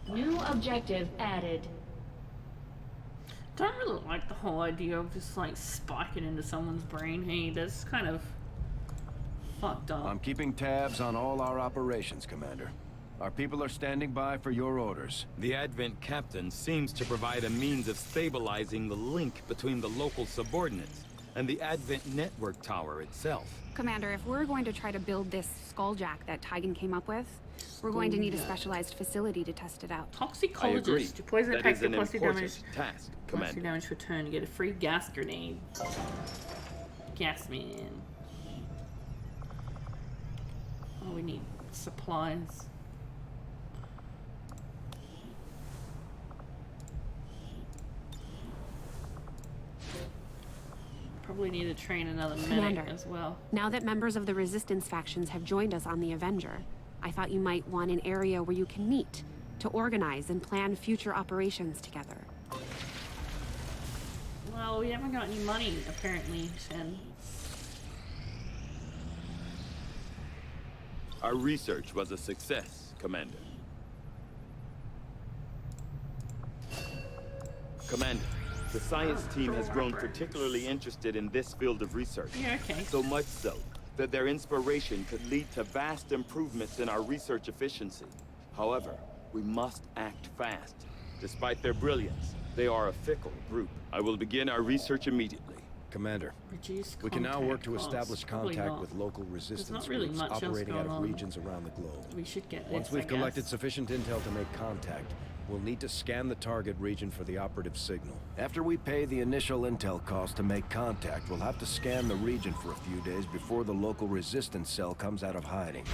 New objective added. Don't really like the whole idea of just like spiking into someone's brain. Hey, that's kind of fucked up. I'm keeping tabs on all our operations, Commander. Our people are standing by for your orders. The Advent captain seems to provide a means of stabilizing the link between the local subordinates and the Advent network tower itself. Commander, if we're going to try to build this skulljack that Tygan came up with, we're going to need a specialized facility to test it out. Toxicologist. To poison That attack is an plus your damage. important task, Plus your Commander. damage return to get a free gas grenade. Gas man. Oh, we need supplies. Probably need to train another medic Commander, as well. Now that members of the Resistance factions have joined us on the Avenger, I thought you might want an area where you can meet, to organize and plan future operations together. Well, we haven't got any money, apparently, Shen. Our research was a success, Commander. Commander, the science team has grown particularly interested in this field of research. Yeah, okay. So much so that their inspiration could lead to vast improvements in our research efficiency. However, we must act fast. Despite their brilliance, they are a fickle group. I will begin our research immediately. Commander, Reduce we can now work to contact establish costs. Probably contact not. with local There's resistance not really groups much else operating out going of on. regions around the globe. We should get this, Once I we've collected guess. sufficient intel to make contact, we'll need to scan the target region for the operative signal. After we pay the initial intel cost to make contact, we'll have to scan the region for a few days before the local resistance cell comes out of hiding.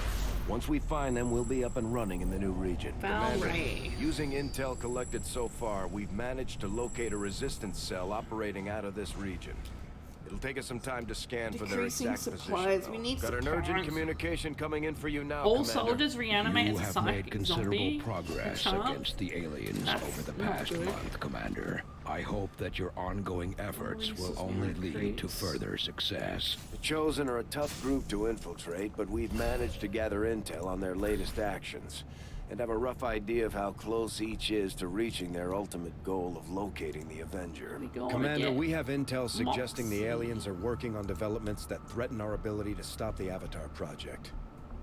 Once we find them, we'll be up and running in the new region. Commander, using intel collected so far, we've managed to locate a resistance cell operating out of this region. It'll take us some time to scan for their Decreasing exact supplies. position. We need Got an supplies. urgent communication coming in for you now, All Commander. soldiers reanimate You as a have psychic made considerable zombie. progress Perchance. against the aliens That's over the not past good. month, Commander. I hope that your ongoing efforts will only lead to further success. The Chosen are a tough group to infiltrate, but we've managed to gather intel on their latest actions, and have a rough idea of how close each is to reaching their ultimate goal of locating the Avenger. Commander, we have intel suggesting the aliens are working on developments that threaten our ability to stop the Avatar project.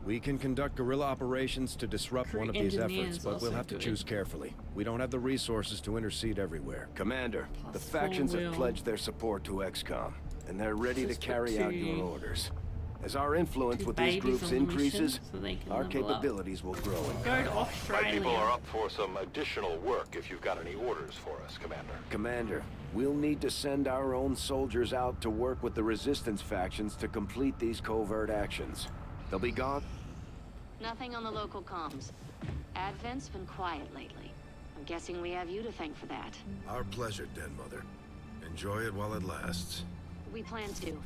We can conduct guerrilla operations to disrupt one of these efforts, but we'll have to choose carefully. We don't have the resources to intercede everywhere. Commander, the factions have pledged their support to XCOM, and they're ready to carry out your orders. As our influence with these groups increases, our capabilities will grow. My people are up for some additional work if you've got any orders for us, Commander. Commander, we'll need to send our own soldiers out to work with the Resistance factions to complete these covert actions. They'll be gone? Nothing on the local comms. Advent's been quiet lately. I'm guessing we have you to thank for that. Our pleasure, Den Mother. Enjoy it while it lasts. We plan to.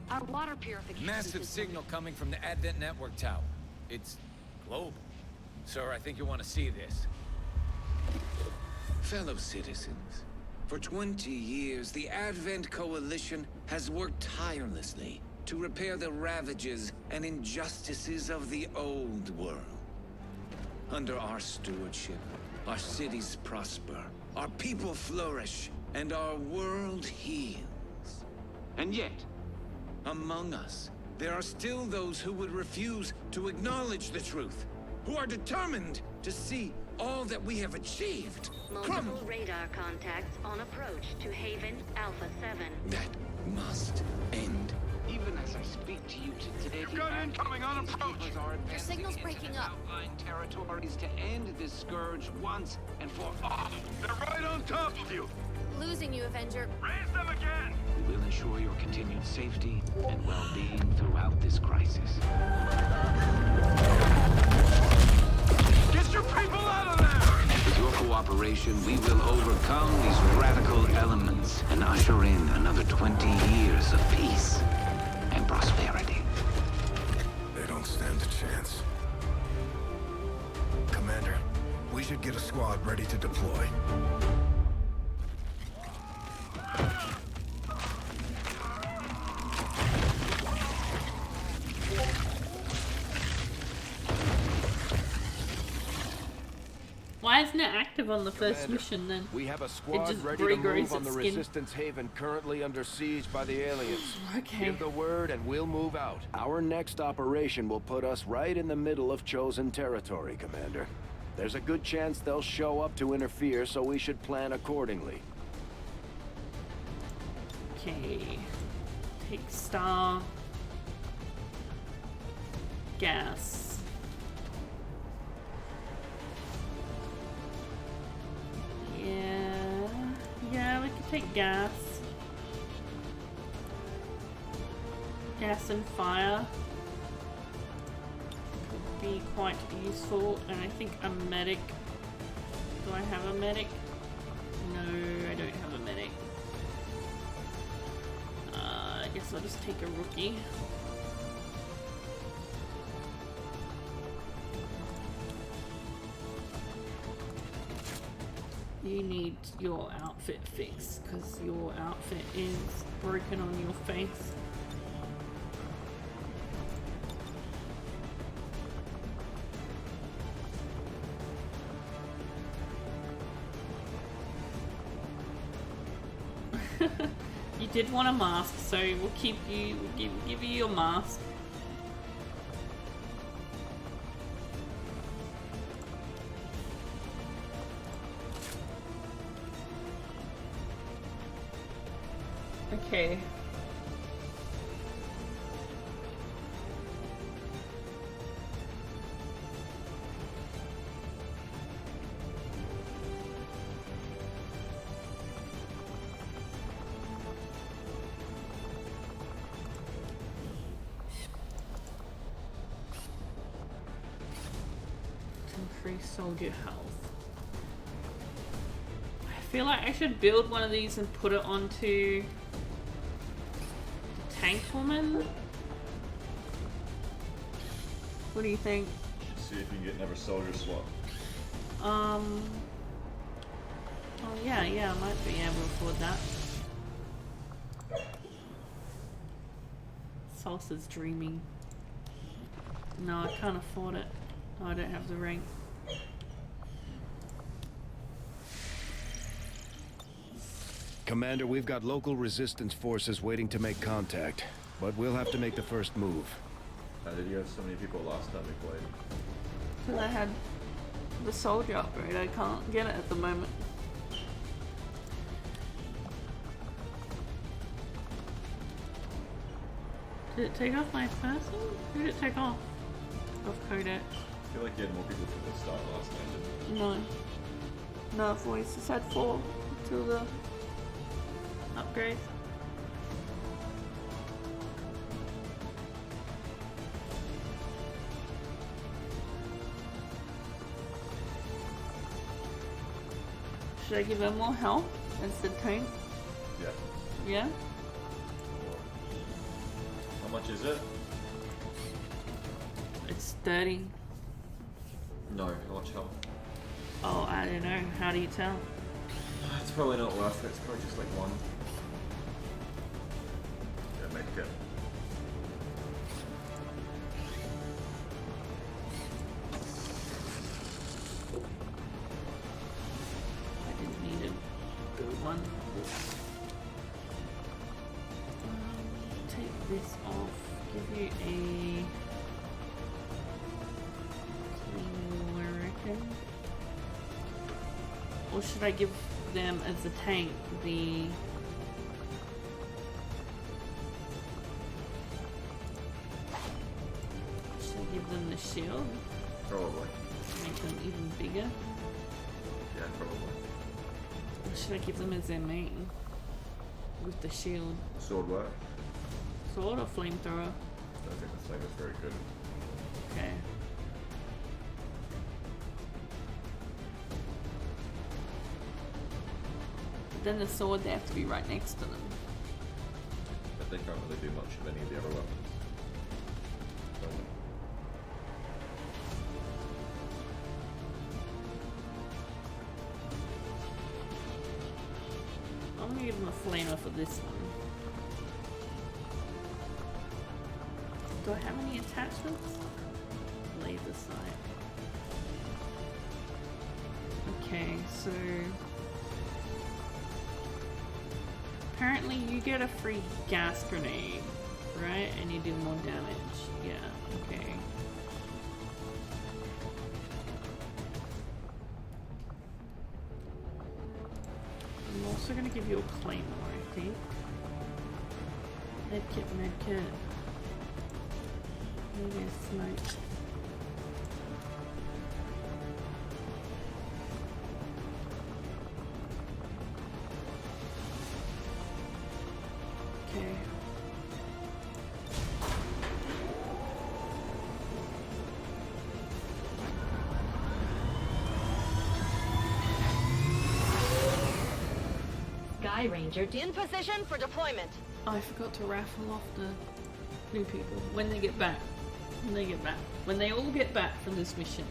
Our water purification Massive signal coming from the Advent network tower. It's global. Sir, I think you want to see this. Fellow citizens, for 20 years, the Advent Coalition has worked tirelessly to repair the ravages and injustices of the old world. Under our stewardship, our cities prosper, our people flourish, and our world heals. And yet, among us, there are still those who would refuse to acknowledge the truth, who are determined to see all that we have achieved. Multiple radar contacts on approach to Haven Alpha 7. That must end. Even as I speak to you today, You've got incoming on approach. Your signal's breaking up. Territories to end this scourge once and for all. They're right on top of you. Losing you, Avenger. Raise them again. We will ensure your continued safety and well-being throughout this crisis. Get your people out of there! With your cooperation, we will overcome these radical elements and usher in another 20 years of peace and prosperity. They don't stand a chance. Commander, we should get a squad ready to deploy. Why isn't it active on the first mission then? We have a squad just ready to regrows move on the its skin. Resistance Haven currently under siege by the aliens. Okay. Give the word and we'll move out. Our next operation will put us right in the middle of Chosen territory, Commander. There's a good chance they'll show up to interfere, so we should plan accordingly. Okay. Take star. Gas. Yeah, we could take gas. Gas and fire would be quite useful, and I think a medic. Do I have a medic? No, I don't have a medic. I guess I'll just take a rookie. You need your outfit fixed because your outfit is broken on your face. You did want a mask, so we'll keep you. We'll give you your mask. Okay. Increase soldier health. I feel like I should build one of these and put it onto tank woman? What do you think? See if you can get another soldier swap. Oh yeah, I might be able to afford that. Salsa's dreaming. No, I can't afford it. I don't have the rank. Commander, we've got local resistance forces waiting to make contact, but we'll have to make the first move. How did you have so many people last time we played? Because I had the soldier upgrade. I can't get it at the moment. Did it take off my person? Who did it take off? Off Codex. I feel like you had more people from the start last time, didn't you? No. No, voices had 4 till the upgrade. Should I give him more health as the tank? Yeah. Yeah? How much is it? It's 30. No, how much health? Oh, I don't know. How do you tell? It's probably not worth it. It's probably just like 1. Yeah, make it. I didn't need a good one. Take this off. Give you a clean, I reckon. Or should I give them as a tank the should I give them the shield? Probably. Make them even bigger? Yeah, probably. Or should I give them as their main? With the shield. Sword work? Sword or flamethrower? I don't think the flame is very good. Okay. But then the sword, they have to be right next to them. But they can't really do much of any of the other weapons. I'm gonna give them a flamer for this one. Do I have any attachments? Laser sight. Okay, so apparently you get a free gas grenade, right? And you do more damage. Yeah, okay. I'm also gonna give you a claymore, I think. Medkit, medkit. Maybe a smoke. Okay. Sky Ranger In position for deployment. I forgot to raffle off the new people when they get back. When they get back. When they all get back from this mission.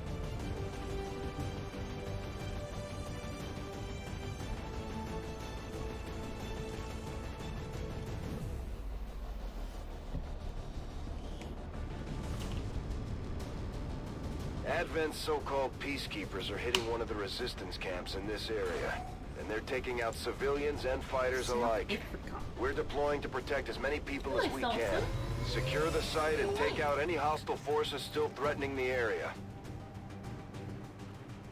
Advent's so-called peacekeepers are hitting one of the resistance camps in this area, and they're taking out civilians and fighters alike. We're deploying to protect as many people as we can. Secure the site and take out any hostile forces still threatening the area.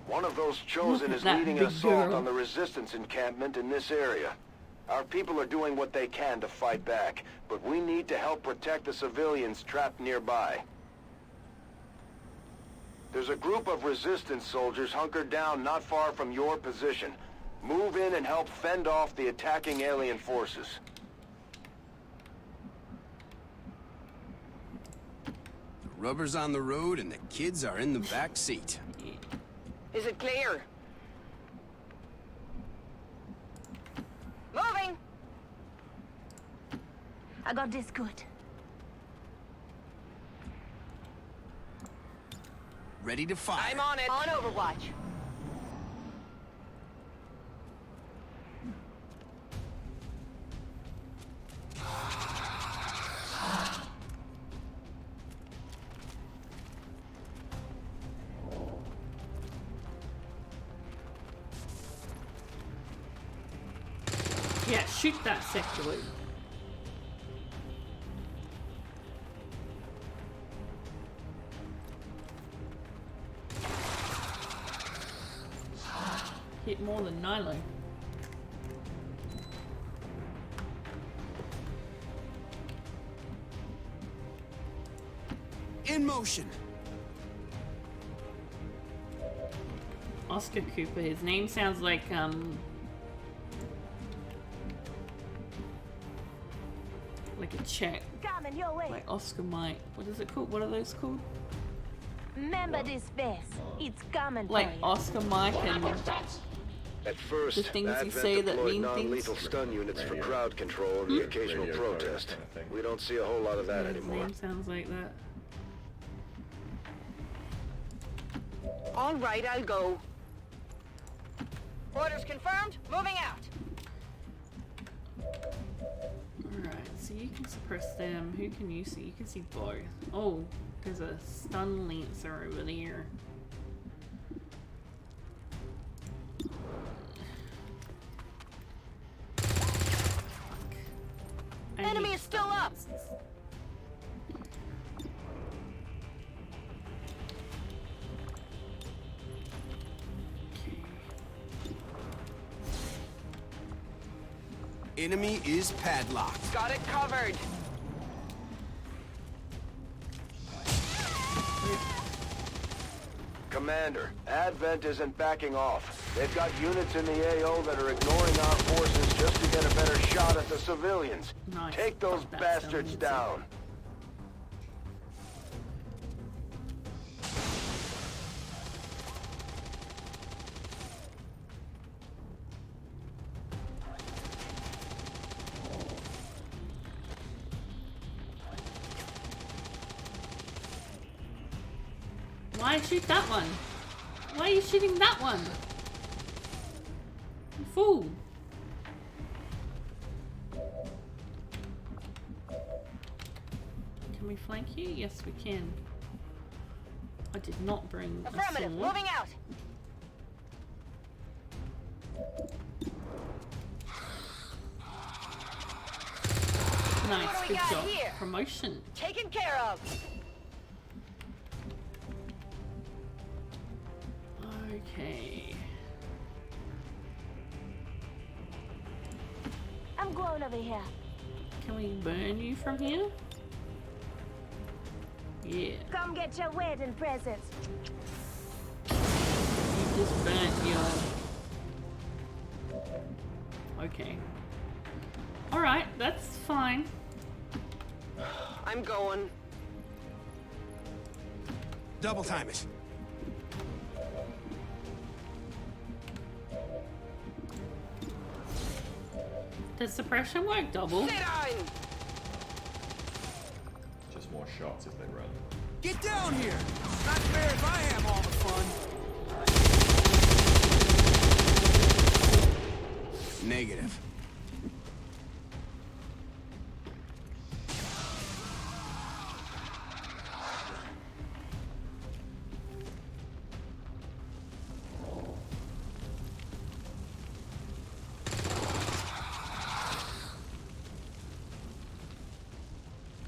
One of those chosen is leading an assault on the resistance encampment in this area. Our people are doing what they can to fight back, but we need to help protect the civilians trapped nearby. There's a group of resistance soldiers hunkered down not far from your position. Move in and help fend off the attacking alien forces. The rubber's on the road and the kids are in the back seat. Is it clear? Moving! I got this good. Ready to fire. I'm on it. On Overwatch. Yeah, shoot that sectoid. Hit more than Nilo. In motion. Oscar Cooper. His name sounds like a Czech. Coming your way. Like Oscar Mike. What is it called? What are those called? Remember this face. It's coming Like for you. Oscar Mike and At first, the things you Advent say that deployed mean non-lethal things. stun units for crowd control and the occasional protest. We don't see a whole lot of that His anymore. name sounds like that. All right, I'll go. Orders confirmed. Moving out. Alright, so you can suppress them. Who can you see? You can see both. Oh, there's a stun lancer over there. Enemy is still up. Enemy is padlocked. Got it covered. Commander, Advent isn't backing off. They've got units in the AO that are ignoring our forces just to get a better shot at the civilians. Nice. Take those Fuck that bastards stone down. Why shoot that one? Why are you shooting that one? You fool. Can we flank you? Yes, we can. I did not bring a Affirmative. sword. Moving out. Nice, What do we good got job. here? Promotion. Taken care of. Okay. I'm going over here. Can we burn you from here? Yeah. Come get your wedding presents. You just burnt your... Okay. Alright, that's fine. I'm going. Double time it. Does suppression work double? Sit down. Just more shots if they run. Get down here! Not fair if I have all the fun. Negative.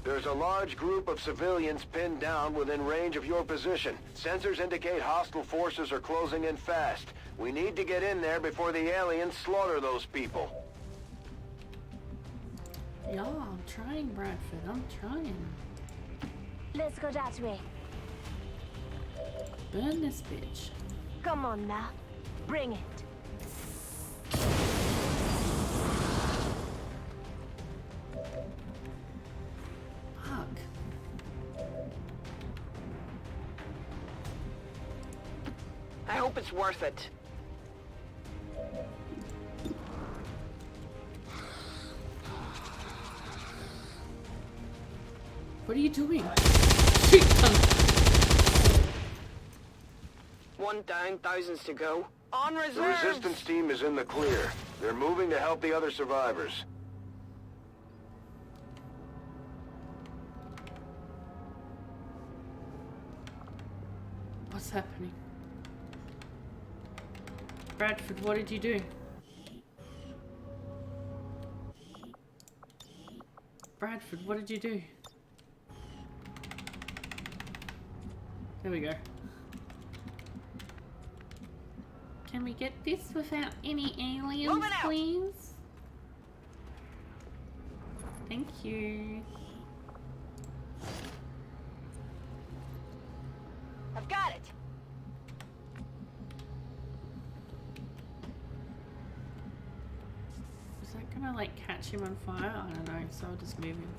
There's a large group of civilians pinned down within range of your position. Sensors indicate hostile forces are closing in fast. We need to get in there before the aliens slaughter those people. Yeah, I'm trying, Bradford. I'm trying. Let's go that way. Burn this bitch. Come on now. Bring it. Fuck. I hope it's worth it. What are you doing? Shoot them. One down, thousands to go. On The reserve! resistance team is in the clear. They're moving to help the other survivors. What's happening? Bradford, what did you do? Bradford, what did you do? There we go. Can we get this without any aliens, please? Thank you. I've got it! Is that gonna like catch him on fire? I don't know, so I'll just move him.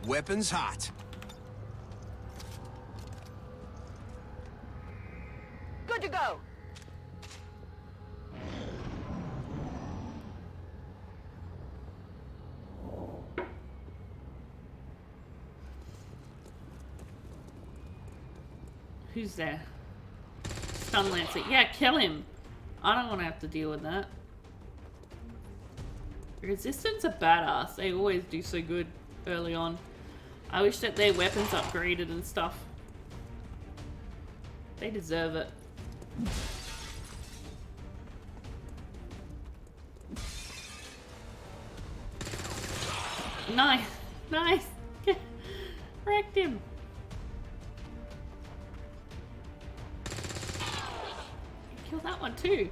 Weapons hot. Good to go! Who's there? Stun Lancer. Yeah, kill him. I don't want to have to deal with that. Resistance are badass. They always do so good early on. I wish that their weapons upgraded and stuff. They deserve it. Nice. Nice. Wrecked him. Kill that one too.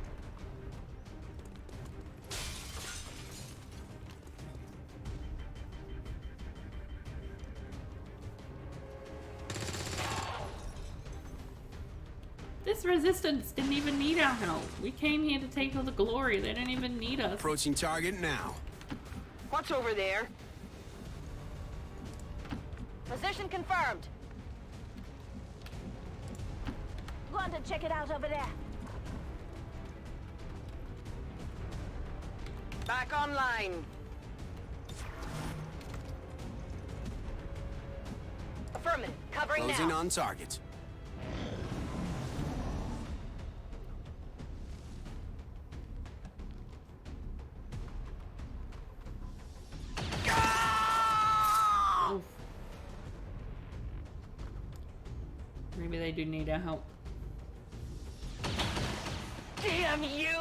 This resistance didn't even need our help. We came here to take all the glory. They don't even need us. Approaching target now. What's over there? Position confirmed. Going to check it out over there. Back online. Affirmative. Covering Closing now. on target. Oof. Maybe they do need our help. Damn you!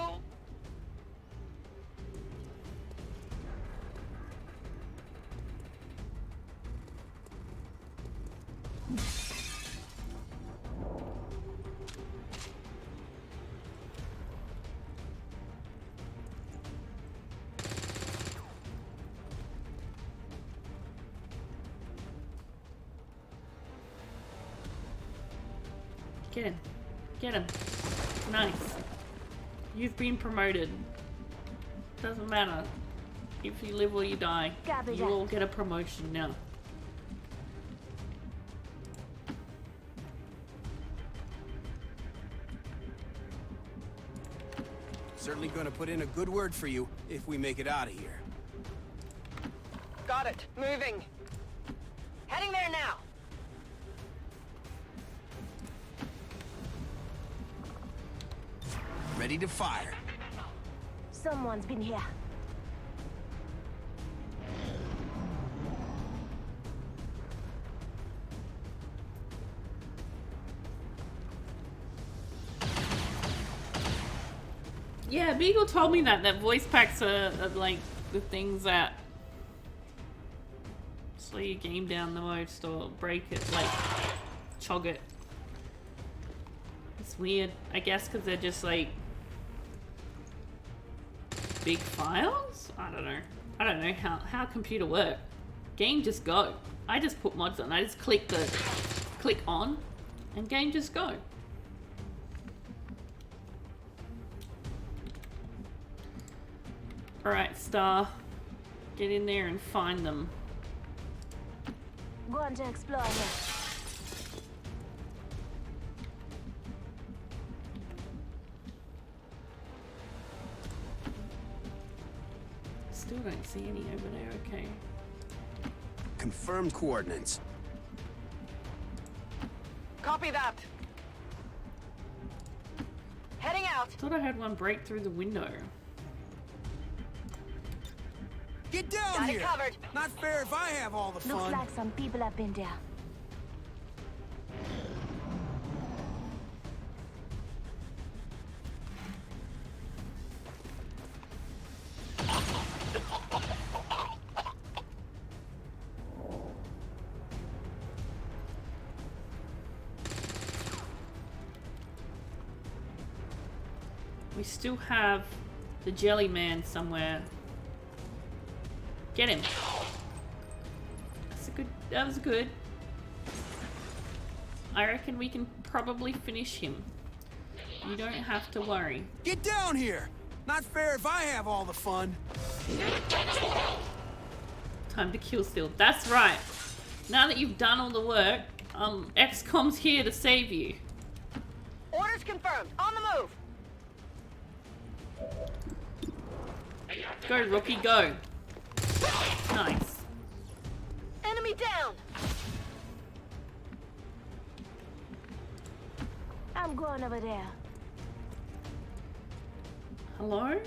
Get him. Get him. Nice. You've been promoted. Doesn't matter. If you live or you die, Copy you that. will get a promotion now. Certainly gonna put in a good word for you if we make it out of here. Got it. Moving. Heading there now. Ready to fire. Someone's been here. Yeah, Beagle told me that voice packs are like the things that slow your game down the most or break it, like chog it. It's weird, I guess, because they're just like big files? I don't know. I don't know how computer work. Game just go. I just put mods on. I just click on and game just go. Alright, Star. Get in there and find them. Going to explore here. Still don't see any over there, okay. Confirmed coordinates. Copy that. Heading out. Thought I had one break through the window. Get down Got here! it covered. Not fair if I have all the fun. Looks like some people have been there. We still have the jelly man somewhere. Get him. That's a good. That was good. I reckon we can probably finish him. You don't have to worry. Get down here! Not fair if I have all the fun. Time to kill still. That's right. Now that you've done all the work, XCOM's here to save you. Orders confirmed. On the move. Go, Rookie, go. Nice. Enemy down. I'm going over there. Hello?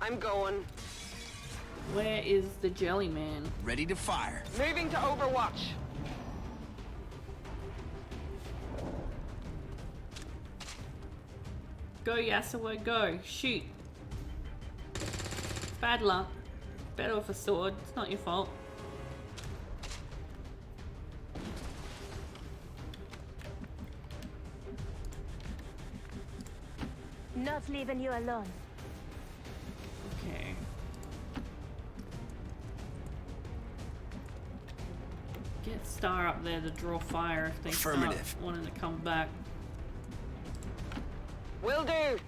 I'm going. Where is the jelly man? Ready to fire. Moving to Overwatch. Go, Yasuo, go. Shoot. Bad luck. Better with a sword. It's not your fault. Not leaving you alone. Okay. Get Star up there to draw fire if they start wanting to come back. Will do.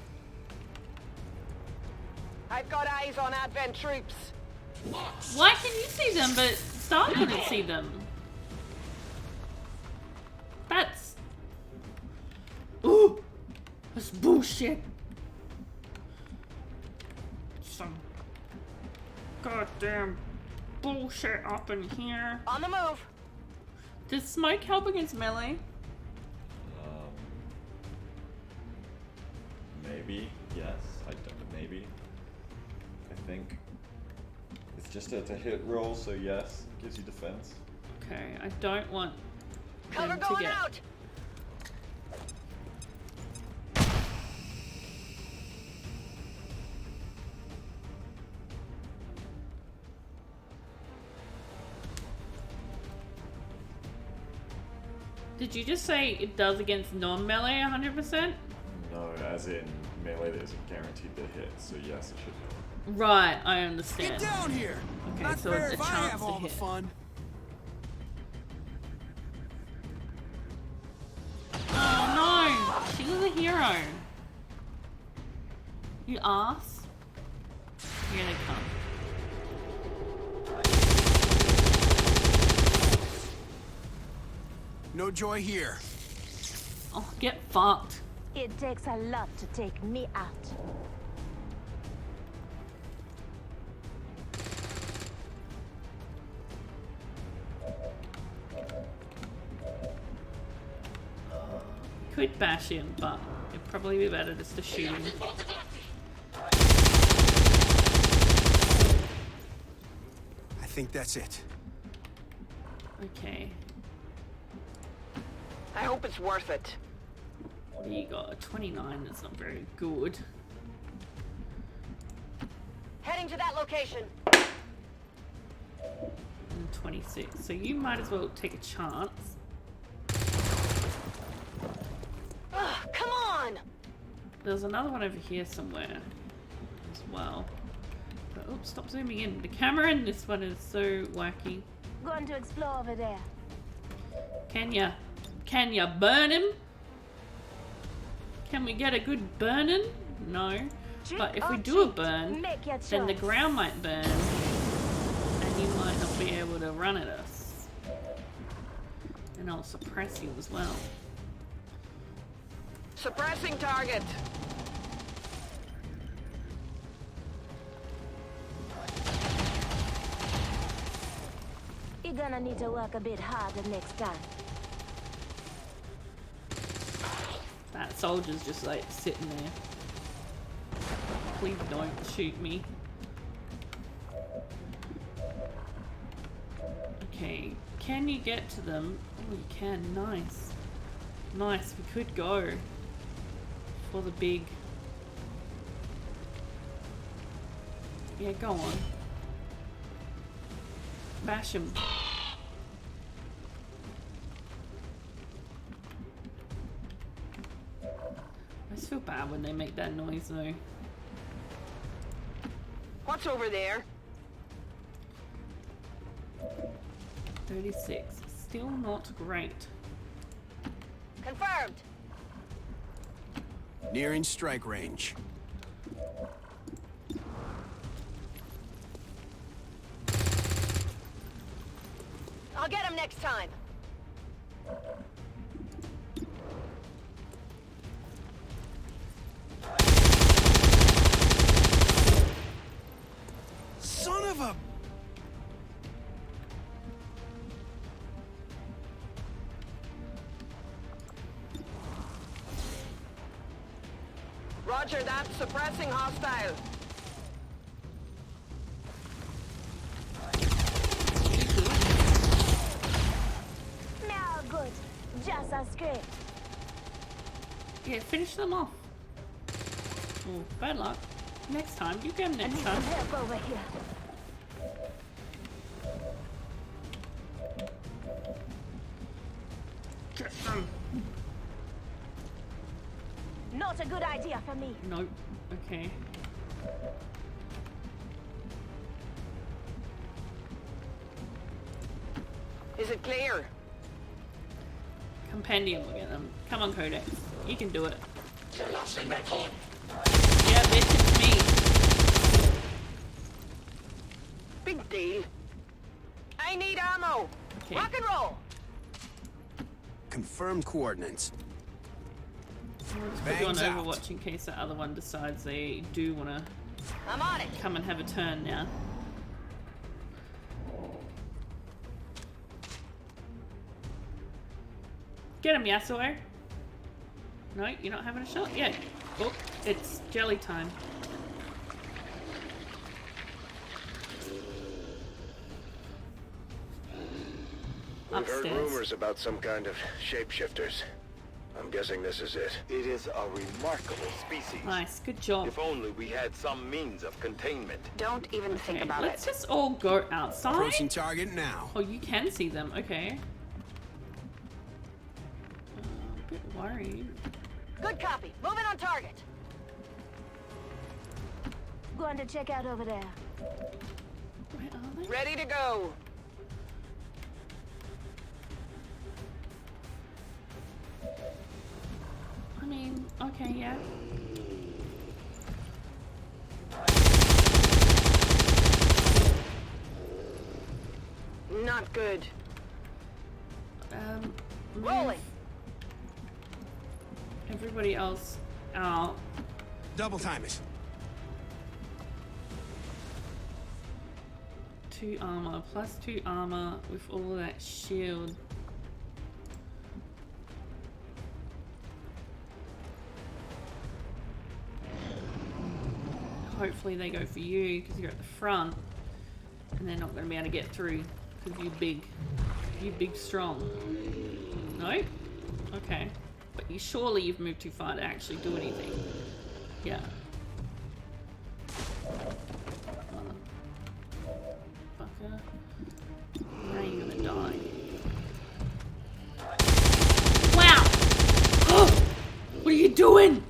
I've got eyes on Advent troops. Why can you see them but Star couldn't see them? That's... Ooh! That's bullshit. Some goddamn bullshit up in here. On the move. Does smoke help against melee? Maybe, yes. I don't. Maybe. I think it's just a hit roll, so yes, it gives you defense. Okay, I don't want Cover them to going get... out. Did you just say it does against non-melee 100%? No, as in melee that isn't guaranteed to hit, so yes, it should hit. Right, I understand. Get down here! Okay, Not so fair it's a if I chance have to all hit. the fun. Oh no! She was a hero. You ass. Here they come. No joy here. Oh, get fucked. It takes a lot to take me out. Could bash him, but it'd probably be better just to shoot him. I think that's it. Okay. I hope it's worth it. What do you got? A 29, that's not very good. Heading to that location. And 26, so you might as well take a chance. Ugh, come on! There's another one over here somewhere as well. But, oops, stop zooming in. The camera in this one is so wacky. Going to explore over there. Can ya burn him? Can we get a good burning? No. But if we do a burn, then the ground might burn. And you might not be able to run at us. And I'll suppress you as well. Suppressing target. You're gonna need to work a bit harder next time. That soldier's just like sitting there. Please don't shoot me. Okay, can you get to them? Oh, you can. Nice. Nice, we could go for the big... Yeah, go on. Bash him. I just feel bad when they make that noise though. What's over there? 36. Still not great. Confirmed. Nearing strike range. I'll get him next time. Son of a... Roger that. Suppressing hostile. Now good. Just as great. Yeah, finish them off. Oh, bad luck. Next time, you get them next time. Help over here. Get them. Not a good idea for me. Nope. Okay. Is it clear? Compendium, look at them. Come on, Codex. You can do it. Yeah, bitch, it's me. Big deal. I need ammo. Okay. Rock and roll. Confirmed coordinates. We'll just put you on Bangs out. Overwatch in case the other one decides they do want to I'm on it. come and have a turn now. Get him, Yasuo. No, you're not having a shot yet. Oh, it's jelly time. We've heard Upstairs. rumors about some kind of shapeshifters. I'm guessing this is it. It is a remarkable species. Nice, good job. If only we had some means of containment. Don't even think about Let's it. just all go outside. Approaching target now. Oh, you can see them. Okay. A bit worried. Good copy. Moving on target. Going to check out over there. Where are they? Ready to go. I mean, okay, yeah. Not good. Move Rolling. everybody else out. Double time it. 2 armor, plus 2 armor with all of that shield. Hopefully they go for you because you're at the front and they're not going to be able to get through because you big strong. No? Okay. But surely you've moved too far to actually do anything. Yeah. Fucker. Now you're gonna die. Wow! Oh! What are you doing?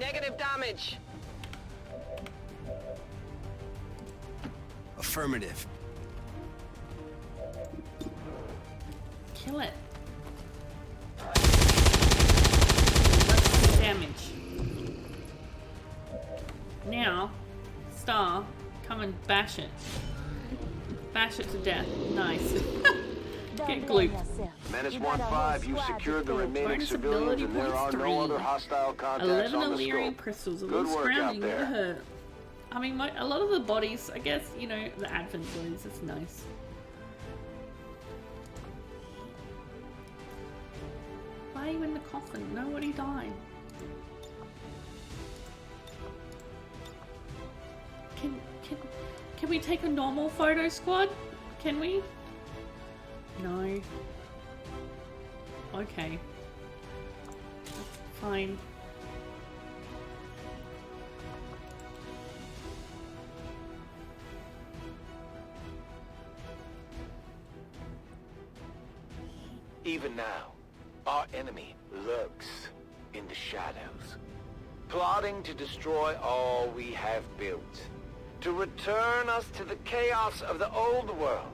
Negative damage. Affirmative. Kill it. That's damage. Now, Star, come and bash it. Bash it to death. Nice. Get glooped. Menace 1-5, you secured the remaining Bonus civilians ability and there are points no 3. other hostile contacts 11 on the Illyrian scope. crystals. A Good little work out scrounging never there. hurt. I mean, a lot of the bodies, I guess, you know, the Advent bodies, it's nice. Why are you in the coffin? Nobody died. Can we take a normal photo, squad? Can we? No. Okay. Fine. Even now, our enemy lurks in the shadows, plotting to destroy all we have built, to return us to the chaos of the old world.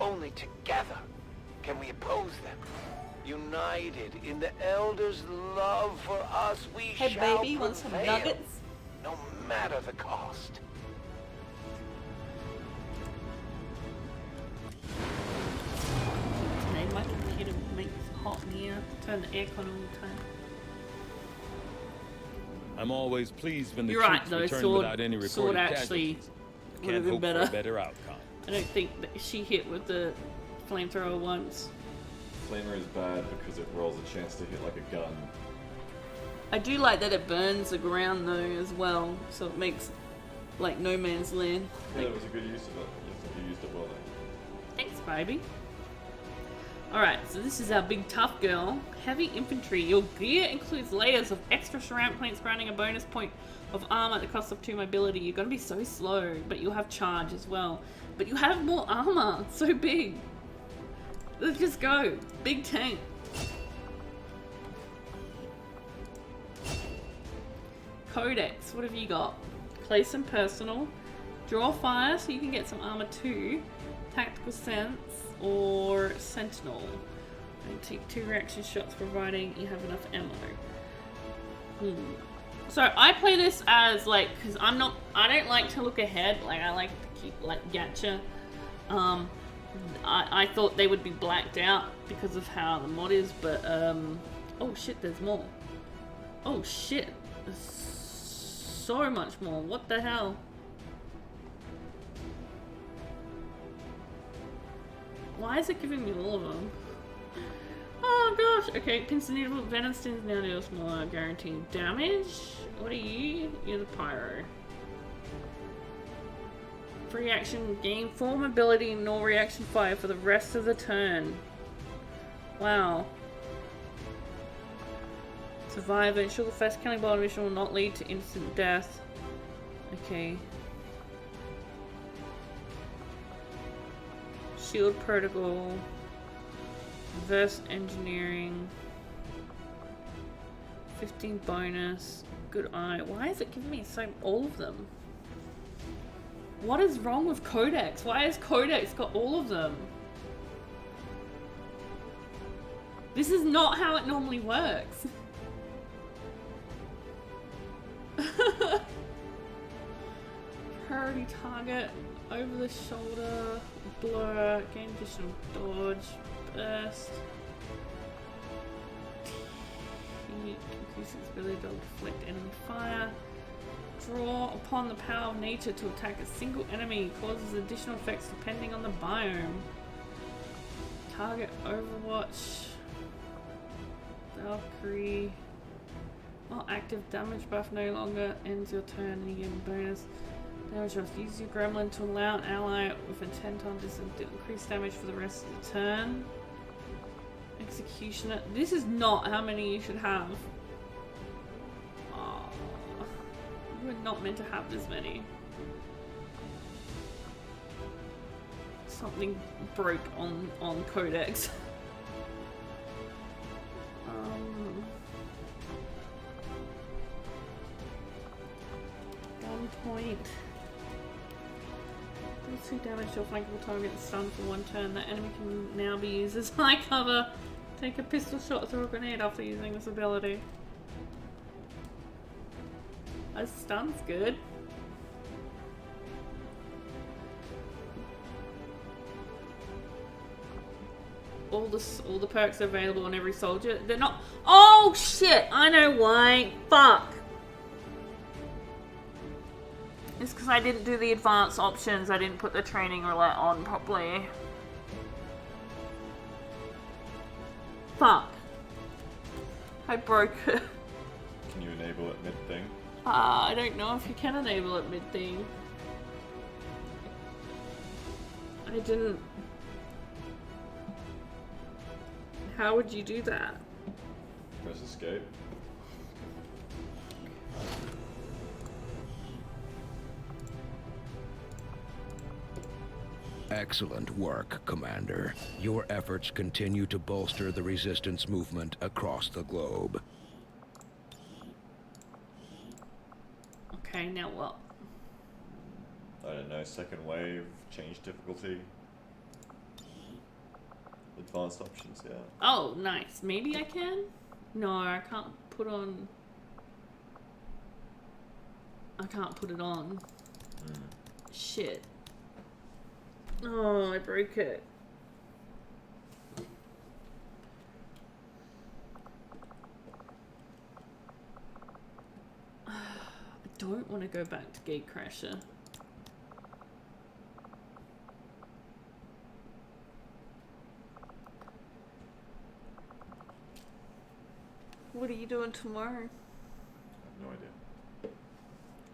Only together can we oppose them. United in the Elders' love for us, we hey, shall baby, want some prevail, nuggets? no matter the cost. Today my computer makes hot in here. Turn the aircon all the time. I'm always pleased when the You're troops right, though. return Sword, without any Sword reported actually casualties. would have Can't been hope better. for a better outcome. I don't think that she hit with the flamethrower once. Flamer is bad because it rolls a chance to hit like a gun. I do like that it burns the ground though as well, so it makes like no man's land. Yeah, that was a good use of it. I think you used it well there. Thanks, baby. Alright, so this is our big tough girl. Heavy infantry. Your gear includes layers of extra ceramic plates granting a bonus point of armor at the cost of 2 mobility. You're going to be so slow, but you'll have charge as well. But you have more armor. So big. Let's just go. Big tank. Codex. What have you got? Place and personal. Draw fire so you can get some armor too. Tactical sense or sentinel. And take 2 reaction shots providing you have enough ammo. So I play this as like, because I don't like to look ahead. Like I like to keep like gacha. I thought they would be blacked out because of how the mod is, but oh shit, there's more. Oh shit, there's so much more. What the hell? Why is it giving me all of them? Oh gosh. Okay, pins and needle venom stings now deals more guaranteed damage. What are you? You're the pyro. Free action, gain full mobility and no reaction fire for the rest of the turn. Wow. Survive. Ensure the first killing blow mission will not lead to instant death. Okay. Shield protocol. Reverse engineering. 15 bonus. Good eye. Why is it giving me all of them? What is wrong with Codex? Why has Codex got all of them? This is not how it normally works. Priority target, over the shoulder, blur, gain additional dodge, burst. Increases ability to deflect enemy fire. Draw upon the power of nature to attack a single enemy. Causes additional effects depending on the biome. Target Overwatch. Valkyrie. While active damage buff no longer ends your turn and you get a bonus. Damage buff. Use your gremlin to allow an ally with a 10-time distance to increase damage for the rest of the turn. Executioner. This is not how many you should have. We're not meant to have this many. Something broke on Codex. Gunpoint. Deals 2 damage to a flankable target and stun for 1 turn. That enemy can now be used as high cover. Take a pistol shot through a grenade after using this ability. A stun's good. All the perks are available on every soldier. They're not. Oh shit! I know why. Fuck. It's because I didn't do the advanced options. I didn't put the training roulette on properly. Fuck. I broke it. Can you enable it mid-thing? I don't know if you can enable it mid-thing. I didn't. How would you do that? Press escape. Excellent work, Commander. Your efforts continue to bolster the resistance movement across the globe. Okay, now what? I don't know, second wave, change difficulty. Advanced options, yeah. Oh, nice. Maybe I can? No, I can't put on... I can't put it on. Shit. Oh, I broke it. I don't want to go back to Gatecrasher. What are you doing tomorrow? I have no idea.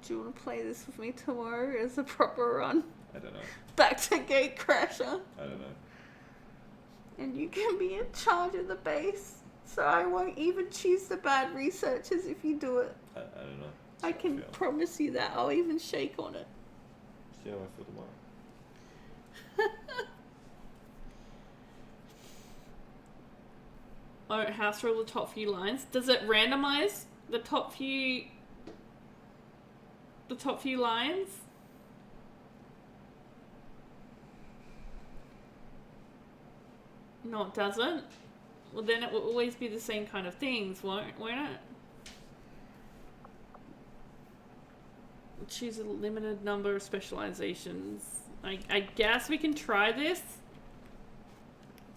Do you want to play this with me tomorrow as a proper run? I don't know. Back to Gatecrasher. I don't know. And you can be in charge of the base. So I won't even choose the bad researchers if you do it. I don't know. I can promise you that. I'll even shake on it. See how I feel tomorrow. Oh, house rule the top few lines. Does it randomize the top few lines? No, it doesn't. Well, then it will always be the same kind of things, won't it? Choose a limited number of specializations. I guess we can try this.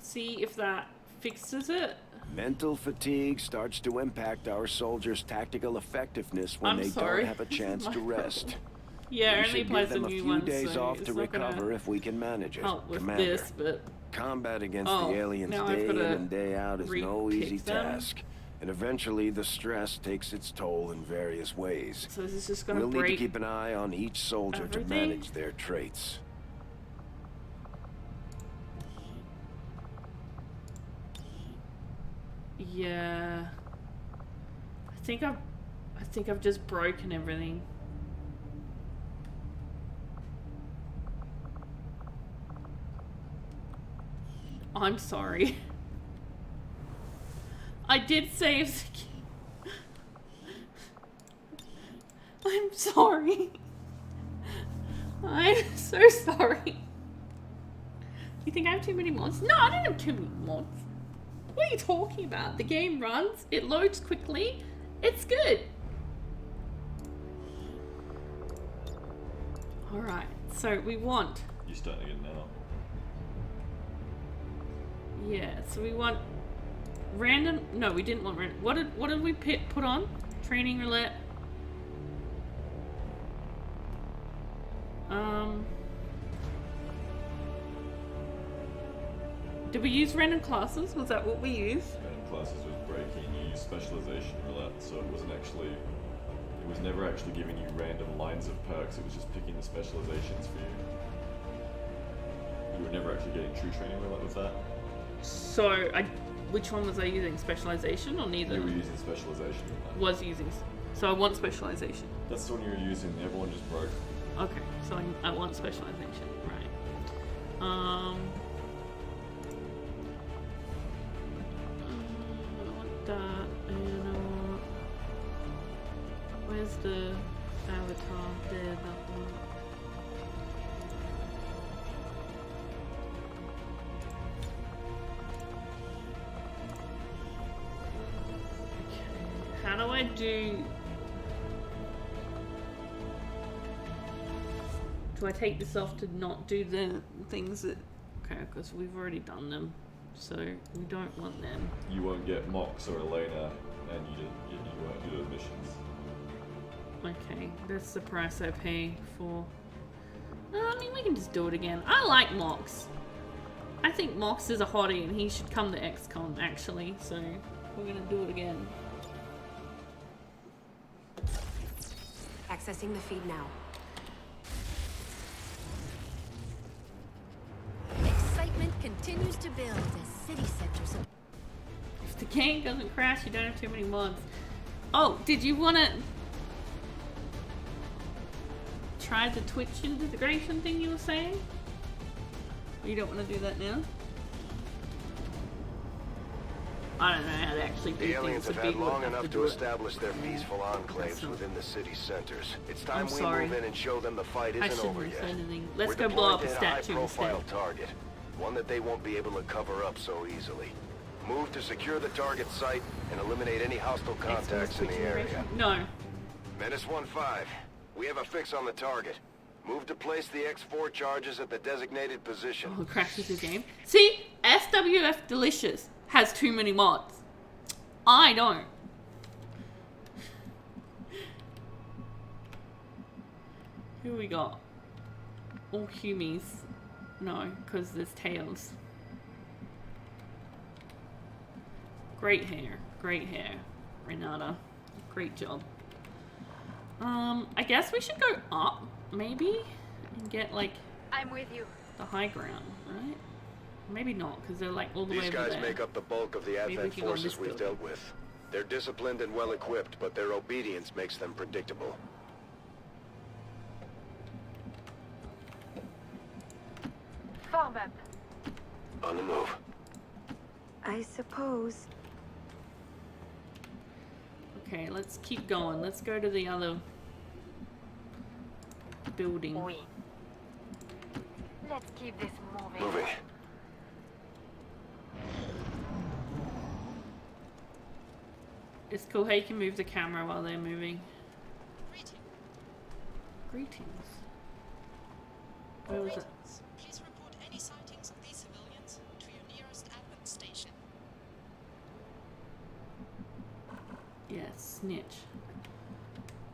See if that fixes it. Mental fatigue starts to impact our soldiers' tactical effectiveness when they sorry. don't have a chance to rest. Yeah, We only should applies give them to a new few ones, days so off it's to not gonna recover if we can manage it. help with Commander, this, but combat against Oh, the aliens now day I've in gotta and day out is no easy re-pick them. task. And eventually the stress takes its toll in various ways. So is this just gonna We'll need break to keep an eye on each soldier to everything? manage their traits. Yeah. I think I've just broken everything. I'm sorry. I did save the key. I'm sorry. I'm so sorry. You think I have too many mods? No, I don't have too many mods. What are you talking about? The game runs, it loads quickly, it's good. Alright, so we want... You starting again now? Yeah, so we want random... No, we didn't want random... What did we put on? Training roulette. Did we use random classes? Was that what we used? Random classes was breaking. You used specialization roulette, so it wasn't actually... It was never actually giving you random lines of perks, it was just picking the specializations for you. You were never actually getting true training roulette with that. So, which one was I using? Specialization or neither? You were using specialization roulette. Was using... So I want specialization. That's the one you were using, everyone just broke. Okay, so I want specialization, right. I want that, and I want... Where's the avatar? There, that one. Okay, how do I do... Do I take this off to not do the things that... Okay, because we've already done them. So, we don't want them. You won't get Mox or Elena, and you won't do those missions. Okay, that's the price I pay for... I mean, we can just do it again. I like Mox. I think Mox is a hottie, and he should come to XCOM, actually. So, we're gonna do it again. Accessing the feed now. Excitement continues to build as city centers. If the game doesn't crash, you don't have too many mods. Oh, did you want to try the Twitch integration thing you were saying? Or you don't want to do that now? I don't know how to actually do The aliens things. have had long enough to establish their peaceful enclaves within the city centers. It's time we move in and show them the fight isn't over yet. Let's go blow up a statue instead. High-profile target, one that they won't be able to cover up so easily. Move to secure the target site and eliminate any hostile contacts in the area. No. Menace 1-5, we have a fix on the target. Move to place the X4 charges at the designated position. Oh, crashes the game. See, SWF Delicious has too many mods. I don't. Who we got? All humies. No, because there's tails. Great hair. Great hair. Renata. Great job. I guess we should go up, maybe? And get, like, I'm with you. The high ground, right? Maybe not, because they're, like, all the way These over there. guys make up the bulk of the Advent forces we've dealt with. They're disciplined and well-equipped, but their obedience makes them predictable. Form up. On the move. I suppose. Okay, let's keep going. Let's go to the other building. Oui. Let's keep this moving. Moving. It's cool how you can move the camera while they're moving. Greetings. Where was it? Please report any sightings of these civilians to your nearest Advent station. Yeah, snitch.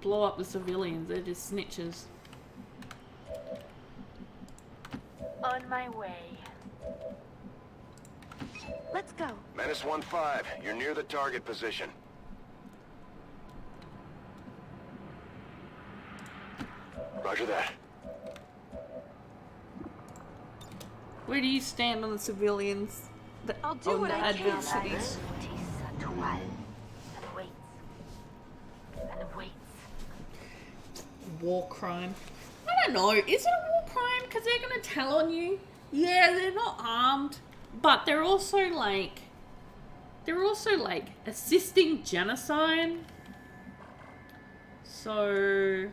Blow up the civilians, they're just snitches. On my way. Let's go. Menace 1-5, you're near the target position. Roger that. Where do you stand on the civilians? I'll do what I can. Advent cities? And waits. And waits. War crime. I don't know. Is it a war crime? Because they're going to tell on you. Yeah, they're not armed, but they're also like assisting genocide. So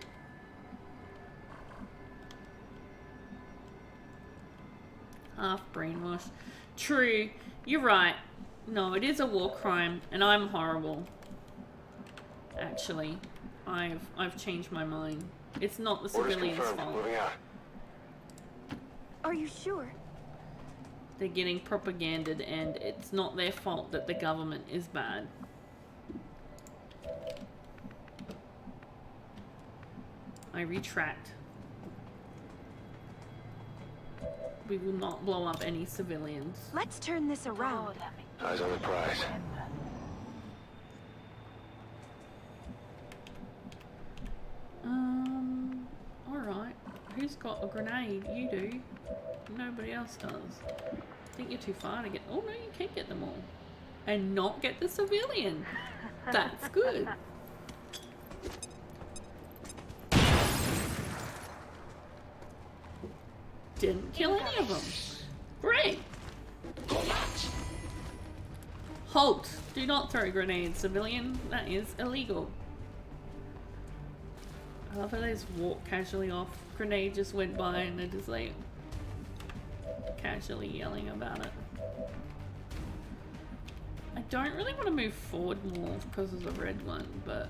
half brainwashed. True, you're right. No, it is a war crime, and I'm horrible. Actually, I've changed my mind. It's not the civilians' fault. Moving out. Are you sure? They're getting propaganded, and it's not their fault that the government is bad. I retract. We will not blow up any civilians. Let's turn this around. Eyes on the prize. Alright. Who's got a grenade? You do. Nobody else does. I think you're too far to get... Oh no, you can't get them all. And not get the civilian. That's good. Didn't kill any of them. Great. Halt. Do not throw grenades, civilian. That is illegal. I love how they just walk casually off. Grenade just went by and they're just like casually yelling about it. I don't really want to move forward more because of the red one, but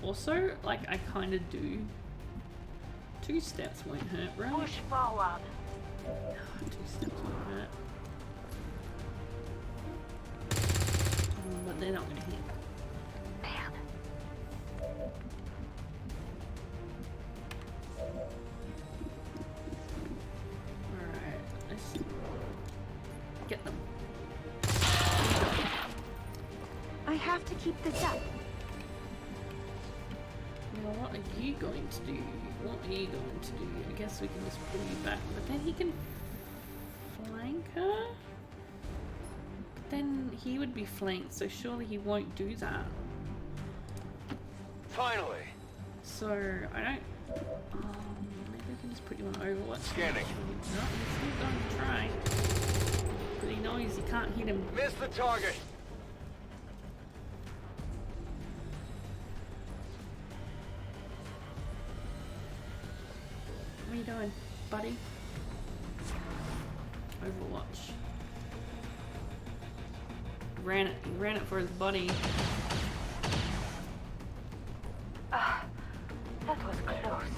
also, like, I kind of do. 2 steps won't hurt, right? Push forward. 2 steps won't hurt. But they're not going to hit. Alright, let's get them. I have to keep this up. you going to do? What are you going to do? I guess we can just pull you back, but then he can flank her? But then he would be flanked, so surely he won't do that. Finally. So, I don't... maybe I can just put you on Overwatch. Scanning. No, he's still going to try. But he knows he can't hit him. Miss the target. What are you doing, buddy? Overwatch. He ran it for his buddy. That was close.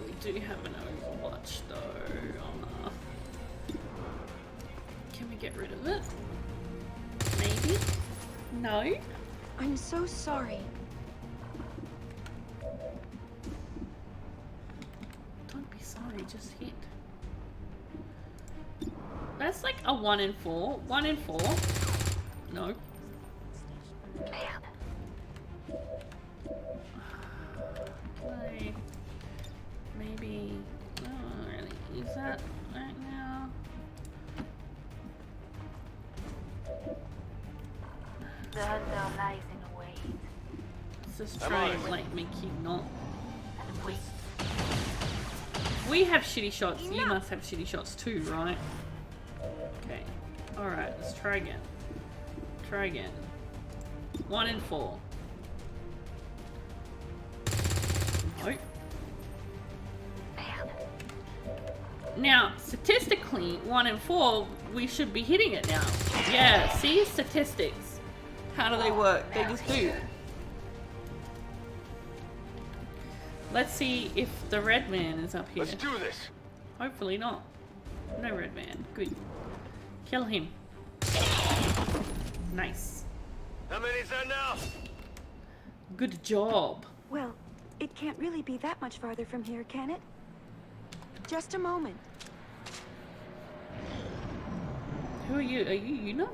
We do have an Overwatch though. Can we get rid of it? Maybe? No? I'm so sorry. Don't be sorry, just hit. That's like a 1 in 4. 1 in 4. No. Maybe. I don't really use that right now. The hunter lies in wait. Let's just try and like make you not. We have shitty shots. You must have shitty shots too, right? Okay. Alright, let's try again. Try again. 1 in 4. Nope. Now, statistically, 1 in 4, we should be hitting it now. Yeah, see? Statistics. How do they work? They just do. Let's see if the red man is up here. Let's do this. Hopefully not. No red man. Good. Kill him. Nice. How many's there now? Good job. Well, it can't really be that much farther from here, can it? Just a moment. Who are you? Are you Yuna?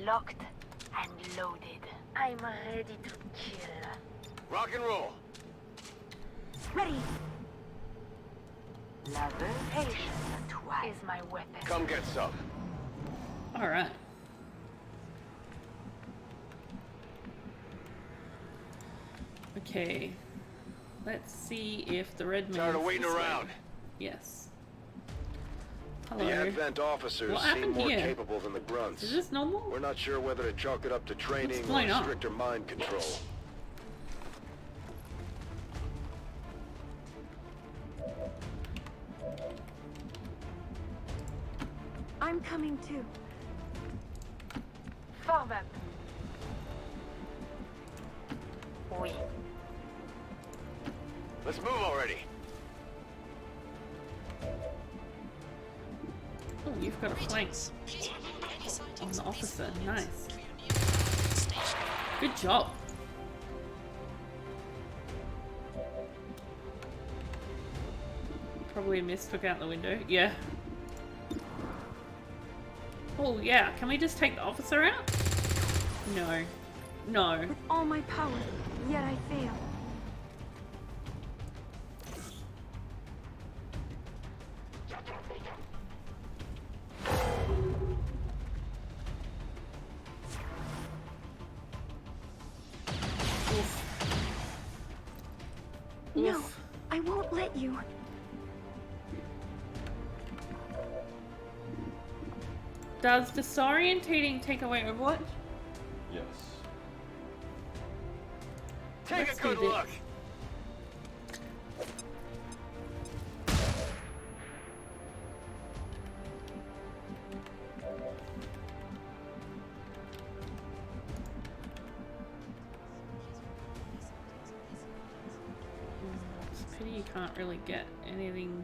Locked and loaded. I'm ready to kill. Rock and roll. Ready. Patience is my weapon. Come get some. Alright. Okay. Let's see if the red man. Tired of waiting around. Yes. Hello. The Advent officers What seem happened more here? capable than the grunts. Is this normal? We're not sure whether to chalk it up to training What's or going on? stricter mind control. I'm coming too. Form up. Oui. Let's move already. Oh, you've got a flank on the officer. Nice. Good job. Probably a miss. Took out the window. Yeah. Oh yeah. Can we just take the officer out? No. No. With all my power, yet I fail. No, I won't let you. Does disorientating take away Overwatch? Yes. Take Let's a good do this. look. It's a pity you can't really get anything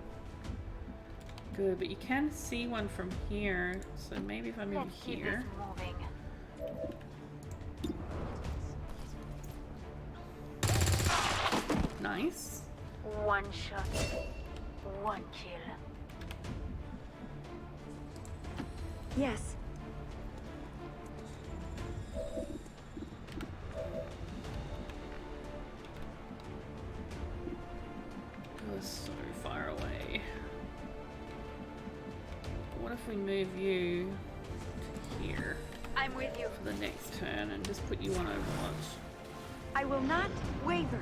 good, but you can see one from here. So maybe if I move Let's keep here. this moving. Nice. One shot, one kill. Yes. if we move you to here I'm with you. for the next turn and just put you on Overwatch? I will not waver.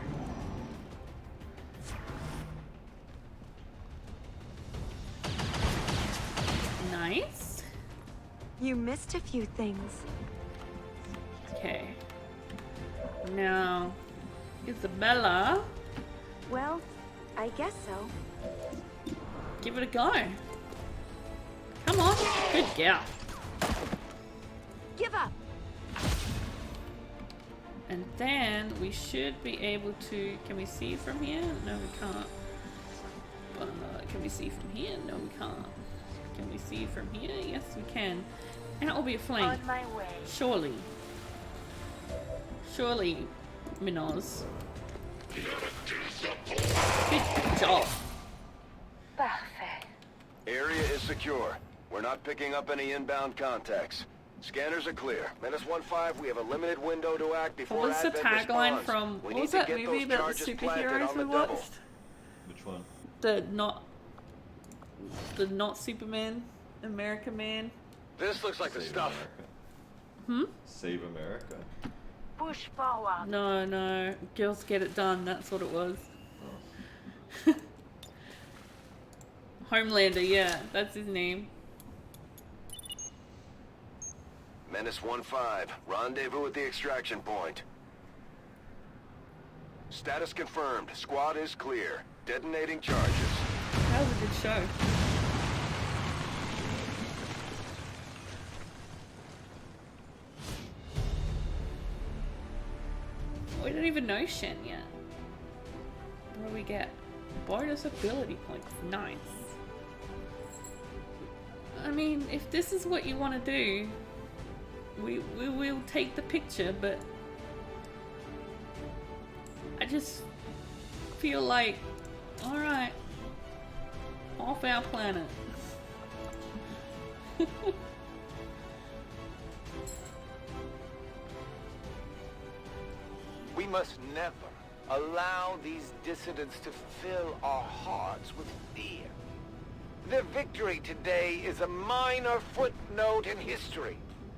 Nice. You missed a few things. Okay. Now, Isabella. Well, I guess so. Give it a go. Come on. Good girl. Give up. And then we should be able to... Can we see from here? No, we can't. Can we see from here? No, we can't. Can we see from here? Yes, we can. And it will be a flame. On my way. Surely. Surely, Minoz. Good job. Parfait. Area is secure. We're not picking up any inbound contacts. Scanners are clear. -15, we have a limited window to act before What was the Advent tagline responds. from... We What need was to that get movie those about the charges planted superheroes on we the double. watched? Which one? The not Superman, America Man. This looks like the Save stuff. America. Save America. Push forward. No, no. Girls Get It Done, that's what it was. Homelander, yeah, that's his name. -15, rendezvous at the extraction point. Status confirmed. Squad is clear. Detonating charges. That was a good show. We don't even know Shen yet. What do we get? Bonus ability points. Nice. I mean, if this is what you want to do, we will take the picture, but I just feel like, alright, off our planet. We must never allow these dissidents to fill our hearts with fear. Their victory today is a minor footnote in history.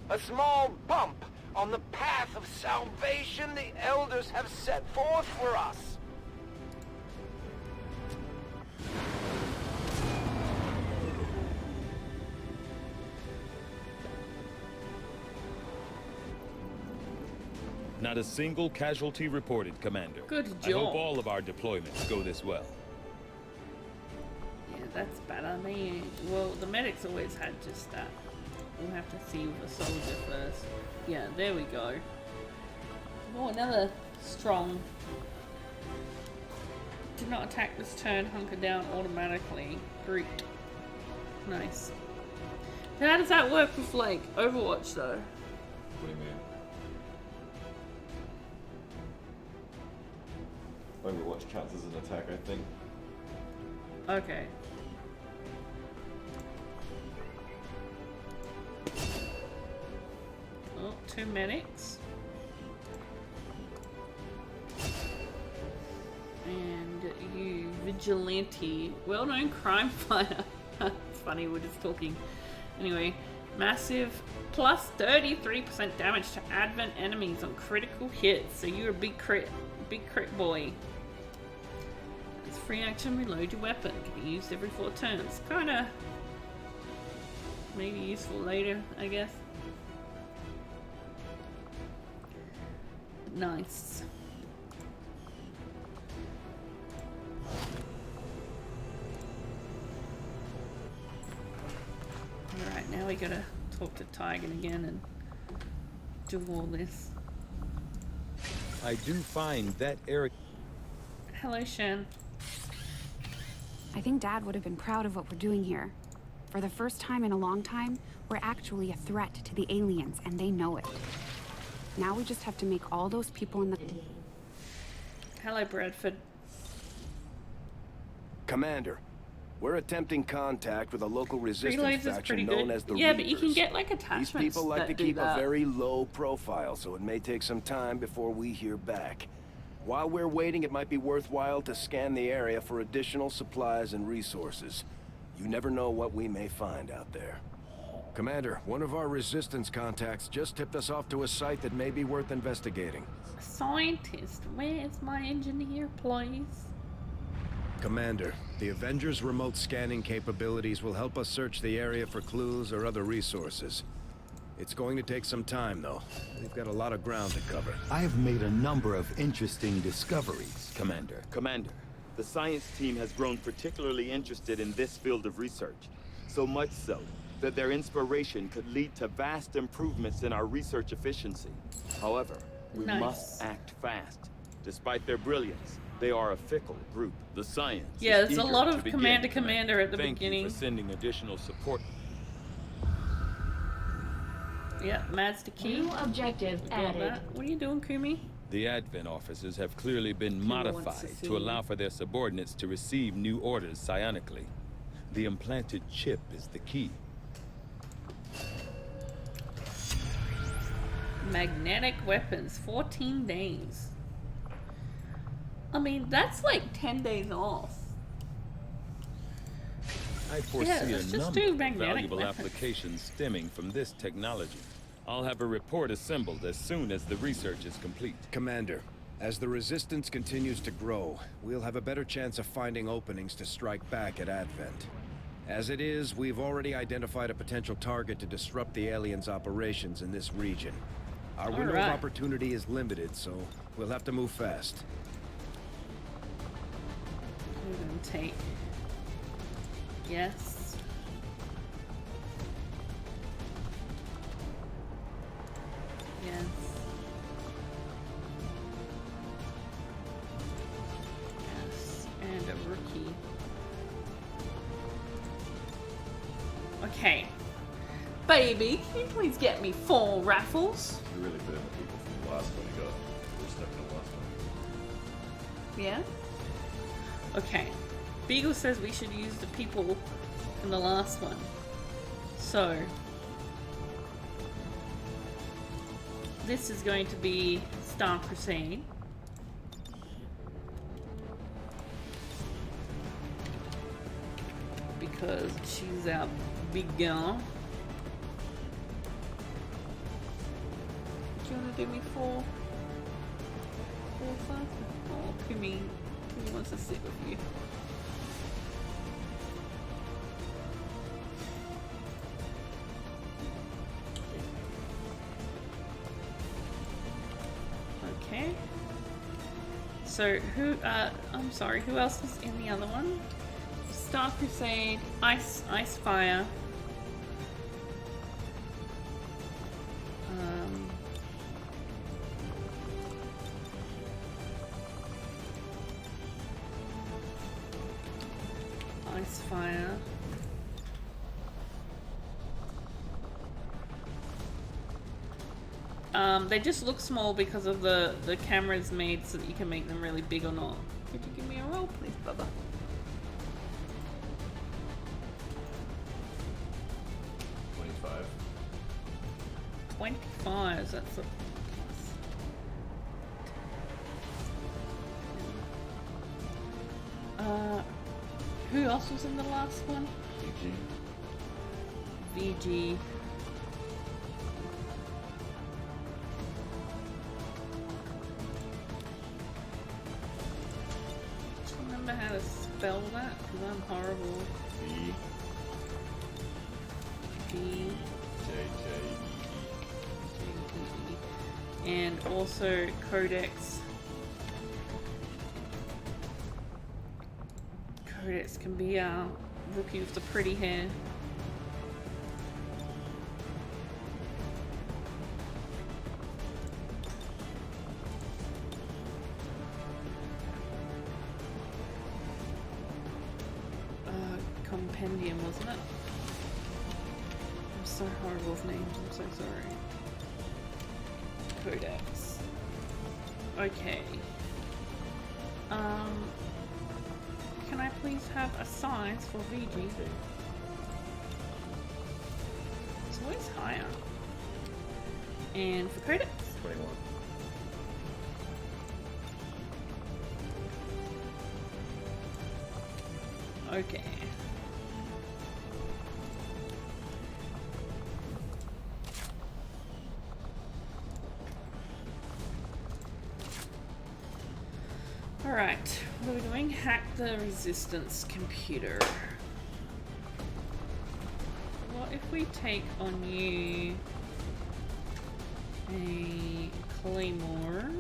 A small bump on the path of salvation the elders have set forth for us. Not a single casualty reported, Commander. Good I job. hope all of our deployments go this well. Yeah, that's better. Well, the medics always had just that. We'll have to see with a soldier first. Yeah, there we go. Oh, another strong. Do not attack this turn. Hunker down automatically. Great. Nice. How does that work with, like, Overwatch, though? What do you mean? Overwatch counts as an attack, I think. Okay. Oh, 2 medics. And you, vigilante, well-known crime fighter. It's funny, we're just talking. Anyway, massive plus 33% damage to Advent enemies on critical hits. So you're a big crit boy. It's free action, reload your weapon. Can be used every 4 turns. Kinda maybe useful later, I guess. Nice. Alright, now we gotta talk to Tigan again and do all this. I do find that Eric... Hello, Shen. I think Dad would have been proud of what we're doing here. For the first time in a long time, we're actually a threat to the aliens, and they know it. Now we just have to make all those people in the... Hello, Bradford. Commander, we're attempting contact with a local resistance Reloads is faction pretty known good. as the Yeah, but you can Reapers. get like attachments. These people like that to do keep a that. very low profile, so it may take some time before we hear back. While we're waiting, it might be worthwhile to scan the area for additional supplies and resources. You never know what we may find out there. Commander, one of our resistance contacts just tipped us off to a site that may be worth investigating. Scientist, where's my engineer, please? Commander, the Avengers' remote scanning capabilities will help us search the area for clues or other resources. It's going to take some time, though. We've got a lot of ground to cover. I have made a number of interesting discoveries, Commander. Commander, the science team has grown particularly interested in this field of research. So much so that their inspiration could lead to vast improvements in our research efficiency. However, we must act fast. Despite their brilliance, they are a fickle group. The science yeah, is there's a eager lot to of begin, Commander at the beginning. Thank you for sending additional support. Yeah, Mads the key. New objective added. What are you doing, Kumi? The Advent officers have clearly been modified to allow for their subordinates to receive new orders psionically. The implanted chip is the key. Magnetic weapons, 14 days. I mean, that's like 10 days off. I foresee let's a just do number of magnetic valuable weapons. applications stemming from this technology. I'll have a report assembled as soon as the research is complete. Commander, as the Resistance continues to grow, we'll have a better chance of finding openings to strike back at Advent. As it is, we've already identified a potential target to disrupt the aliens' operations in this region. Our window of opportunity is limited, so we'll have to move fast. We're gonna take... Yes. Yes. Yes. And a rookie. Okay. Baby, can you please get me 4 raffles? You really burned the people from the last one you got. We're stuck in the last one. Yeah? Okay. Beagle says we should use the people in the last one. So, this is going to be Star Crusade. Because she's our big girl. Do you want to do me 4? 4 5? Oh, Kumi wants to sit with you. Okay. So who? I'm sorry. Who else is in the other one? Star Crusade, Ice Fire. Ice Fire. They just look small because of the cameras made so that you can make them really big or not. Could you give me a roll, please, Bubba? 25. 25, that's a plus. Who else was in the last one? VG. Do you remember how to spell that? Because I'm horrible. V. G. J. And also Codex. Codex can be our rookie with the pretty hair. Compendium, wasn't it? I'm so horrible with names, I'm so sorry. Codex. Okay. Can I please have a size for VG? It's always higher. And for Codex? 21. Okay. Alright, what are we doing? Hack the resistance computer. What if we take on you a claymore?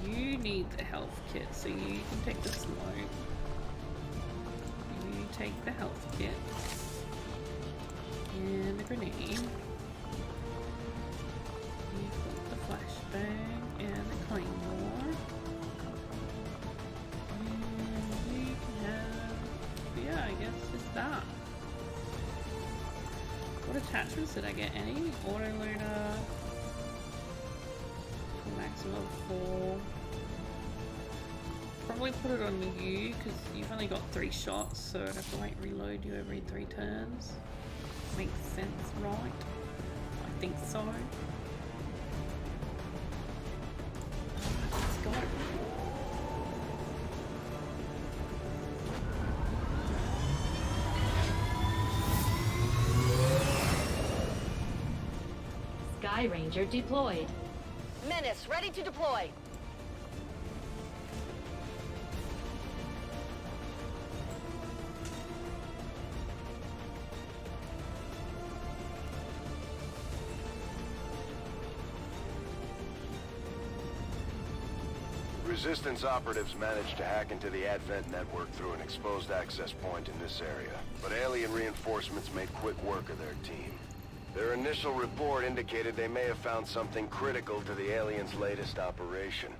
You need the health kit, so you can take the smoke. You take the health kit. And the grenade. You've got the flashbang and the claymore. And we can have, yeah, I guess just that. What attachments did I get? Any? Autoloader. Maximum of 4. Probably put it on you because you've only got 3 shots, so I'd have to like reload you every 3 turns. Makes sense, right? I think so. Let's go. Sky Ranger deployed. Menace, ready to deploy. Resistance operatives managed to hack into the Advent network through an exposed access point in this area, but alien reinforcements made quick work of their team. Their initial report indicated they may have found something critical to the aliens' latest operation.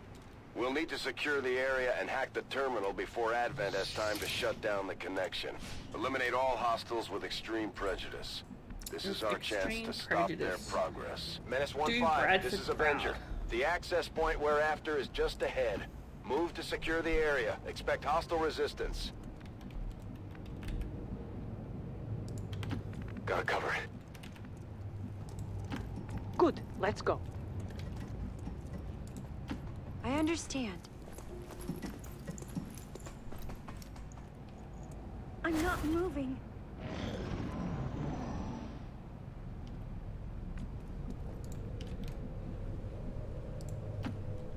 We'll need to secure the area and hack the terminal before Advent has time to shut down the connection. Eliminate all hostiles with extreme prejudice. This is our chance to stop their progress. Menace 1-5, this is Avenger. The access point we're after is just ahead. Move to secure the area. Expect hostile resistance. Gotta cover it. Good, let's go. I understand. I'm not moving.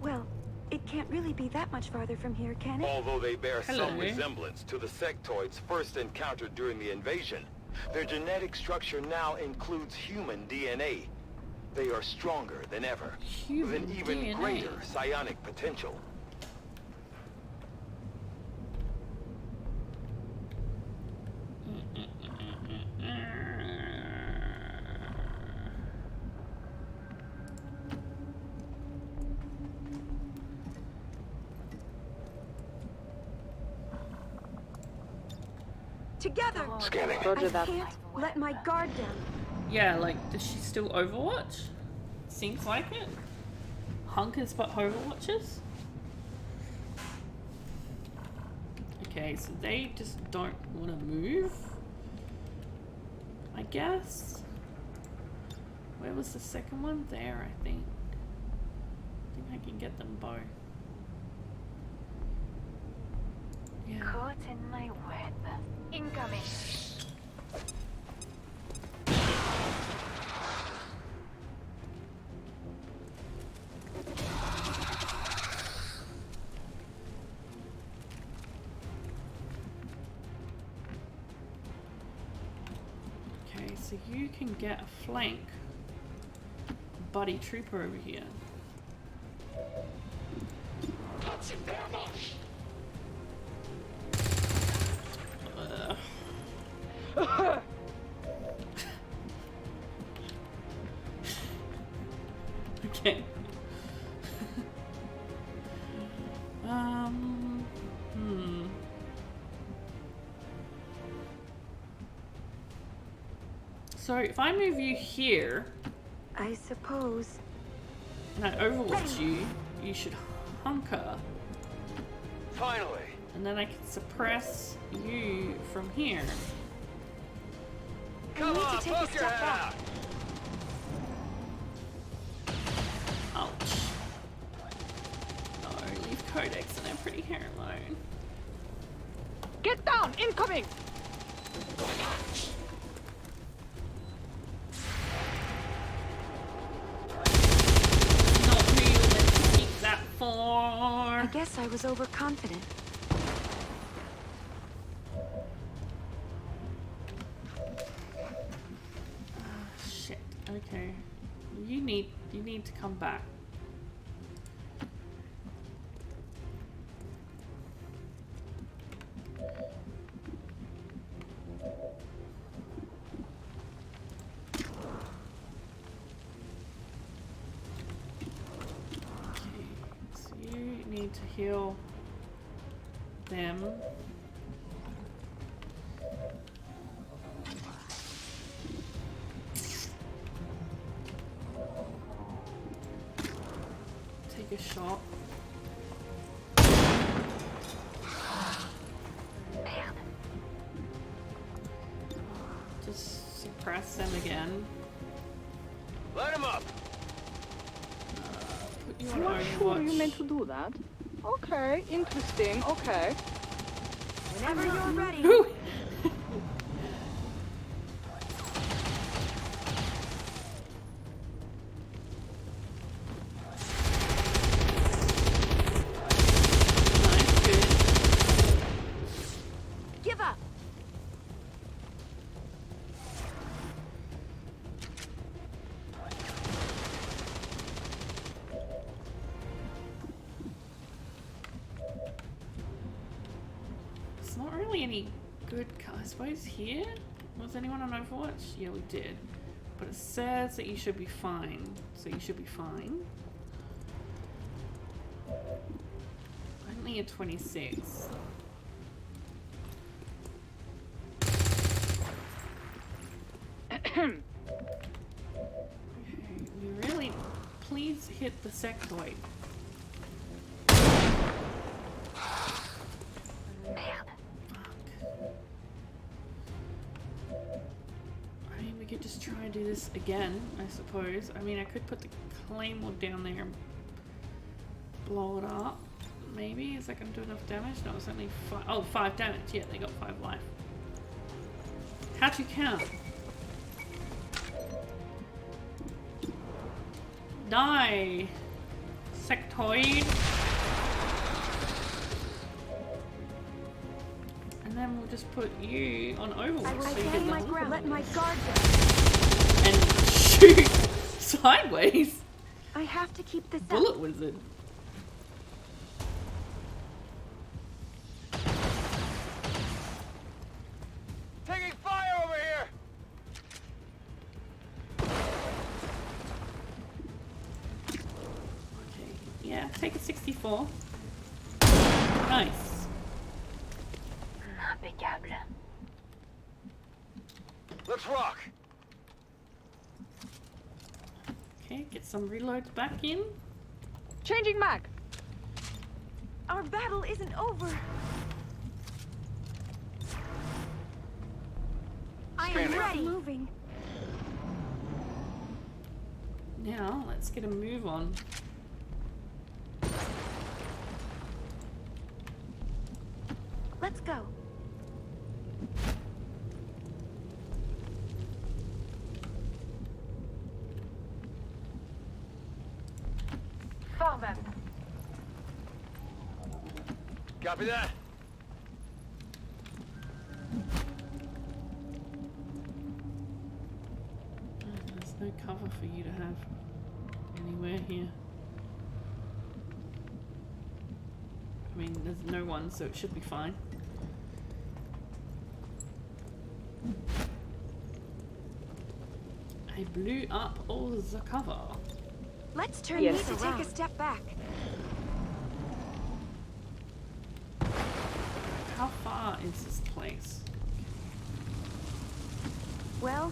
Well, it can't really be that much farther from here, can it? Although they bear some resemblance to the sectoids first encountered during the invasion, their genetic structure now includes human DNA. They are stronger than ever, with an even greater psionic potential. Together! Scanning. I can't let my guard down. Yeah, like, does she still Overwatch? Seems like it. Hunkers but Overwatches? Okay, so they just don't want to move? I guess? Where was the second one? There, I think. I think I can get them both. Yeah. Caught in my web. Incoming. Okay, so you can get a flank buddy trooper over here. Okay. So if I move you here, I suppose, and I overwatch you, you should hunker. Finally. And then I can suppress you from here. Come on, poke your head out. Ouch. No, leave Codex and they're pretty hair alone. Get down! Incoming! Not who you were meant to keep that for. I guess I was overconfident. Shit. Okay. You need to come back. To heal them. Take a shot. Just suppress them again. Light him up. Put you You on are sure you Overwatch. meant to do that? Okay, interesting, okay. Whenever you're ready. Give up. It's not really any good. I suppose here? Was anyone on Overwatch? Yeah, we did. But it says that you should be fine. So you should be fine. Only a 26. Okay, we really... Please hit the sectoid. I mean, we could just try and do this again, I suppose. I mean, I could put the claymore down there and blow it up. Maybe? Is that going to do enough damage? No, it's only 5. Oh, 5 damage. Yeah, they got 5 life. How'd you count? Die! Sectoid! And then we'll just put you on Overwatch so you get the Let my guard down. and shoot sideways. I have to keep this Bullet up. wizard. Taking fire over here. Okay, yeah, take a 64. Nice. Impeccable. Let's rock. Okay, get some reloads back in. Changing mag. Our battle isn't over. I am ready. Moving. Now, let's get a move on. Let's go. Forward. Copy that. There's no cover for you to have anywhere here. I mean, there's no one, so it should be fine. I blew up all the cover. Let's turn Yes. me to take a step back. How far is this place? Well,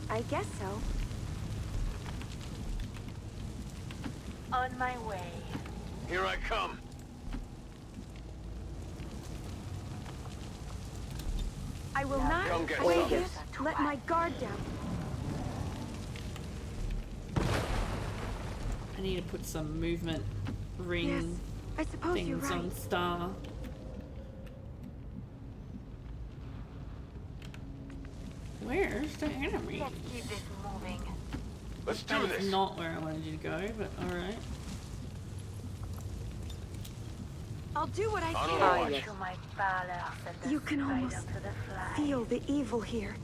I guess so. On my way. Here I come. I will not Come get I some. can't let my guard down. I need to put some movement ring Yes, I suppose you're things right. on Star. Where's the enemy? Let's keep this moving. Let's do That was this. not where I wanted you to go, but alright. I'll do what I On can. overwatch. To my palace and the You can spider almost to the fly. feel the evil here.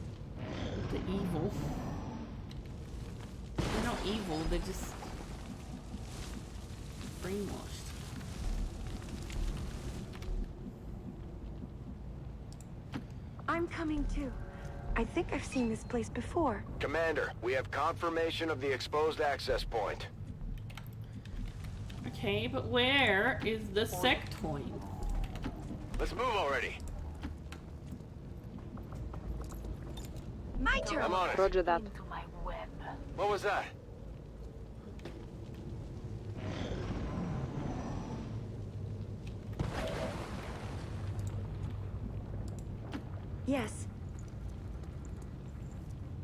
The evil. They're not evil, they're just brainwashed. I'm coming too. I think I've seen this place before. Commander, we have confirmation of the exposed access point. Okay, but where is the sectoid? Let's move already. My turn. I'm on it. Roger that. Into my web. What was that? Yes.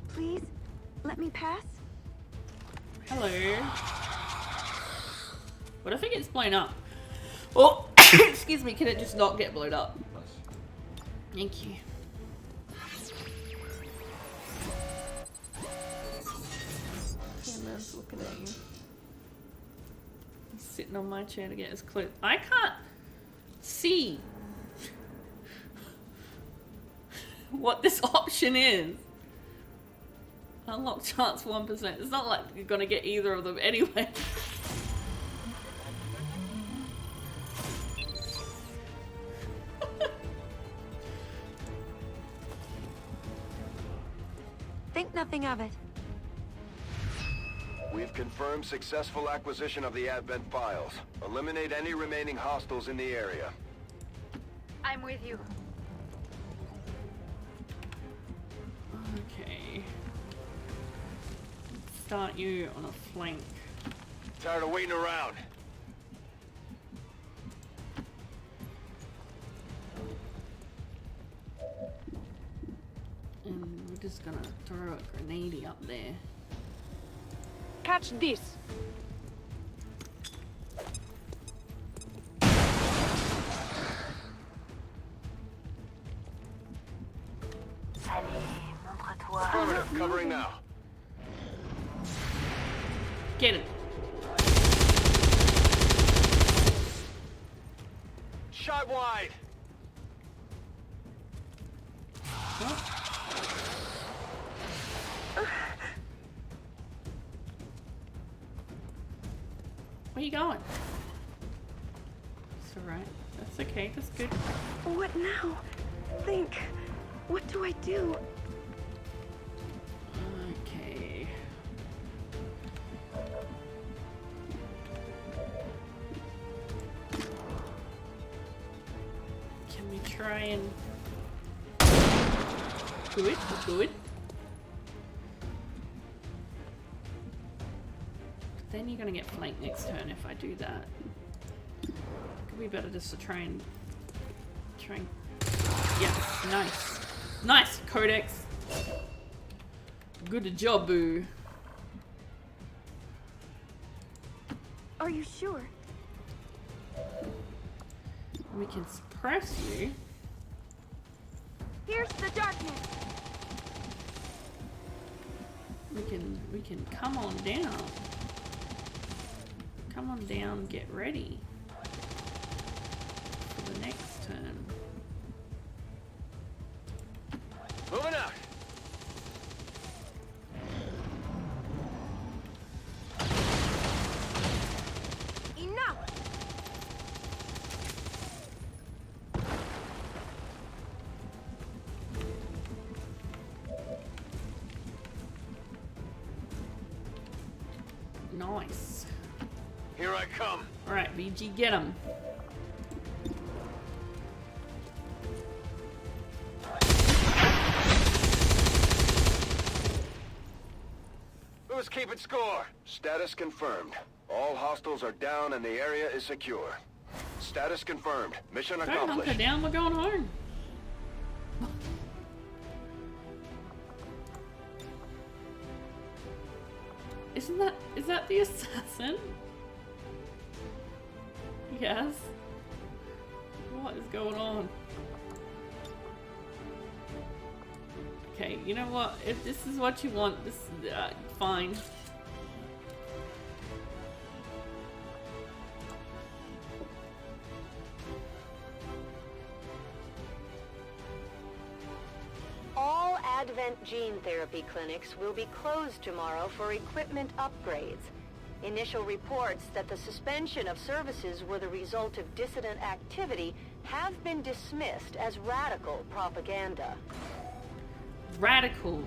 Please, let me pass. Hello. What if it gets blown up? Oh, excuse me, can it just not get blown up? Thank you. Camera's looking at you. He's sitting on my chair to get his clue. I can't see what this option is. Unlock chance 1%. It's not like you're gonna get either of them anyway. Think nothing of it. We've confirmed successful acquisition of the Advent files. Eliminate any remaining hostiles in the area. I'm with you. Okay. Start you on a flank. Tired of waiting around. And we're just gonna throw a grenade up there. Catch this. Allez, montre-toi. Affirmative, covering now. Get him. Shot wide. Where you going? It's alright. That's okay. That's good. What now? Think. What do I do? Okay. Can we try and do it? Do it. Then you're gonna get flanked next turn if I do that. Could be better just to try and yes, nice. Nice, Codex. Good job, boo. Are you sure? We can suppress you. Here's the darkness. We can come on down. Come on down, get ready for the next turn. Moving out. Enough. Nice. Here I come. Alright, VG, get him. Who's keeping score? Status confirmed. All hostiles are down and the area is secure. Status confirmed. Mission Don't accomplished. hunker down, we're going home. Is that the assassin? Yes. What is going on? Okay, you know what? If this is what you want, this is fine. Advent gene therapy clinics will be closed tomorrow for equipment upgrades. Initial reports that the suspension of services were the result of dissident activity have been dismissed as radical propaganda. Radical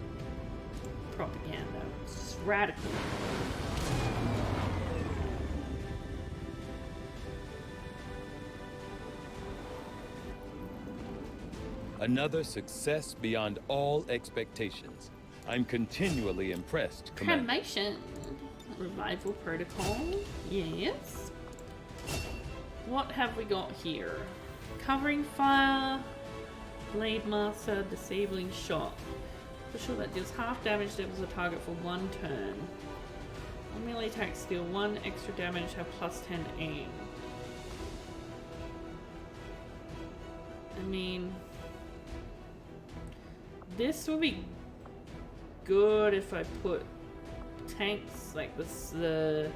propaganda. It's just radical. Another success beyond all expectations. I'm continually impressed, Commander. Cremation. Revival protocol. Yes. What have we got here? Covering fire. Blade master. Disabling shot. For sure that deals half damage to the target for 1 turn. On melee attacks deal 1 extra damage, have plus 10 aim. I mean, this would be good if I put tanks like this. If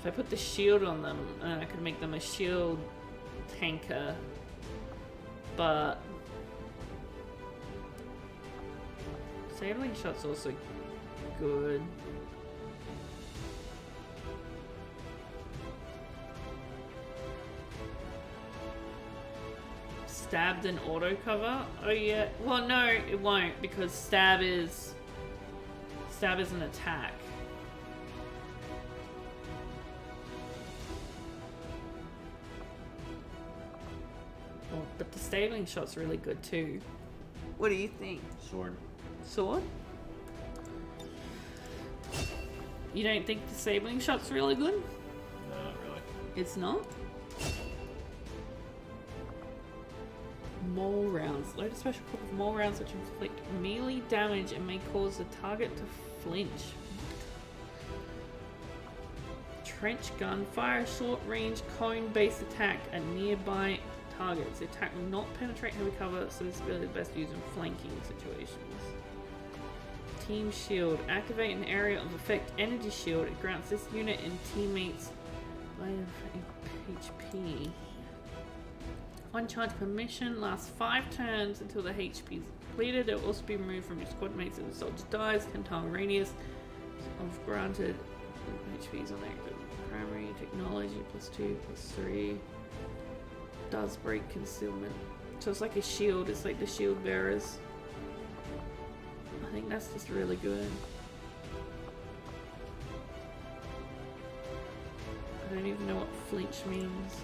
I put the shield on them, I could make them a shield tanker. But Sailing shot's also good. Stabbed and auto cover? Oh yeah. Well, no, it won't because stab is an attack. Well, but the stabling shot's really good too. What do you think? Sword. Sword? You don't think the stabling shot's really good? No, not really. It's not? Mole rounds. Load a special crop of mole rounds which inflict melee damage and may cause the target to flinch. Trench gun. Fire a short range cone based attack at nearby targets. The attack will not penetrate heavy cover, so this ability is best used in flanking situations. Team shield. Activate an area of effect energy shield. It grants this unit and teammates by HP. 1 charge per mission, lasts 5 turns until the HP is completed. It will also be removed from your squad mates if the soldier dies. 10 turn radius of granted HPs on active. Primary technology +2, +3. Does break concealment. So it's like a shield, it's like the shield bearers. I think that's just really good. I don't even know what flinch means.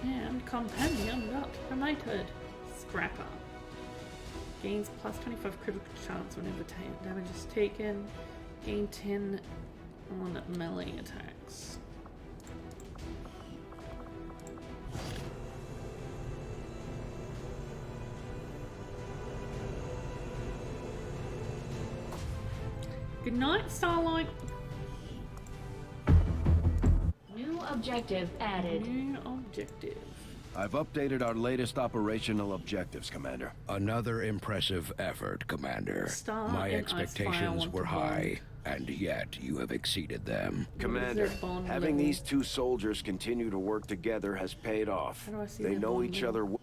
And companion got promoted. Scrapper. Gains +25 critical chance whenever damage is taken. Gain 10 on melee attacks. Good night, Starlight. New objective added. New objective. I've updated our latest operational objectives, Commander. Another impressive effort, Commander. My expectations were high, and yet you have exceeded them. Commander, having these 2 soldiers continue to work together has paid off. They know each other well,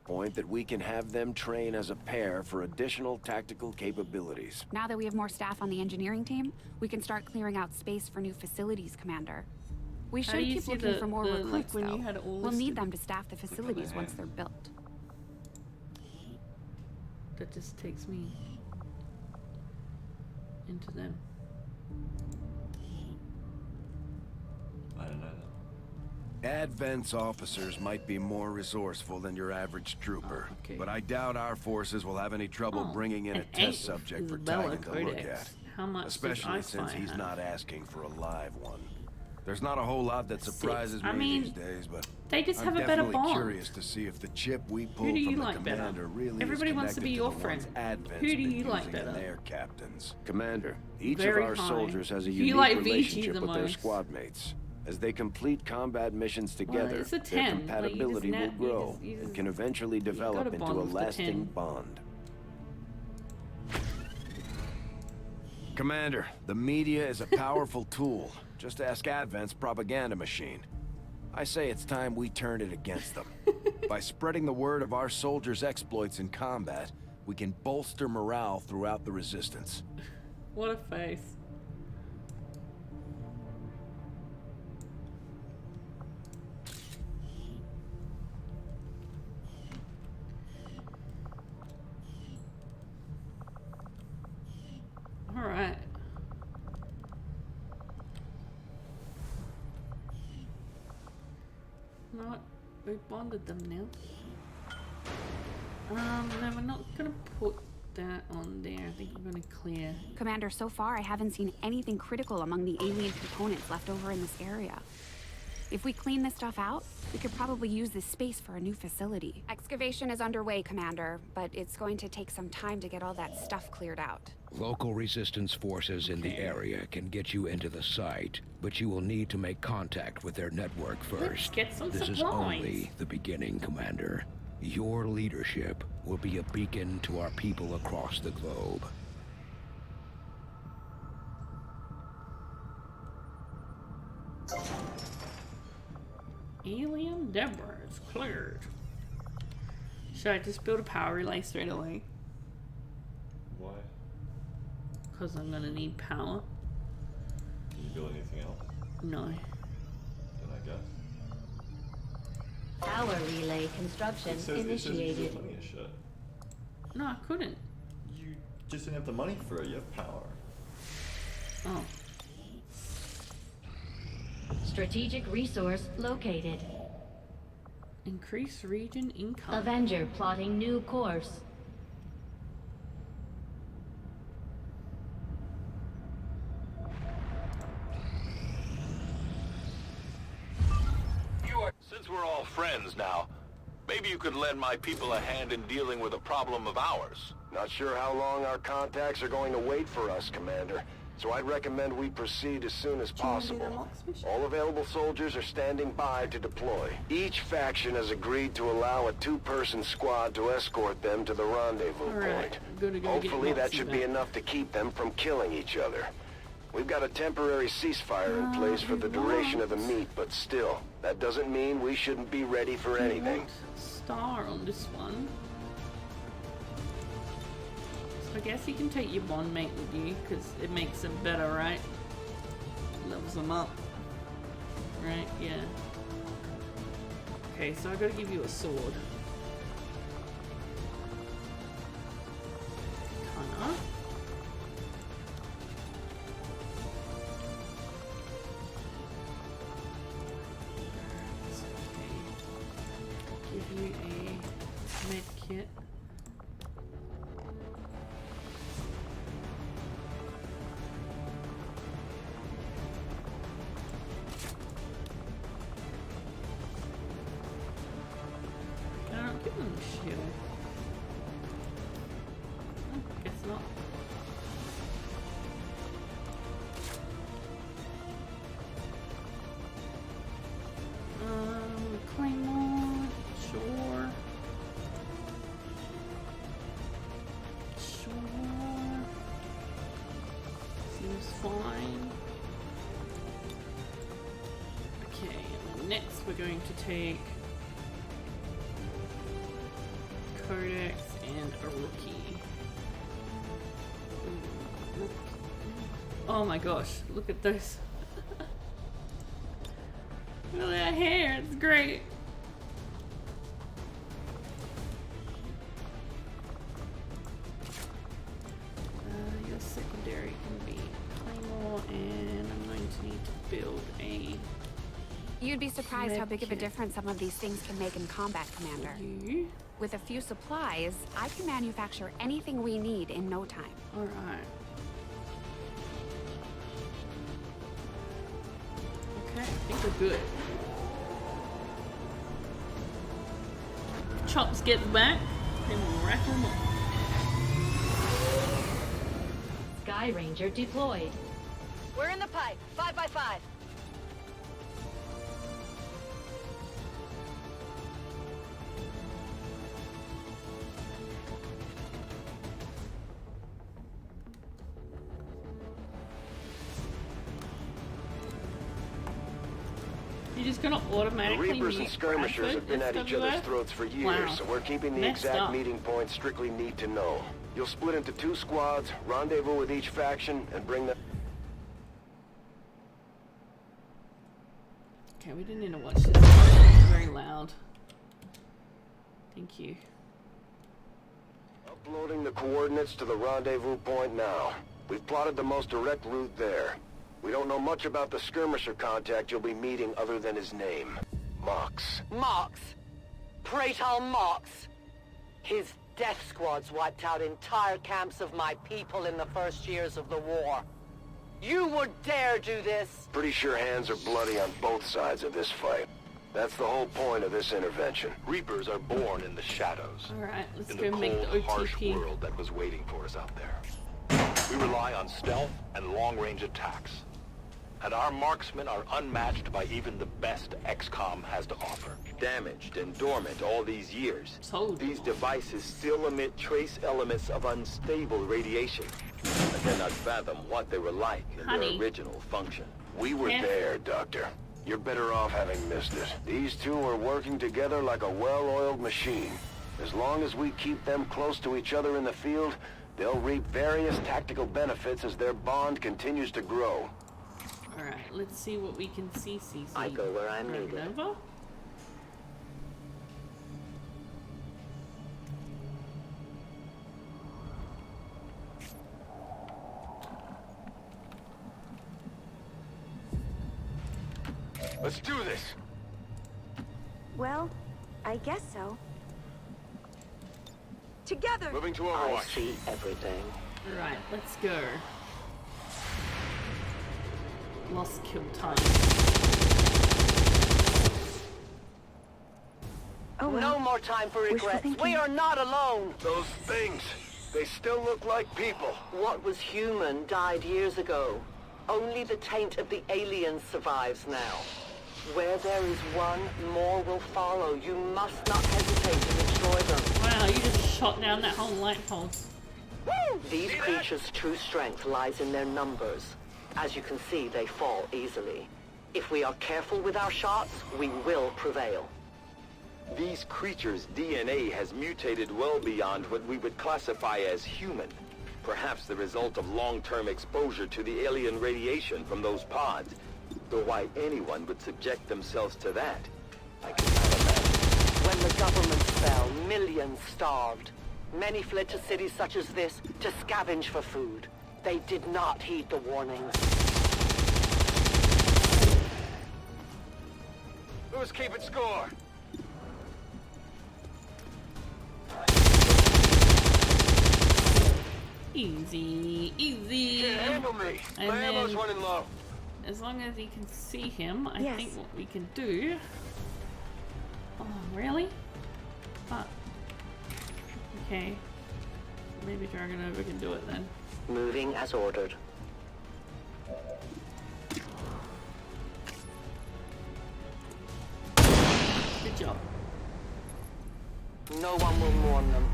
point that we can have them train as a pair for additional tactical capabilities. Now that we have more staff on the engineering team, we can start clearing out space for new facilities, Commander. We should keep looking for more recruits, though. We'll need them to staff the facilities once they're built. That just takes me into them. I don't know that. Advent's officers might be more resourceful than your average trooper, but I doubt our forces will have any trouble bringing in a test subject for Titan to look at. How much especially since he's not asking for a live one. There's not a whole lot that surprises me these days, but they just have I'm a better definitely bond. curious to see if the chip we pulled Who do you from the like better? commander really Everybody is wants to be connected your the friend. ones Advent's Who do you been like using in better? their captains. Commander, each Very of our high. soldiers has a You unique like VG relationship the with their most. squad mates. As they complete combat missions together, it's a their 10. Like, you compatibility just will grow and can eventually develop into bond a with the lasting 10. bond. Commander, the media is a powerful tool. Just ask Advent's propaganda machine. I say it's time we turned it against them. By spreading the word of our soldiers' exploits in combat, we can bolster morale throughout the resistance. What a face. All right. No, we bonded them now. No, we're not gonna put that on there. I think we're gonna clear. Commander, so far I haven't seen anything critical among the alien components left over in this area. If we clean this stuff out, we could probably use this space for a new facility. Excavation is underway, Commander, but it's going to take some time to get all that stuff cleared out. Local resistance forces in the area can get you into the site, but you will need to make contact with their network first. Get some This is supplies. only the beginning, Commander. Your leadership will be a beacon to our people across the globe. Alien Deborah is cleared. Should I just build a power relay straight away? Why? Because I'm gonna need power. Can you build anything else? No. Then I guess. Power relay construction It says initiated. you plenty of shit. No, I couldn't. You just didn't have the money for it. You have power. Oh. Strategic resource located. Increase region income. Avenger plotting new course. Since we're all friends now, maybe you could lend my people a hand in dealing with a problem of ours. Not sure how long our contacts are going to wait for us, Commander. So I'd recommend we proceed as soon as possible. All available soldiers are standing by to deploy. Each faction has agreed to allow a two-person squad to escort them to the rendezvous point. Hopefully that should be enough to keep them from killing each other. We've got a temporary ceasefire in place for the duration of the meet, but still, that doesn't mean we shouldn't be ready for anything. Star on this one. I guess you can take your bond mate with you, because it makes them better, right? Levels them up. Right, yeah. Okay, so I gotta give you a sword. Kinda. Give you a med kit. Give them a shield. Oh, guess not. Claymore, sure. Sure. Seems fine. Okay, next we're going to take Codex and a rookie. Oh my gosh, look at this. Look at that hair, it's great. Your secondary can be Claymore, and I'm going to need to build a... You'd be surprised how big of a difference some of these things can make in combat, Commander. With a few supplies, I can manufacture anything we need in no time. Alright. Okay, I think we're good. Chops get back, and we'll rack them up. Sky Ranger deployed. We're in the pipe. 5 by 5. just gonna The automatically Reapers and mute skirmishers Bradford, have been at each other's SWF? throats for years, Wow. so we're keeping the Messed exact up. meeting points strictly need to know. You'll split into 2 squads, rendezvous with each faction, and bring them... Okay, we didn't need to watch this. It's very loud. Thank you. Uploading the coordinates to the rendezvous point now. We've plotted the most direct route there. We don't know much about the skirmisher contact you'll be meeting other than his name. Mox. Mox? Praetor Mox? His death squads wiped out entire camps of my people in the first years of the war. You would dare do this? Pretty sure hands are bloody on both sides of this fight. That's the whole point of this intervention. Reapers are born in the shadows. Alright, let's in go the make the cold, harsh OTP. world that was waiting for us out there. We rely on stealth and long-range attacks. And our marksmen are unmatched by even the best XCOM has to offer. Damaged and dormant all these years, these devices still emit trace elements of unstable radiation. I cannot fathom what they were like in their original function. We were there, Doctor. You're better off having missed it. These two are working together like a well-oiled machine. As long as we keep them close to each other in the field, they'll reap various tactical benefits as their bond continues to grow. Alright, let's see what we can see. I go where I'm needed. Nova? Let's do this. Well, I guess so. Together! Moving to I Overwatch. see everything. Right, let's go. Lost kill time. Oh, well. No more time for Wishful regrets. thinking. We are not alone. Those things, they still look like people. What was human died years ago. Only the taint of the aliens survives now. Where there is one, more will follow. You must not hesitate to destroy them. Wow, you just shot down that whole light post. These creatures' true strength lies in their numbers. As you can see, they fall easily. If we are careful with our shots, we will prevail. These creatures' DNA has mutated well beyond what we would classify as human. Perhaps the result of long-term exposure to the alien radiation from those pods. Though why anyone would subject themselves to that, I cannot imagine. When the governments fell, millions starved. Many fled to cities such as this to scavenge for food. They did not heed the warnings. Who's keeping score? Easy, easy. Can't handle me. And My ammo's then- running low. As long as you can see him, I Yes. think what we can do... Oh, really? Fuck. Okay. Maybe Dragonova can do it then. Moving as ordered. Good job. No one will mourn them.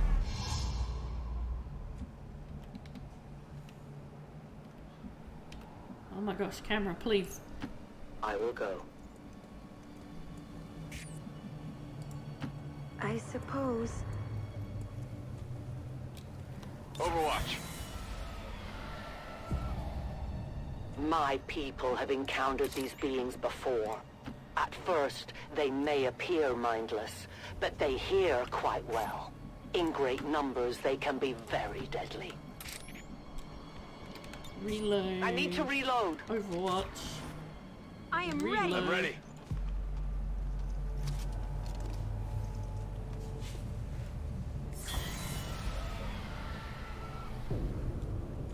Oh my gosh, camera, please. I will go. I suppose. Overwatch. My people have encountered these beings before. At first, they may appear mindless, but they hear quite well. In great numbers, they can be very deadly. Reload. I need to reload. Overwatch. I am Reload. ready. I'm ready.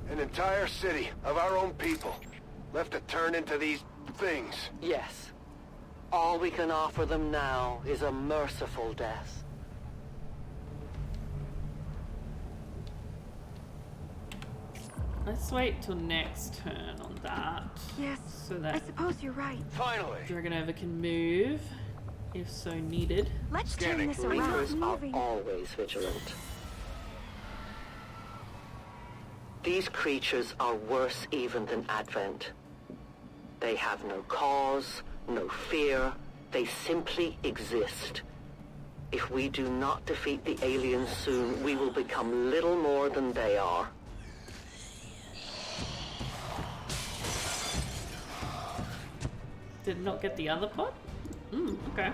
An entire city of our own people left to turn into these things. Yes. All we can offer them now is a merciful death. Let's wait till next turn on that. Yes, So I that suppose you're right. Finally. Dragonova can move, if so needed. Let's Scanning. turn this Reapers around. are Moving. always vigilant. These creatures are worse even than Advent. They have no cause, no fear, They simply exist. If we do not defeat the aliens soon, we will become little more than they are. Did not get the other pot? Okay.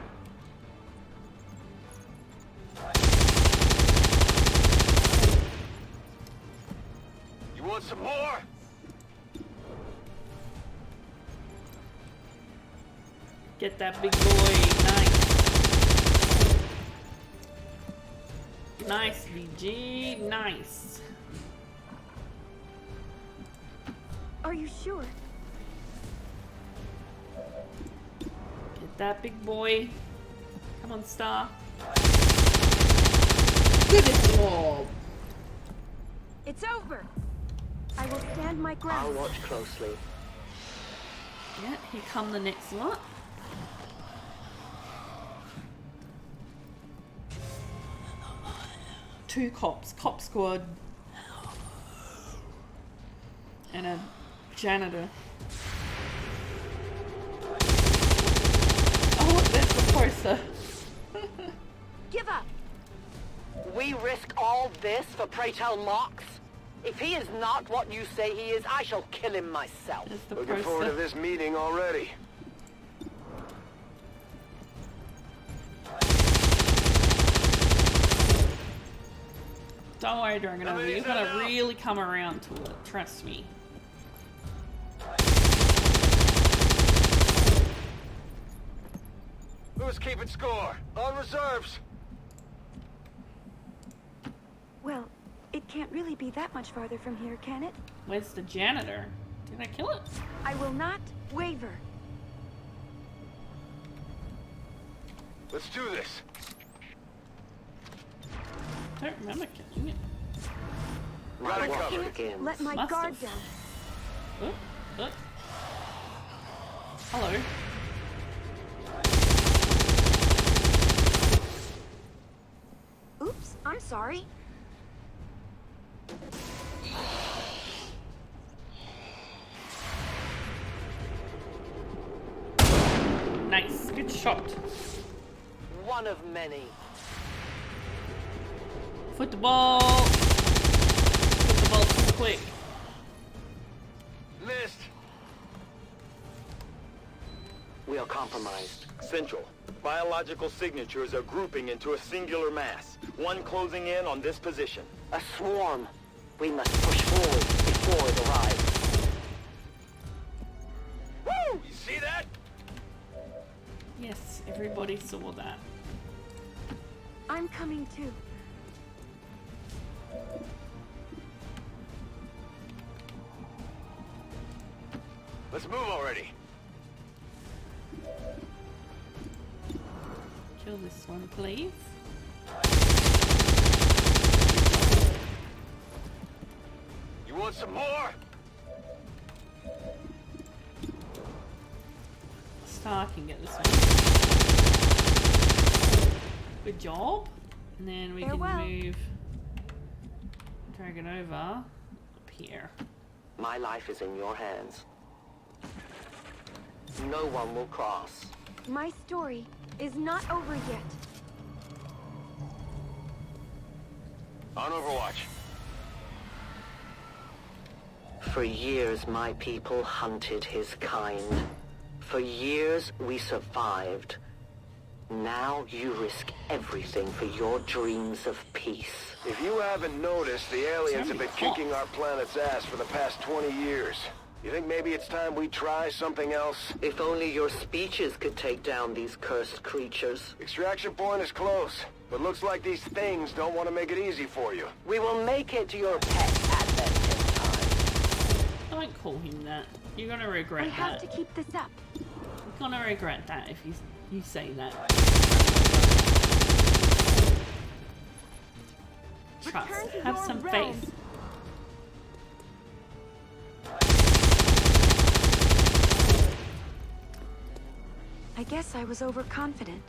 You want some more? Get that big boy. Nice. Nice, VG. Nice. Are you sure? Get that big boy. Come on, Star. Good job. It's over. I will stand my ground. I'll watch closely. Yeah, here come the next lot. Two cops, cop squad, and a janitor. Oh, look, there's the poster. Give up. We risk all this for pray tell Mox? If he is not what you say he is, I shall kill him myself. Looking forward to this meeting already. Don't worry, Dragonova, you're gonna really come around to it, trust me. Who's keeping score? On reserves. Well, it can't really be that much farther from here, can it? Where's the janitor? Did I kill it? I will not waver. Let's do this. I don't remember killing it. Got it covered. Let my Must guard have. down. Hello. Oops, I'm sorry. Nice, good shot. One of many. Football. Football too quick. Missed. We are compromised. Central. Biological signatures are grouping into a singular mass. One closing in on this position. A swarm. We must push forward before it arrives. Woo! You see that? Yes, everybody saw that. I'm coming too. Let's move already. Kill this one, please. You want some more? Star can get this one. Good job. And then we Farewell. can move Dragonova up here. My life is in your hands. No one will cross. My story is not over yet. On Overwatch. For years, my people hunted his kind. For years, we survived. Now you risk everything for your dreams of peace. If you haven't noticed, the aliens have been kicking our planet's ass for the past 20 years. You think maybe it's time we try something else? If only your speeches could take down these cursed creatures. Extraction point is close, but looks like these things don't want to make it easy for you. We will make it your pet advent in time. Don't call him that. You're gonna regret We that. have to keep this up. You're gonna regret that if you say that. Trust. Return to Have your some realm. faith. I guess I was overconfident.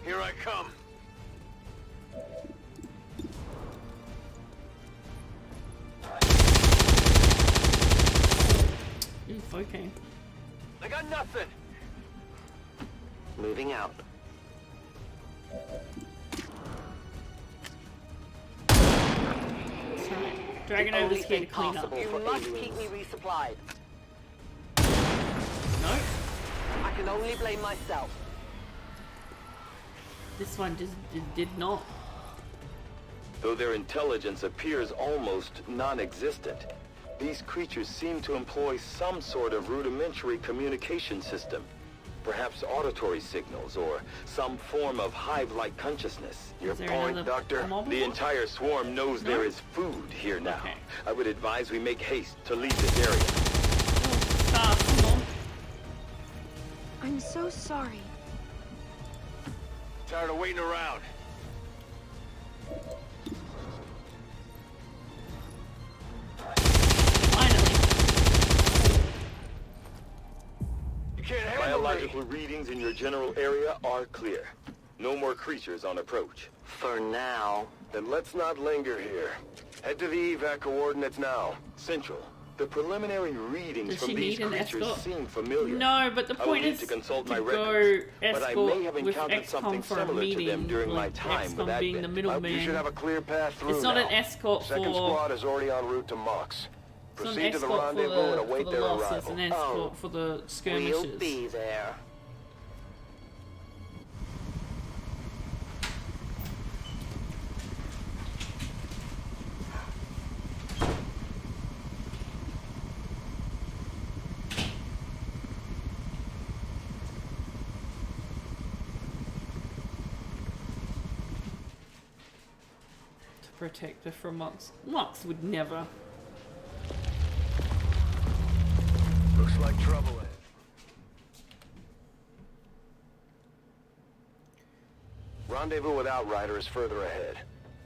Here I come. Oof, okay. I got Got nothing. Moving out. Dragging over this here to clean up. You must keep me resupplied. No. I can only blame myself. This one just did not. Though their intelligence appears almost non-existent, these creatures seem to employ some sort of rudimentary communication system. Perhaps auditory signals or some form of hive-like consciousness. Your point, Doctor? The entire swarm knows there is food here now. Okay. I would advise we make haste to leave this area. Come on. I'm so sorry. Tired of waiting around. Biological readings in your general area are clear. No more creatures on approach. For now. Then let's not linger here. Head to the evac coordinates now. Central. The preliminary readings Does from she these need an creatures escort? seem familiar. No, but the point I will is need to consult to my go records, but I escort may have with encountered XCOM something for a similar to them meeting, during my like time with XCOM being the Advent. middleman. You should have a clear path through It's not now. an escort Second for... squad is already en route to Mox. It's not an Proceed to the escort for rendezvous and the await their losses, arrival. an escort for the skirmishes. We'll be there. Protect her from Mox. Mox would never. Looks like trouble ahead. Rendezvous with Outrider is further ahead.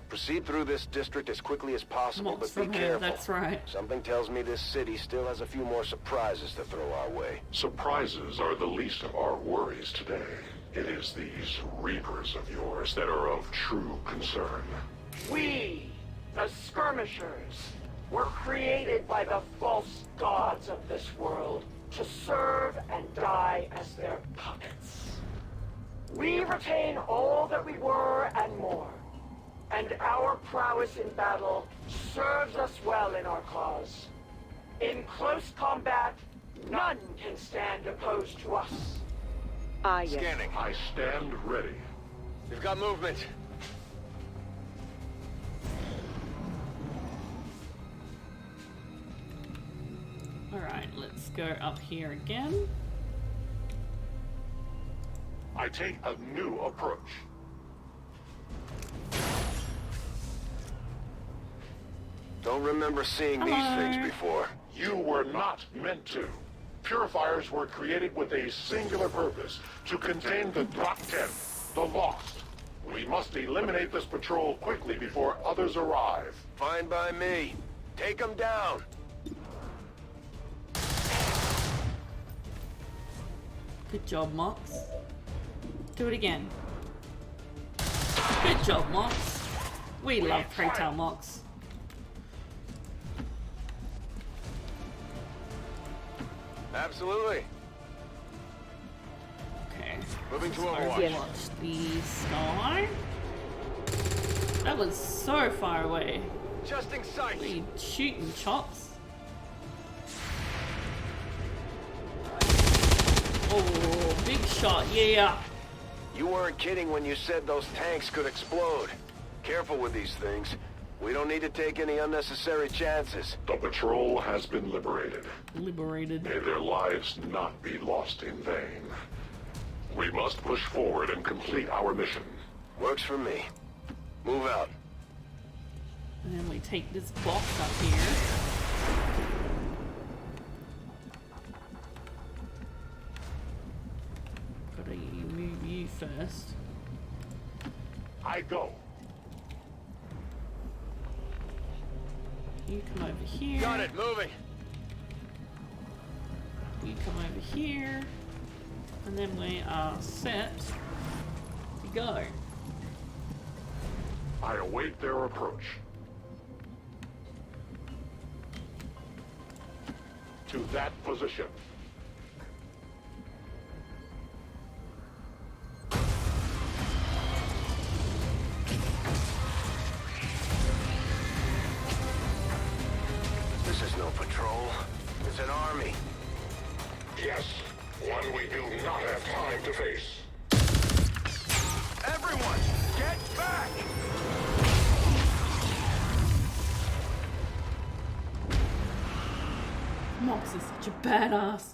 Proceed through this district as quickly as possible, Mox but be from her, careful. that's right. Something tells me this city still has a few more surprises to throw our way. Surprises are the least of our worries today. It is these Reapers of yours that are of true concern. We, the skirmishers, were created by the false gods of this world to serve and die as their puppets. We retain all that we were and more, and our prowess in battle serves us well in our cause. In close combat, none can stand opposed to us. Yes. Scanning. I stand ready. We've got movement. Alright, let's go up here again. I take a new approach. Don't remember seeing these things before. You were not meant to. Purifiers were created with a singular purpose, to contain the Drop 10, the Lost. We must eliminate this patrol quickly before others arrive. Fine by me. Take them down. Good job, Mox. Do it again. Good job, Mox. We love Preytail Mox. Absolutely. Okay. Moving to Overwatch the sky. That was so far away. Just in sight. What are you shooting, chops? Oh, big shot, yeah. You weren't kidding when you said those tanks could explode. Careful with these things. We don't need to take any unnecessary chances. The patrol has been liberated. Liberated. May their lives not be lost in vain. We must push forward and complete our mission. Works for me. Move out. And then we take this box up here. Gotta move you first. I go. You come over here. Got it, moving. You come over here. And then we are set to go. I await their approach. To that position. It's an army. Yes, one we do not have time to face. Everyone, get back! Mox is such a badass.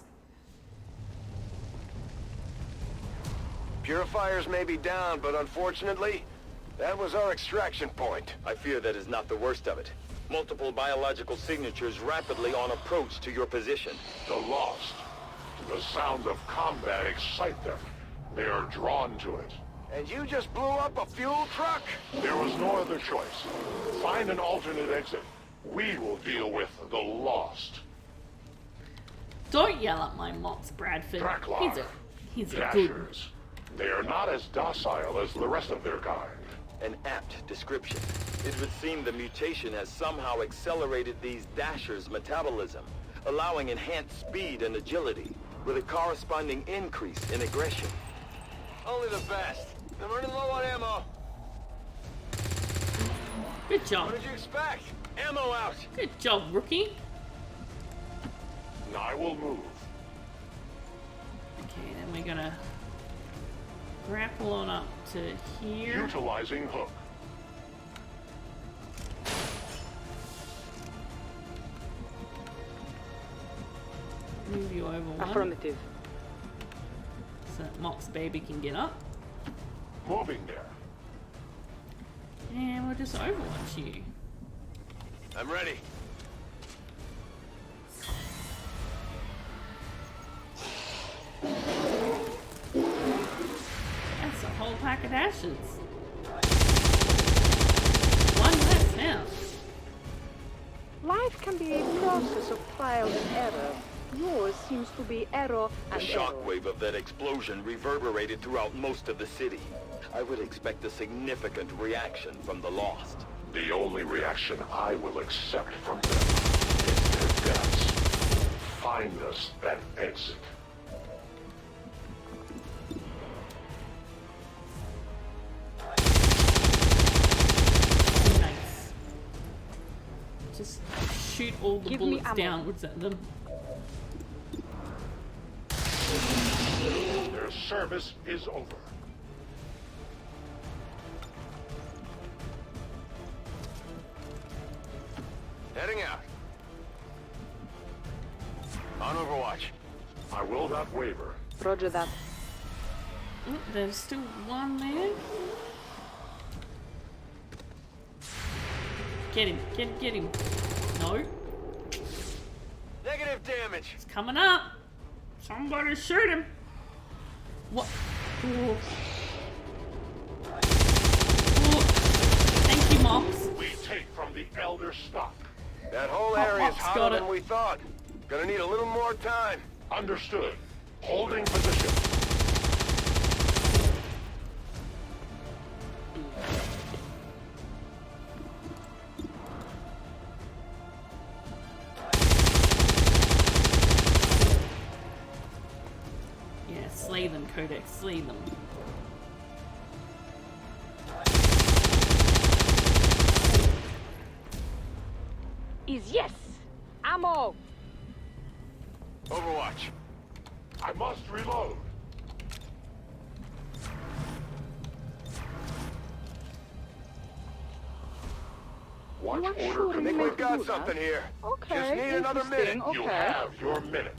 Purifiers may be down, but unfortunately, that was our extraction point. I fear that is not the worst of it. Multiple biological signatures rapidly on approach to your position. The Lost. The sounds of combat excite them. They are drawn to it. And you just blew up a fuel truck? There was no other choice. Find an alternate exit. We will deal with the Lost. Don't yell at my Mox, Bradford. He's a good. Dashers. They are not as docile as the rest of their kind. An apt description. It would seem the mutation has somehow accelerated these Dashers' metabolism, allowing enhanced speed and agility, with a corresponding increase in aggression. Only the best. I'm running low on ammo. Good job. What did you expect? Ammo out. Good job, rookie. I will move. Okay, then we're gonna grapple on up to here. Utilizing hook. Move you over one. Affirmative. So that Mox baby can get up. Moving there. And we'll just overwatch you. I'm ready. That's a whole pack of dashes. One less now. Life can be a process of trial and error. Yours seems to be error The and error. shockwave of that explosion reverberated throughout most of the city. I would expect a significant reaction from the Lost. The only reaction I will accept from them is their deaths. Find us that exit. Nice. Just shoot all the bullets downwards at them. Their service is over. Heading out. On Overwatch. I will not waver. Roger that. Oh, there's still one there. Get him, get him. No. Negative damage. It's coming up. Somebody shoot him. What? Ooh. Ooh. Thank you, Mox. We take from the Elder stock. That whole area is Mox hotter got than it. we thought. Gonna need a little more time. Understood. Holding position. Yeah, slay them, Codex. Slay them. Is yes. Ammo. Overwatch. I must reload. Watch You are order sure I think you confirmed. we've got do that? something here. Okay. Just need another minute. interesting, You Okay. have your minute.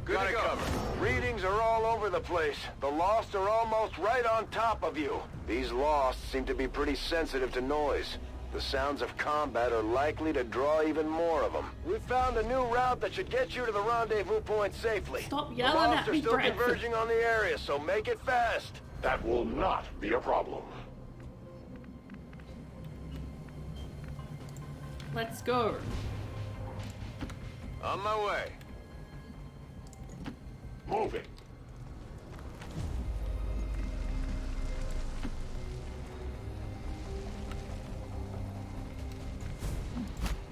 Good to go. Readings are all over the place. The Lost are almost right on top of you. These Lost seem to be pretty sensitive to noise. The sounds of combat are likely to draw even more of them. We found a new route that should get you to the rendezvous point safely. Stop The yelling Lost at are me, still Bradford. converging on the area, so make it fast. That will not be a problem. Let's go. On my way. Moving.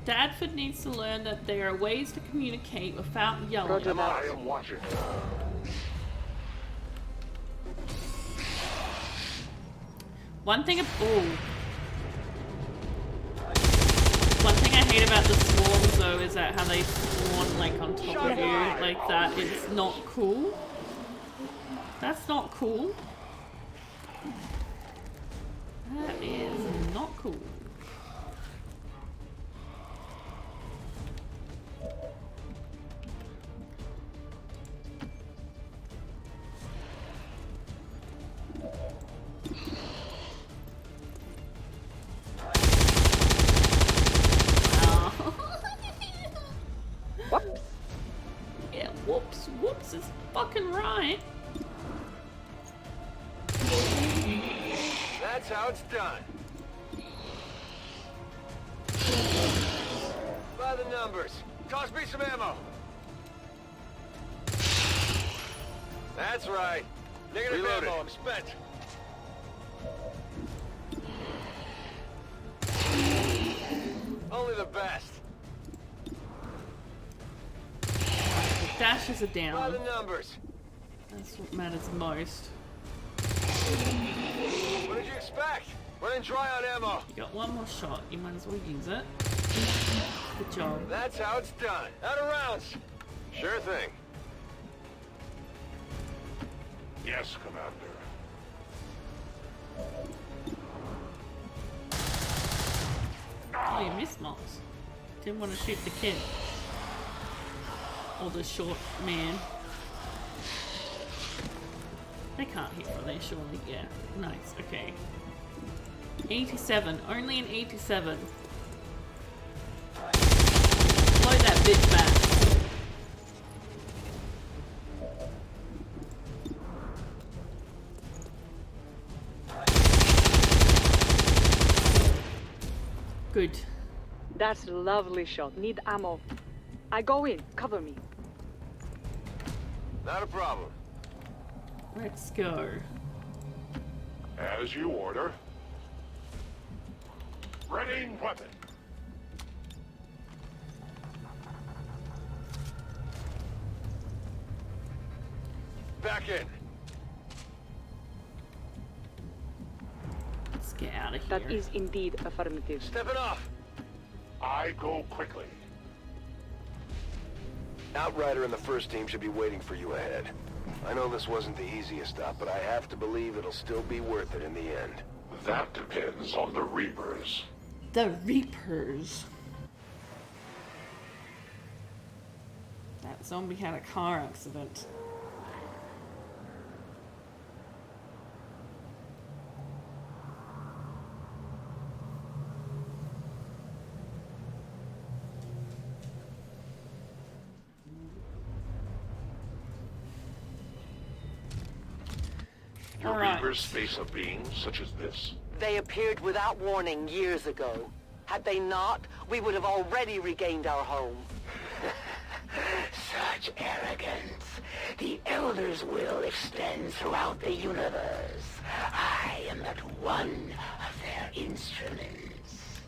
Dadford needs to learn that there are ways to communicate without yelling. Roger that. I am watching. One thing of ooh. One thing I hate about the swarms though is that how they spawn like on top of you like that. It's not cool. That's not cool. That is not cool. Whoops. Yeah, whoops, whoops is fucking right. That's how it's done. By the numbers. Toss me some ammo. That's right. Negative ammo, I'm spent. Only the best. The dashes are down. By the numbers. That's what matters most. What did you expect? Running dry on ammo. You got one more shot. You might as well use it. Good job. That's how it's done. Out of rounds. Sure thing. Yes, Commander. Oh, you missed Mox. Didn't want to shoot the kid. Or the short man. They can't hit from there, surely. Yeah. Nice. Okay. 87. Only an 87. Blow that bitch back. Good. That's a lovely shot. Need ammo. I go in. Cover me. Not a problem. Let's go. As you order. Ready weapon. Back in. Let's get out of here. That is indeed affirmative. Stepping off. I go quickly. Outrider and the first team should be waiting for you ahead. I know this wasn't the easiest stop, but I have to believe it'll still be worth it in the end. That depends on the Reapers. The Reapers. That zombie had a car accident. Your Reapers face a being such as this? They appeared without warning years ago. Had they not, we would have already regained our home. Such arrogance. The Elder's will extends throughout the universe. I am but one of their instruments.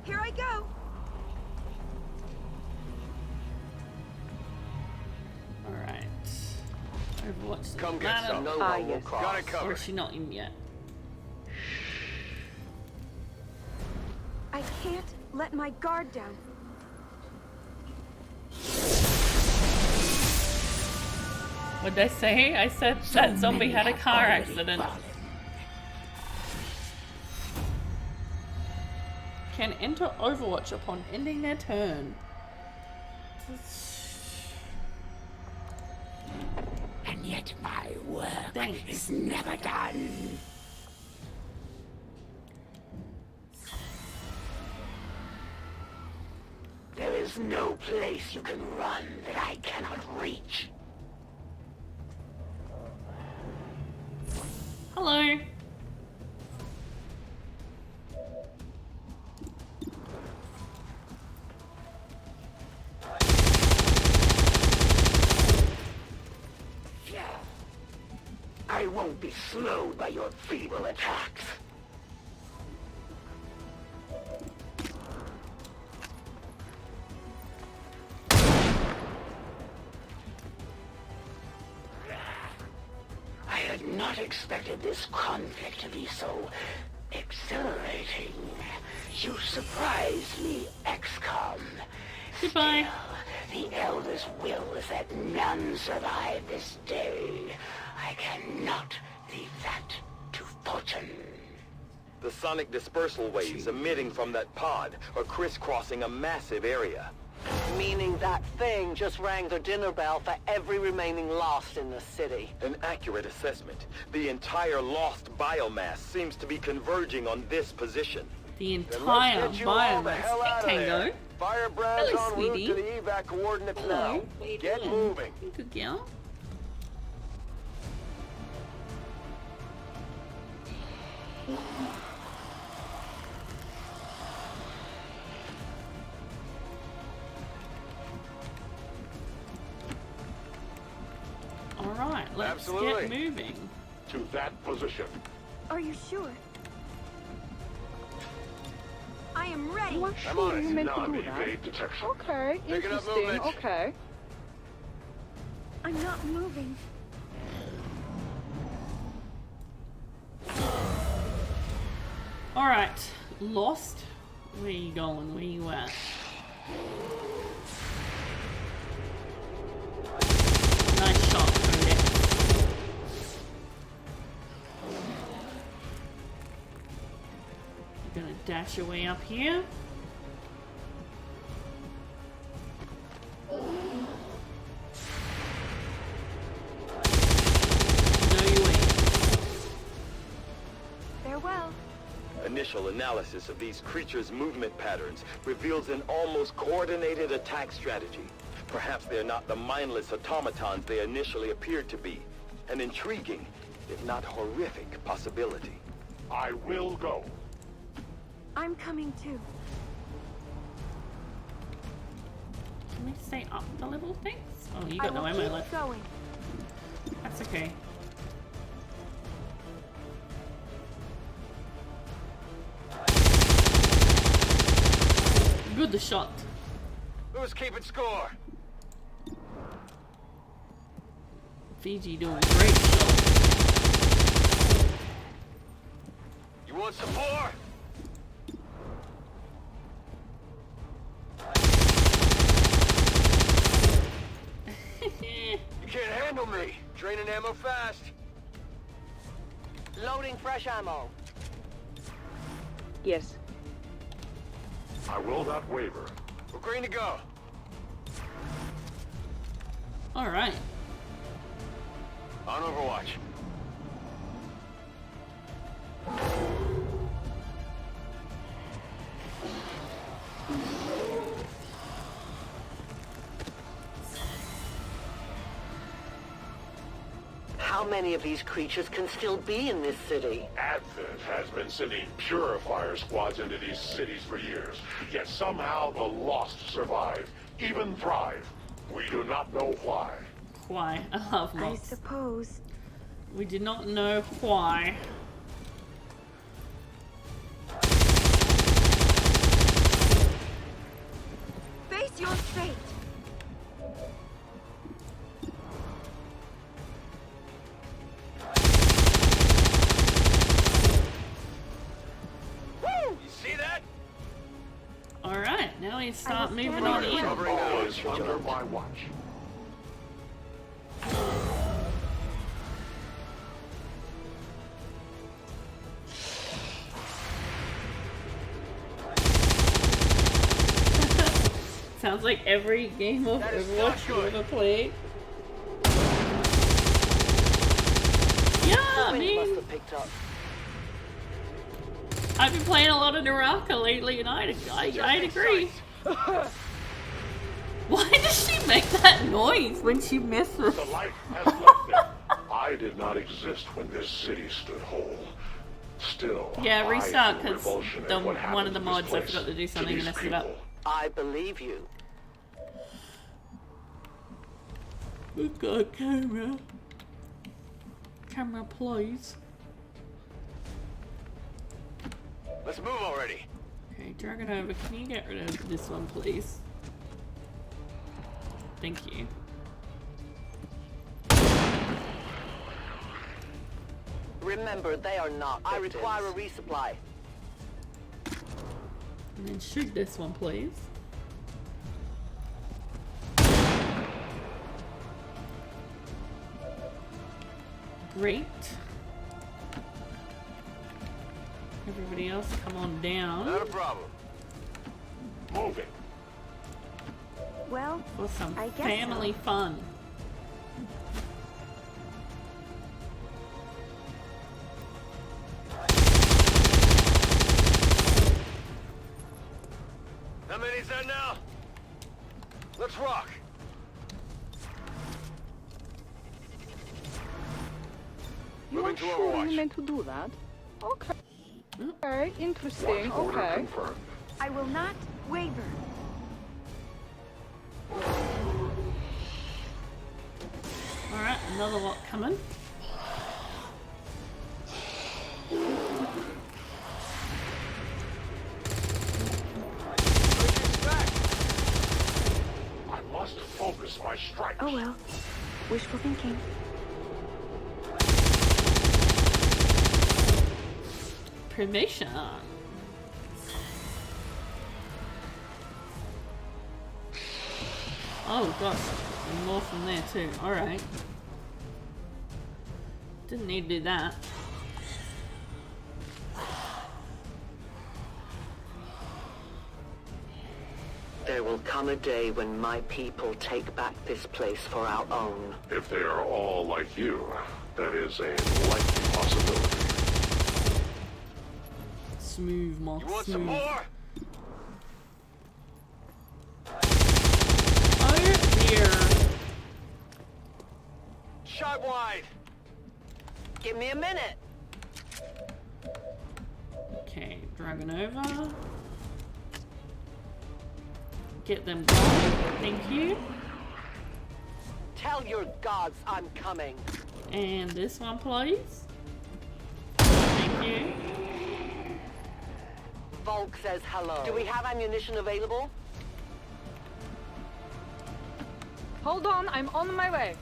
Here I go. Alright. Overwatch. Come get some. No Ah, one will yes. cross. Got it covered. Or is she not in yet? I can't let my guard down. What'd I say? I said that zombie had a car accident. Can enter Overwatch upon ending their turn. And yet my work Thanks. is never done. There is no place you can run that I cannot reach. Hello. I won't be slowed by your feeble attacks. I had not expected this conflict to be so exhilarating. You surprise me, XCOM. Goodbye. Still, the Elder's will is that none survive this day. I cannot leave that to fortune. The sonic dispersal waves emitting from that pod are crisscrossing a massive area. Meaning that thing just rang the dinner bell for every remaining Lost in the city. An accurate assessment. The entire Lost biomass seems to be converging on this position. The entire biomass. Hey, Tango. Firebrands Hello, en route sweetie. to the evac coordinates Hello. now. What are you Get doing? moving. Good girl. Alright, let's Absolutely. get moving. To that position. Are you sure? I am ready. You are I'm sure on it. you meant to do Non-evade that? detection. Okay, Pick it up, interesting. movement. Okay. I'm not moving. Alright, Lost. Where are you going? Where you at? Nice shot, Cody. You're gonna dash your way up here. No, you ain't. Farewell. Initial analysis of these creatures' movement patterns reveals an almost coordinated attack strategy. Perhaps they're not the mindless automatons they initially appeared to be. An intriguing, if not horrific, possibility. I will go. I'm coming too. Can we stay up the little things? Oh, you I got no will ammo keep left. going. That's okay. Good shot. Who's keeping score? Fiji doing a great job. You want some more? You can't handle me. Draining ammo fast. Loading fresh ammo. Yes. I will not waver. We're green to go. Alright. On Overwatch. How many of these creatures can still be in this city? Advent has been sending purifier squads into these cities for years, yet somehow the Lost survive, even thrive. We do not know why. Why? I love I Lost. suppose. We did not know why. Face your fate. You see that? Alright, now we start will moving stand on your in. ground. All is under my watch. Sounds like every game of That is not Overwatch you good. ever played. Yeah, The wind must me. have picked up. I've been playing a lot of Naraka lately, and I'd agree. Why does she make that noise when she misses? The light has left them. I did not exist when this city stood whole. Still, Yeah, restart, I feel because revulsion at what one of happened the to mods this I place, forgot to do to something and these messed it up. people. I believe you. We've got a camera. Camera, please. Let's move already. Okay, drag it over. Can you get rid of this one, please? Thank you. Remember, they are not. I require a resupply. And then shoot this one, please. Great. Everybody else, come on down. Not a problem. Moving. Well, For some I guess family fun. How many's that now? Let's rock. You Moving are to sure Overwatch. you meant to do that? Okay. Okay, interesting. Okay. I will not waver. Alright, another lot coming. I must focus my strikes. Oh well. Wishful thinking. Permission. Oh gosh, there's more from there too. Alright. Didn't need to do that. There will come a day when my people take back this place for our own. If they are all like you, that is a likely possibility. Smooth, Mark. You want smooth. some more? Oh dear. Shot wide. Give me a minute. Okay, driving over. Get them going. Thank you. Tell your gods I'm coming. And this one, please. Thank you. Volk says hello. Do we have ammunition available? Hold on, I'm on my way.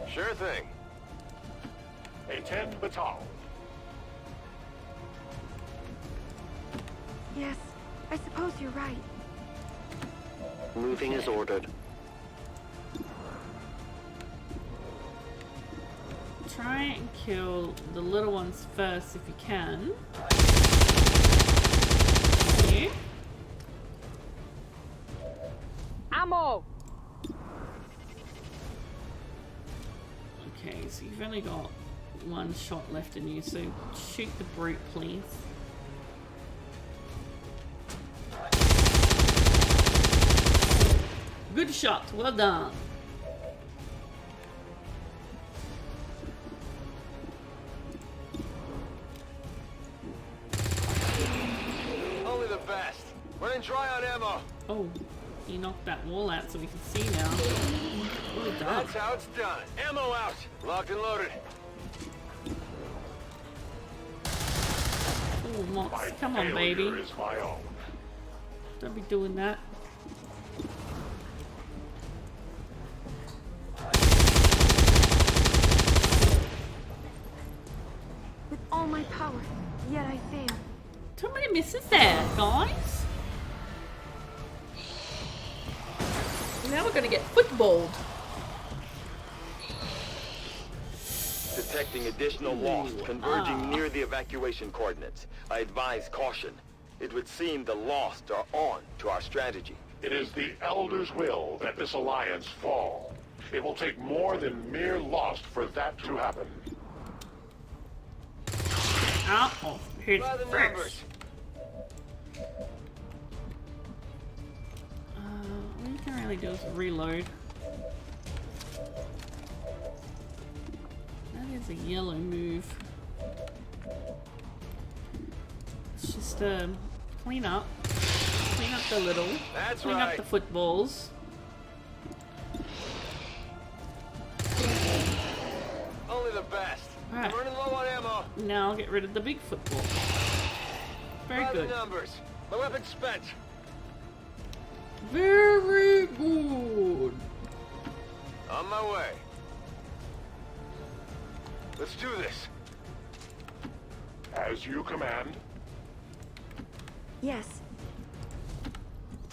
Sure thing. A 10 batal. Yes, I suppose you're right. Moving as ordered. Try and kill the little ones first if you can. Thank you. Ammo! Okay, so you've only got one shot left in you, so shoot the brute, please. Good shot, well done. Only the best. Running dry on ammo. Oh, you knocked that wall out so we can see now. Well done. That's how it's done. Ammo out. Locked and loaded. Oh, Mox, come on, baby. Is my own. Don't be doing that. With all my power, yet I fail. Too many misses there, guys. Now we're gonna get footballed. Detecting additional lost converging near the evacuation coordinates. I advise caution. It would seem the lost are on to our strategy. It is the Elder's will that this alliance fall. It will take more than mere lost for that to happen. Oh, here's By the first. numbers. All you can really do is reload. That is a yellow move. It's just clean up the little, That's clean right. up the footballs. Only the best. Alright. Running low on ammo. Now I'll get rid of the big football. Very By good. the numbers. My weapon spent. Very good. On my way. Let's do this. As you command. Yes.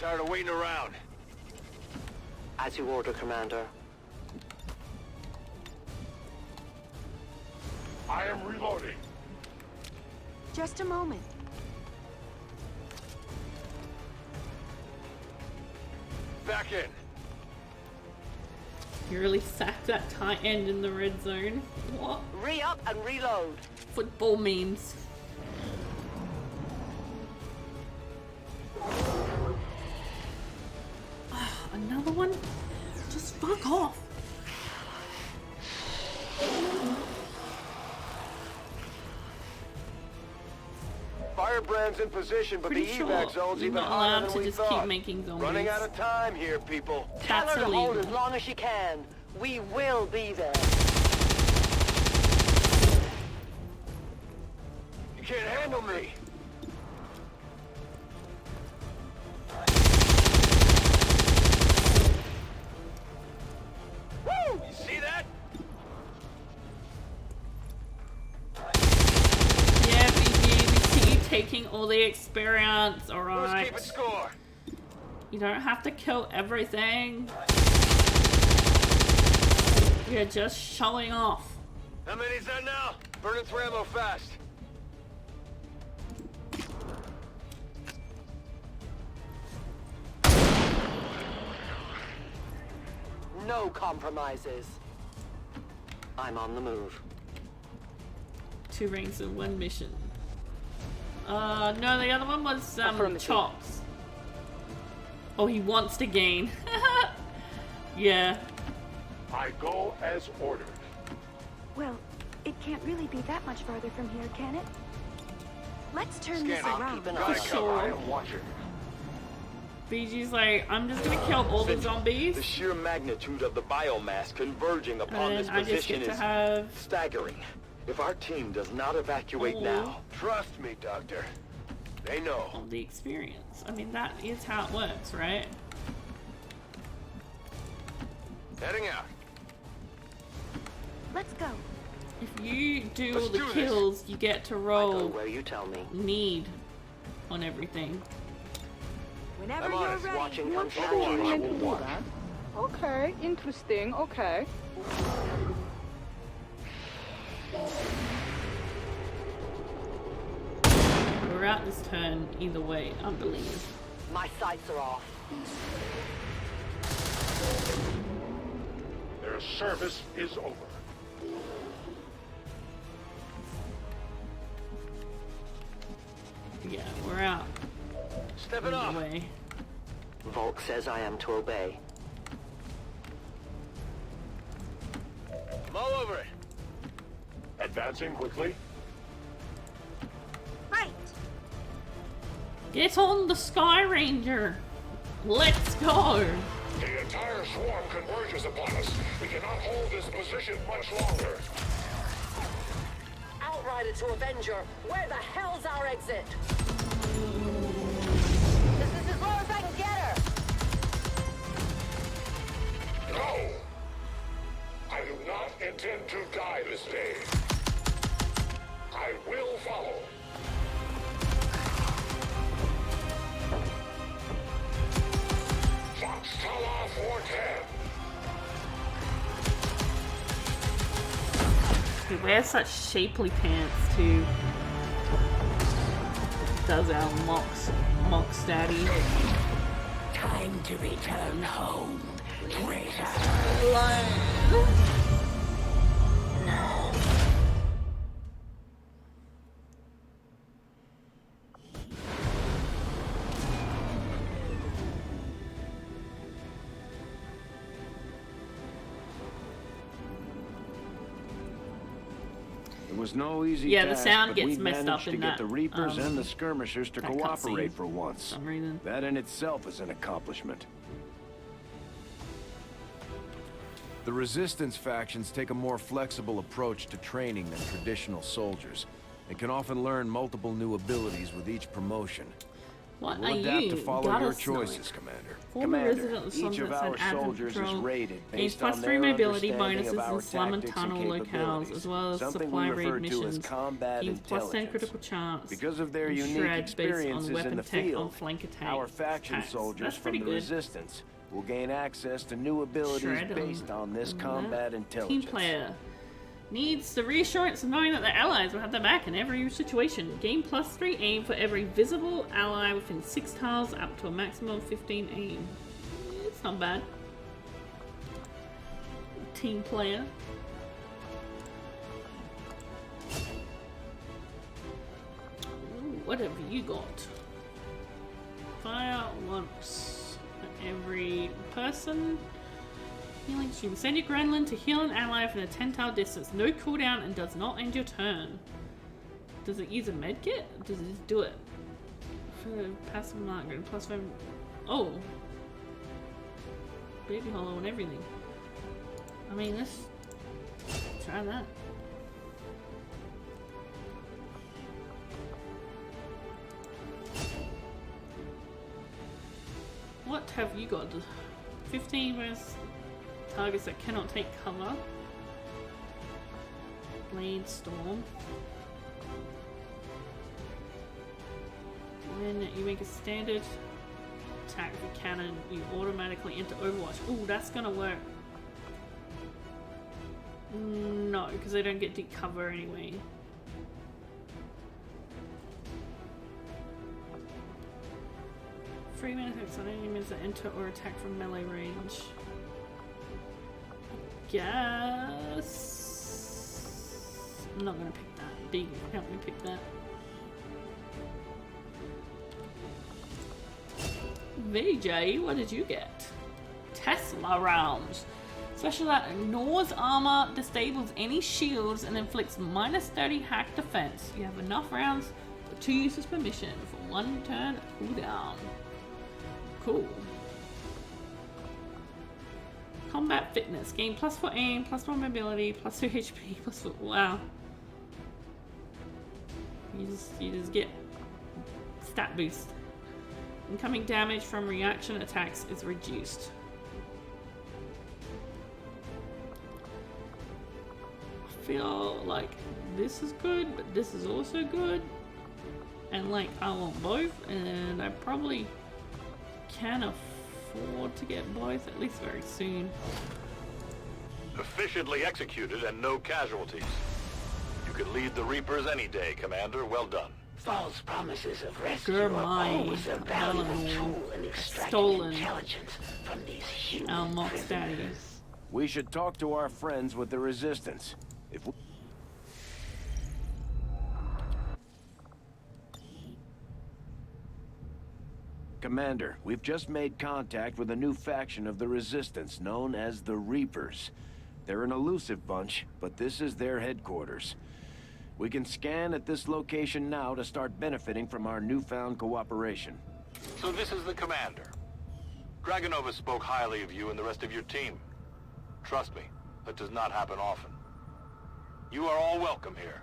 Tired of waiting around. As you order, Commander. I am reloading. Just a moment. Back in. You really sacked that tight end in the red zone. What? Re-up and reload. Football memes. Another one? Just fuck off. Firebrand's in position, but Pretty the sure evac zone's you're even not hotter allowed than to we just thought. keep making zombies. Running out of time here, people. Tell That's her to hold illegal. as long as she can. We will be there. You can't handle me. Woo! You see that? Yeah, BG, we see you taking all the experience, Who's alright? keeping score? You don't have to kill everything. You're just showing off. How many's that now? Burning through ammo fast. No compromises. I'm on the move. 2 rings and 1 mission. No, the other one was Chops. Oh, he wants to gain. Yeah. I go as ordered. Well, it can't really be that much farther from here, can it? Let's turn this around. For sure. BG's like, I'm just gonna kill all the zombies. The sheer magnitude of the biomass converging upon And this I just position get to is have staggering. If our team does not evacuate now, trust me, Doctor. They know. all the experience. I mean, that is how it works, right? Heading out. Let's go. If you do all Let's the do this. kills, you get to I go roll where you tell me. need on everything. Whenever I'm on you're it. ready. Watching comes I mean to naturally. do that. Okay, interesting, okay. We're out this turn either way, I believe. My sights are off. Their service is over. Yeah, we're out Step it either up. way. Volk says I am to obey. I'm all over it. Advancing quickly. Right. Get on the Sky Ranger. Let's go. The entire swarm converges upon us. We cannot hold this position much longer. Outrider to Avenger. Where the hell's our exit? This is as low as I can get her. No! I do not intend to die this day. I will follow. Fox Tala 410. He wears such shapely pants too. Does our Mox daddy. Time to return home, traitor. No. It was no easy Yeah, the task, sound but gets we messed managed up in to get that, the Reapers and the Skirmishers to that cooperate cutscene for once. some reason. That in itself is an accomplishment. The Resistance factions take a more flexible approach to training than traditional soldiers, and can often learn multiple new abilities with each promotion. What We'll are adapt you? to follow Gotta your snipe. choices, Commander. Former resident of slums outside admin patrol gains +3 mobility bonuses in slum and tunnel locales, as well as supply raid missions. Gains +10 critical chance. Because of their and unique shred based on experiences weapon in the tech on field, flank attack. our faction soldiers from the Resistance will gain access to new abilities based on this combat intelligence. Team player needs the reassurance of knowing that their allies will have their back in every situation. Gain +3 aim for every visible ally within 6 tiles, up to a maximum of 15 aim. It's not bad. Team player. Ooh, what have you got? Fire once for every person. Healing stream. Send your Gremlin to heal an ally from a 10-tile distance. No cooldown and does not end your turn. Does it use a medkit? Does it just do it? For passive marker, +5. Oh! Baby hollow and everything. I mean, let's try that. What have you got? 15 versus targets that cannot take cover. Blade Storm. When you make a standard attack with a cannon, you automatically enter Overwatch. Ooh, that's gonna work. No, because they don't get deep cover anyway. Free man attacks on enemies that enter or attack from melee range. Guess I'm not gonna pick that. Big, help me pick that. VJ, what did you get? Tesla rounds. Special that ignores armor, disables any shields, and inflicts -30 hack defense. You have enough rounds for 2 uses per mission for 1 turn cooldown. Cool. Combat fitness. Gain +4 aim, +1 mobility, +2 HP, +4. Wow. You just get stat boost. Incoming damage from reaction attacks is reduced. I feel like this is good, but this is also good. And like I want both, and I probably can afford to get both, at least very soon. Efficiently executed and no casualties. You could lead the Reapers any day, Commander. Well done. False promises of rescue are always a valuable tool in extracting intelligence from these human prisoners. We should talk to our friends with the Resistance. If we... Commander, we've just made contact with a new faction of the Resistance known as the Reapers. They're an elusive bunch, but this is their headquarters. We can scan at this location now to start benefiting from our newfound cooperation. So this is the Commander. Dragonova spoke highly of you and the rest of your team. Trust me, that does not happen often. You are all welcome here.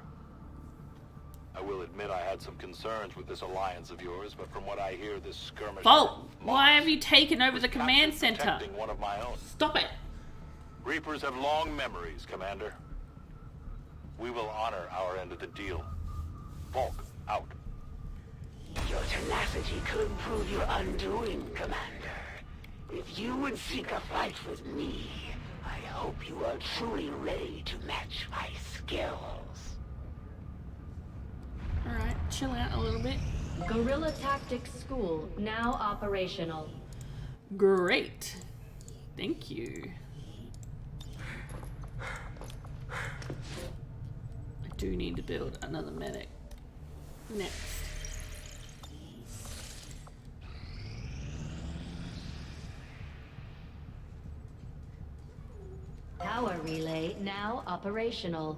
I will admit I had some concerns with this alliance of yours, but from what I hear, this skirmish... Vault, why have you taken over the command center? One of my own. Stop it. Reapers have long memories, Commander. We will honor our end of the deal. Volk, out. Your tenacity could prove your undoing, Commander. If you would seek a fight with me, I hope you are truly ready to match my skills. Alright, chill out a little bit. Guerrilla Tactics School, now operational. Great. Thank you. I do need to build another medic. Next. Power relay now operational.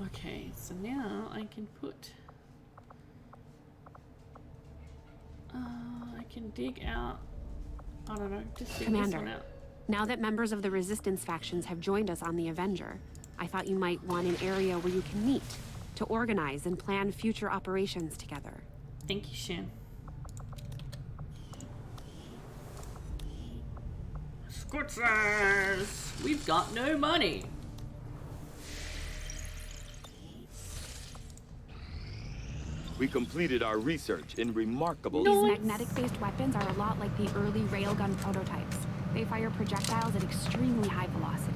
Okay, so now I can put... I can dig out... I don't know, just dig Commander, this one out. Now that members of the Resistance factions have joined us on the Avenger, I thought you might want an area where you can meet, to organize and plan future operations together. Thank you, Shin. Squitzers! We've got no money. We completed our research in remarkable... These magnetic-based weapons are a lot like the early railgun prototypes. They fire projectiles at extremely high velocity.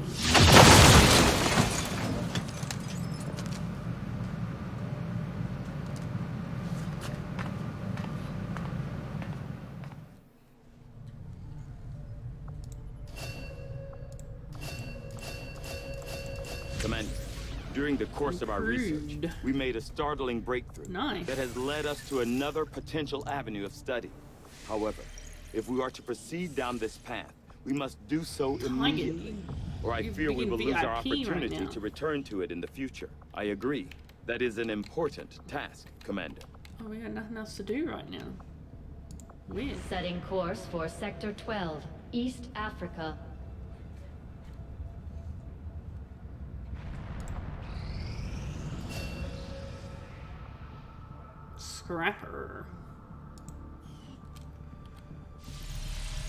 Commander, during the course of our research, we made a startling breakthrough that has led us to another potential avenue of study. However, if we are to proceed down this path, we must do so immediately, or I fear we will lose our opportunity to return to it in the future. I agree. That is an important task, Commander. Oh, we got nothing else to do right now. Weird. Setting course for Sector 12, East Africa. Scrapper.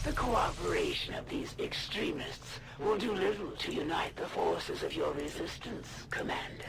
The cooperation of these extremists will do little to unite the forces of your resistance, Commander.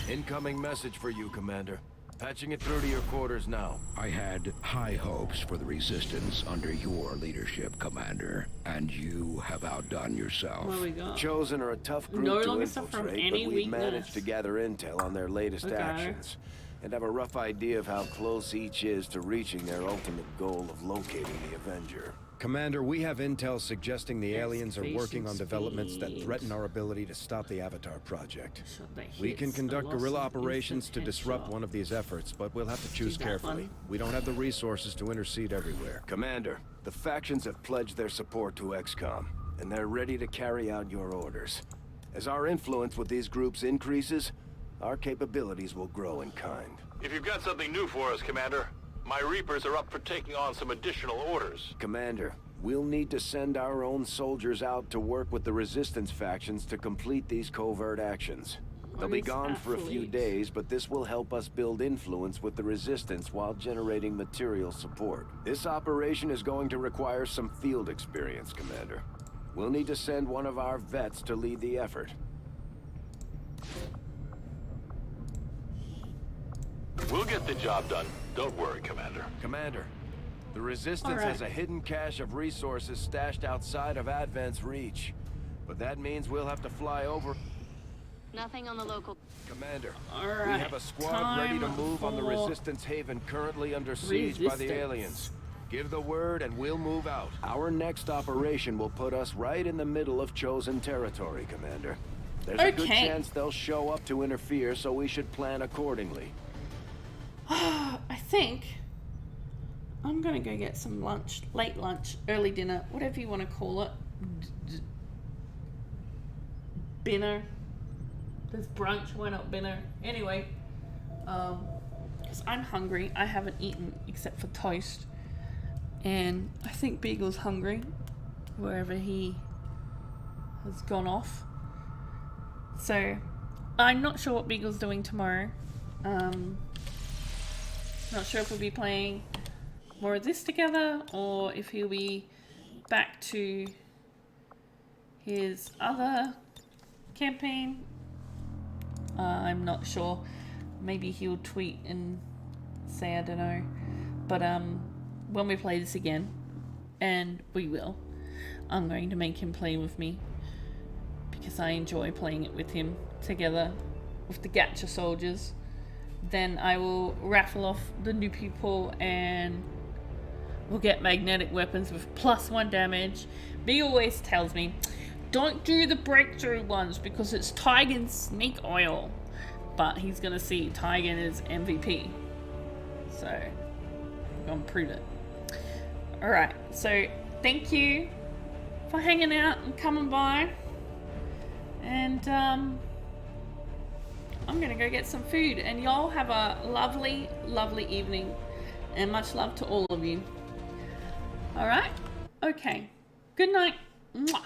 Incoming message for you, Commander. Patching it through to your quarters now. I had high hopes for the Resistance under your leadership, Commander, and you have outdone yourself. What do we got? The Chosen are a tough group to infiltrate, but we've managed to gather intel on their latest actions, and have a rough idea of how close each is to reaching their ultimate goal of locating the Avenger. Commander, we have intel suggesting the aliens are working on developments that threaten our ability to stop the Avatar project. We can conduct guerrilla operations to disrupt one of these efforts, but we'll have to choose carefully. We don't have the resources to intercede everywhere. Commander, the factions have pledged their support to XCOM, and they're ready to carry out your orders. As our influence with these groups increases, our capabilities will grow in kind. If you've got something new for us, Commander, my Reapers are up for taking on some additional orders. Commander, we'll need to send our own soldiers out to work with the Resistance factions to complete these covert actions. They'll be gone for a few days, but this will help us build influence with the Resistance while generating material support. This operation is going to require some field experience, Commander. We'll need to send one of our vets to lead the effort. We'll get the job done. Don't worry, Commander. Commander, the Resistance has a hidden cache of resources stashed outside of Advent's reach. But that means we'll have to fly over... Nothing on the local... Commander, we have a squad ready to move on the Resistance haven currently under siege by the aliens. Give the word and we'll move out. Our next operation will put us right in the middle of Chosen territory, Commander. There's a good chance they'll show up to interfere, so we should plan accordingly. I think I'm gonna go get some lunch, late lunch, early dinner, whatever you want to call it. Dinner. There's brunch, why not dinner? Anyway, because I'm hungry. I haven't eaten except for toast. And I think Beagle's hungry, wherever he has gone off. So, I'm not sure what Beagle's doing tomorrow. Not sure if we'll be playing more of this together, or if he'll be back to his other campaign. I'm not sure. Maybe he'll tweet and say, I don't know. But when we play this again, and we will, I'm going to make him play with me, because I enjoy playing it with him together with the Gacha soldiers. Then I will raffle off the new people and we'll get magnetic weapons with +1 damage. B always tells me, don't do the breakthrough ones because it's Tigan's snake oil. But he's gonna see Tigan is MVP. So I'm gonna prove it. Alright, so thank you for hanging out and coming by. And I'm gonna go get some food, and y'all have a lovely, lovely evening, and much love to all of you. Alright? Okay. Good night. Mwah.